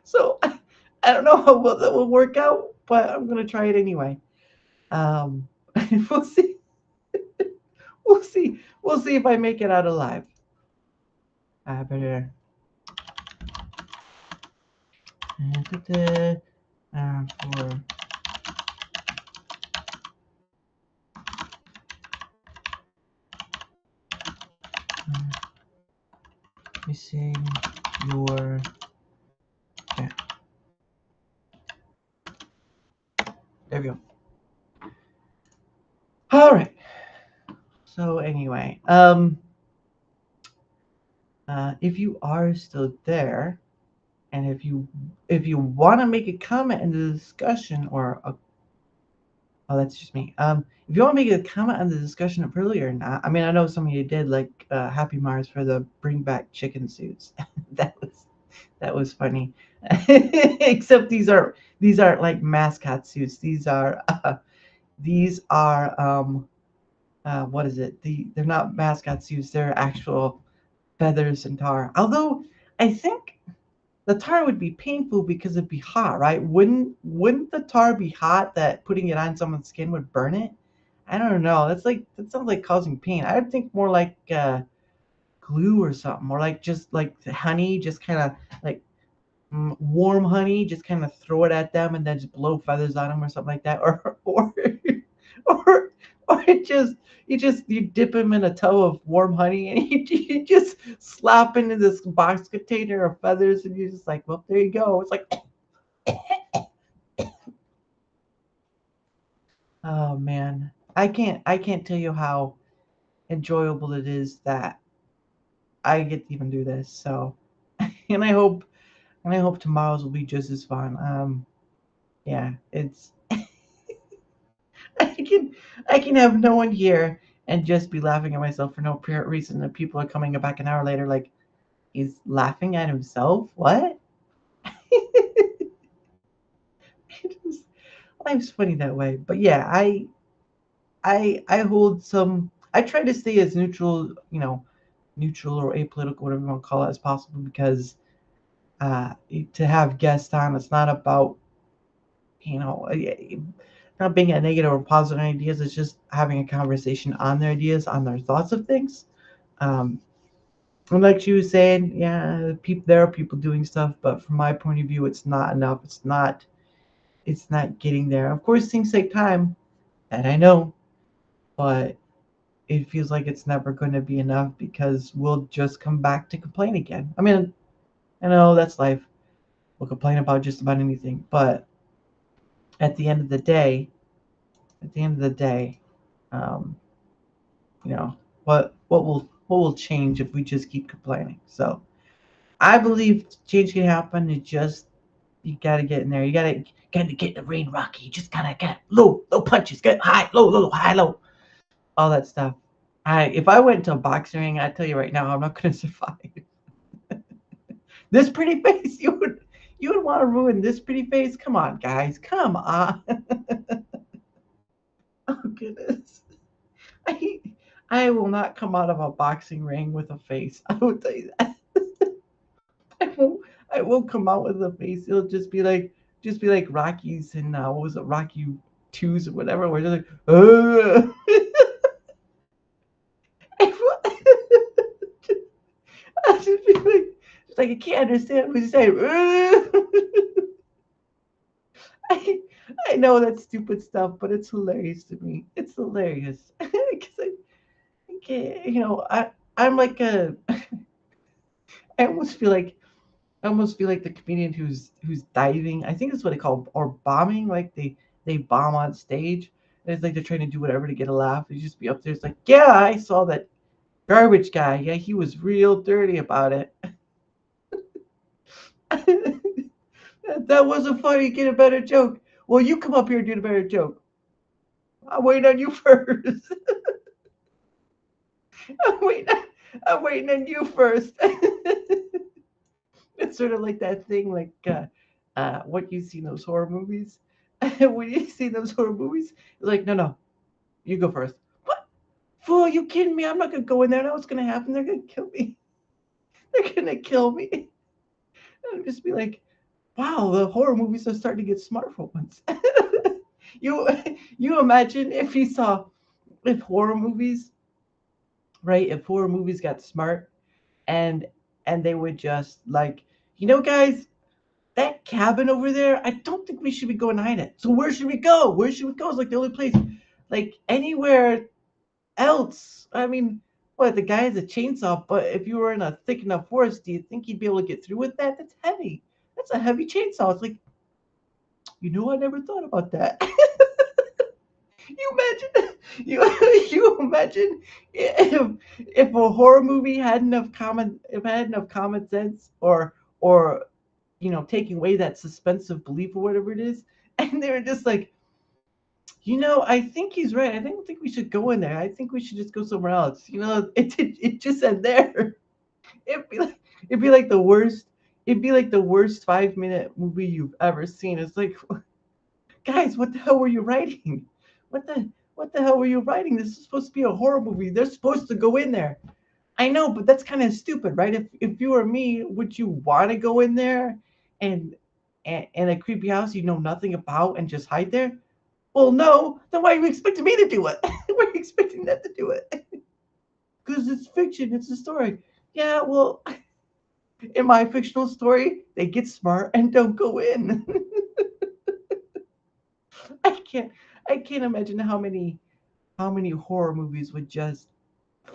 Speaker 1: So I don't know how well that will work out, but I'm going to try it anyway. Um, we'll see. We'll see. We'll see if I make it out alive. I better for missing your cat. There we go. All right. So anyway, if you are still there, and if you want to make a comment in the discussion, or oh, that's just me. If you want to make a comment on the discussion of earlier, or not, I mean, I know some of you did, like Happy Mars for the bring back chicken suits. that was that was funny. Except these aren't like mascot suits. These are what is it? They're not mascot suits. They're actual feathers and tar. Although I think the tar would be painful because it'd be hot, right? Wouldn't the tar be hot that putting it on someone's skin would burn it? I don't know. That sounds like causing pain. I would think more like glue or something, or like just like the honey, just kind of like warm honey, just kind of throw it at them and then just blow feathers on them or something like that, or or you dip them in a tub of warm honey and you just slap into this box container of feathers and you're just like, well, there you go. It's like, oh man, I can't tell you how enjoyable it is that I get to even do this. So, and I hope tomorrow's will be just as fun. Yeah, it's I can I can have no one here and just be laughing at myself for no apparent reason. And people are coming back an hour later, like he's laughing at himself. What? It is, life's funny that way. But yeah, I hold some. I try to stay as neutral, neutral or apolitical, whatever you want to call it, as possible because uh, to have guests on, it's not about you know not being a negative or positive ideas. It's just having a conversation on their ideas, on their thoughts of things. Um, and like she was saying, yeah, there are people doing stuff, but from my point of view, it's not enough. It's not getting there. Of course, things take time, and I know, but it feels like it's never going to be enough because we'll just come back to complain again. I mean, I know that's life. We'll complain about just about anything, but at the end of the day, at the end of the day, um, you know, what will change if we just keep complaining? So I believe change can happen. It just you gotta get in there. You gotta get in the ring, Rocky. You just gotta get low punches, get high, low, high, low, all that stuff. If I went to a boxing ring, I tell you right now, I'm not gonna survive. This pretty face, you would want to ruin this pretty face? Come on, guys, come on. Oh goodness. I I will not come out of a boxing ring with a face. I will tell you that. I won't. I won't come out with a face. It'll just be like Rockies and what was it, Rocky twos or whatever, where they're like, I just be like I can't understand what you're saying. I, I know that's stupid stuff, but it's hilarious to me. It's hilarious because I can't, I'm like I almost feel like I almost feel like the comedian who's diving. I think that's what they call or bombing. Like they bomb on stage. And it's like they're trying to do whatever to get a laugh. You just be up there. It's like, yeah, I saw that garbage guy. Yeah, he was real dirty about it. That wasn't funny. Get a better joke. Well, you come up here and do the better joke. I'm waiting on you first. I'm waiting. I'm waiting on you first. It's sort of like that thing, like what you see in those horror movies. When you see those horror movies, it's like, no, no, you go first. What? Fool, you kidding me? I'm not gonna go in there. I know what's gonna happen. They're gonna kill me. They're gonna kill me. And just be like, wow, the horror movies are starting to get smart for once. you you imagine if horror movies, right? If horror movies got smart and they would just like, guys, that cabin over there, I don't think we should be going to hide it. So where should we go? Where should we go? It's like the only place. Like anywhere else. I mean, what, the guy has a chainsaw, but if you were in a thick enough forest, do you think you'd be able to get through with that? That's heavy. That's a heavy chainsaw. It's like, I never thought about that. You imagine you imagine if a horror movie had enough common sense or taking away that suspense of belief or whatever it is, and they were just like, I think he's right. I don't think we should go in there. I think we should just go somewhere else. It just said there. It'd be like it'd be like the worst. It'd be like the worst 5-minute movie you've ever seen. It's like, guys, what the hell were you writing? What the hell were you writing? This is supposed to be a horror movie. They're supposed to go in there. I know, but that's kind of stupid, right? If you were me, would you want to go in there and and a creepy house you know nothing about and just hide there? Well, no. Then why are you expecting me to do it? Why are you expecting them to do it? Because it's fiction. It's a story. Yeah, well, in my fictional story, they get smart and don't go in. I can't. I can't imagine how many horror movies would just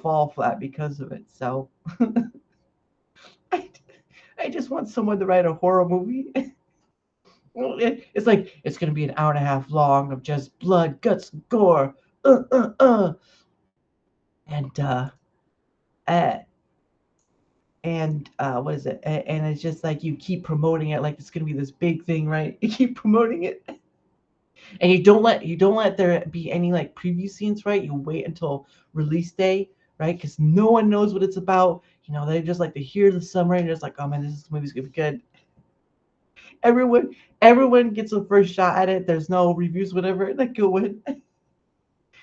Speaker 1: fall flat because of it. So I, I just want someone to write a horror movie. It's like it's gonna be an hour and a half long of just blood, guts, gore, uh, uh, uh, and uh, what is it? And it's just like you keep promoting it like it's gonna be this big thing, right? You keep promoting it, and you don't let there be any like preview scenes, right? You wait until release day, right? Because no one knows what it's about. They just like to hear the summary and just like, oh man, this movie's gonna be good. Everyone gets a first shot at it. There's no reviews, whatever. They go in.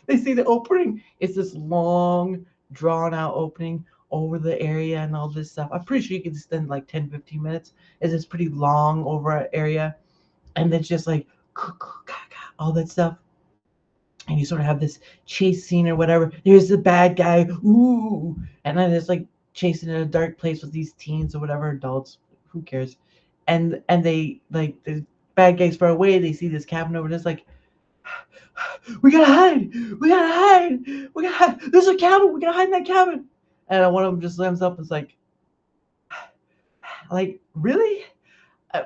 Speaker 1: They see the opening. It's this long, drawn out opening over the area and all this stuff. I'm pretty sure you can spend like 10, 15 minutes. It's this pretty long over an area. And then just like all that stuff. And you sort of have this chase scene or whatever. There's the bad guy. Ooh. And then it's like chasing in a dark place with these teens or whatever, adults. Who cares? And they like the bad guys far away. They see this cabin over. And it's like, we gotta hide. We gotta hide. We gotta hide. There's a cabin. We gotta hide in that cabin. And one of them just slams up and is like, really?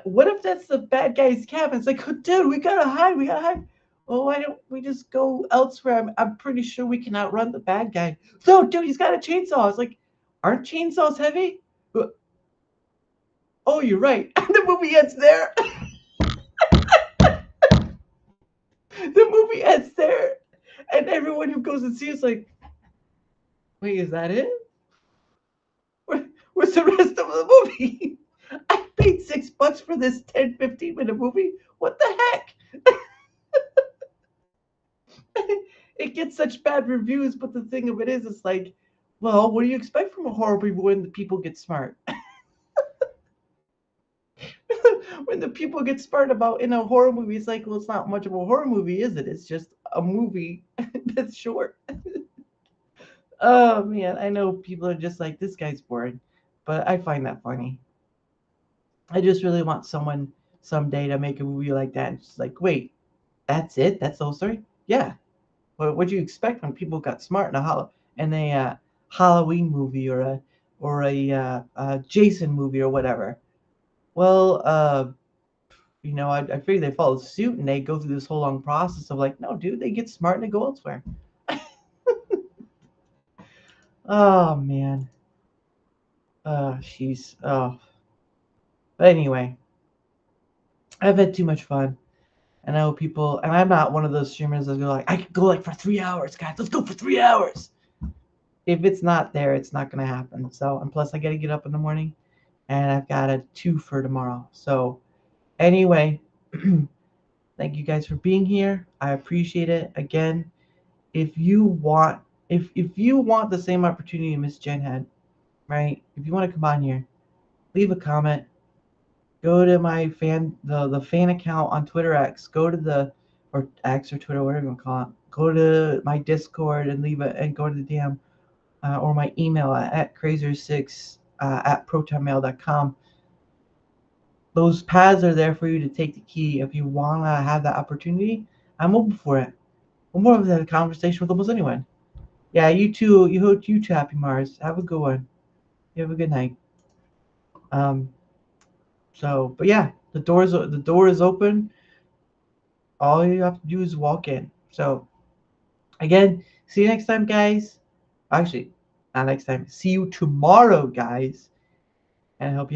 Speaker 1: What if that's the bad guy's cabin? It's like, oh, dude, we gotta hide. We gotta hide. Well, why don't we just go elsewhere? I'm pretty sure we can outrun the bad guy. No, dude, he's got a chainsaw. It's like, aren't chainsaws heavy? Oh, you're right. The movie ends there. The movie ends there. And everyone who goes and sees is like, wait, is that it? Where's the rest of the movie? I paid $6 for this 10, 15-minute movie. What the heck? it gets such bad reviews, but the thing of it is, it's like, well, what do you expect from a horror movie when the people get smart? When the people get smart about in a horror movie, it's like, well, it's not much of a horror movie, is it? It's just a movie that's short. Oh man, I know people are just like, this guy's boring, but I find that funny. I just really want someone someday to make a movie like that. And just like, wait, that's it? That's the whole story? Yeah. What do you expect when people got smart in a Halloween movie or a Jason movie or whatever? Well, I figure they follow suit and they go through this whole long process of like, no, dude, they get smart and they go elsewhere. Oh man, she's oh. But anyway, I've had too much fun. And I know people, and I'm not one of those streamers that go like, I could go like for 3 hours, guys. Let's go for 3 hours. If it's not there, it's not gonna happen. So, and plus, I gotta get up in the morning, and I've got a two for tomorrow. So, anyway, thank you guys for being here. I appreciate it. Again, if you want, if you want the same opportunity Miss Jen had, right? If you want to come on here, leave a comment. Go to my the fan account on Twitter X. Go to the or X or Twitter, whatever you want to call it. Go to my Discord and leave it and go to the DM or my email at crazer6 at protonmail.com. Those paths are there for you to take the key if you want to have that opportunity. I'm open for it. I'm more of a conversation with almost anyone. Yeah, you too. You too, Happy Mars. Have a good one. You have a good night. Um, but yeah, the door is open. All you have to do is walk in. So again, see you next time, guys. Actually, not next time. See you tomorrow, guys. And I hope you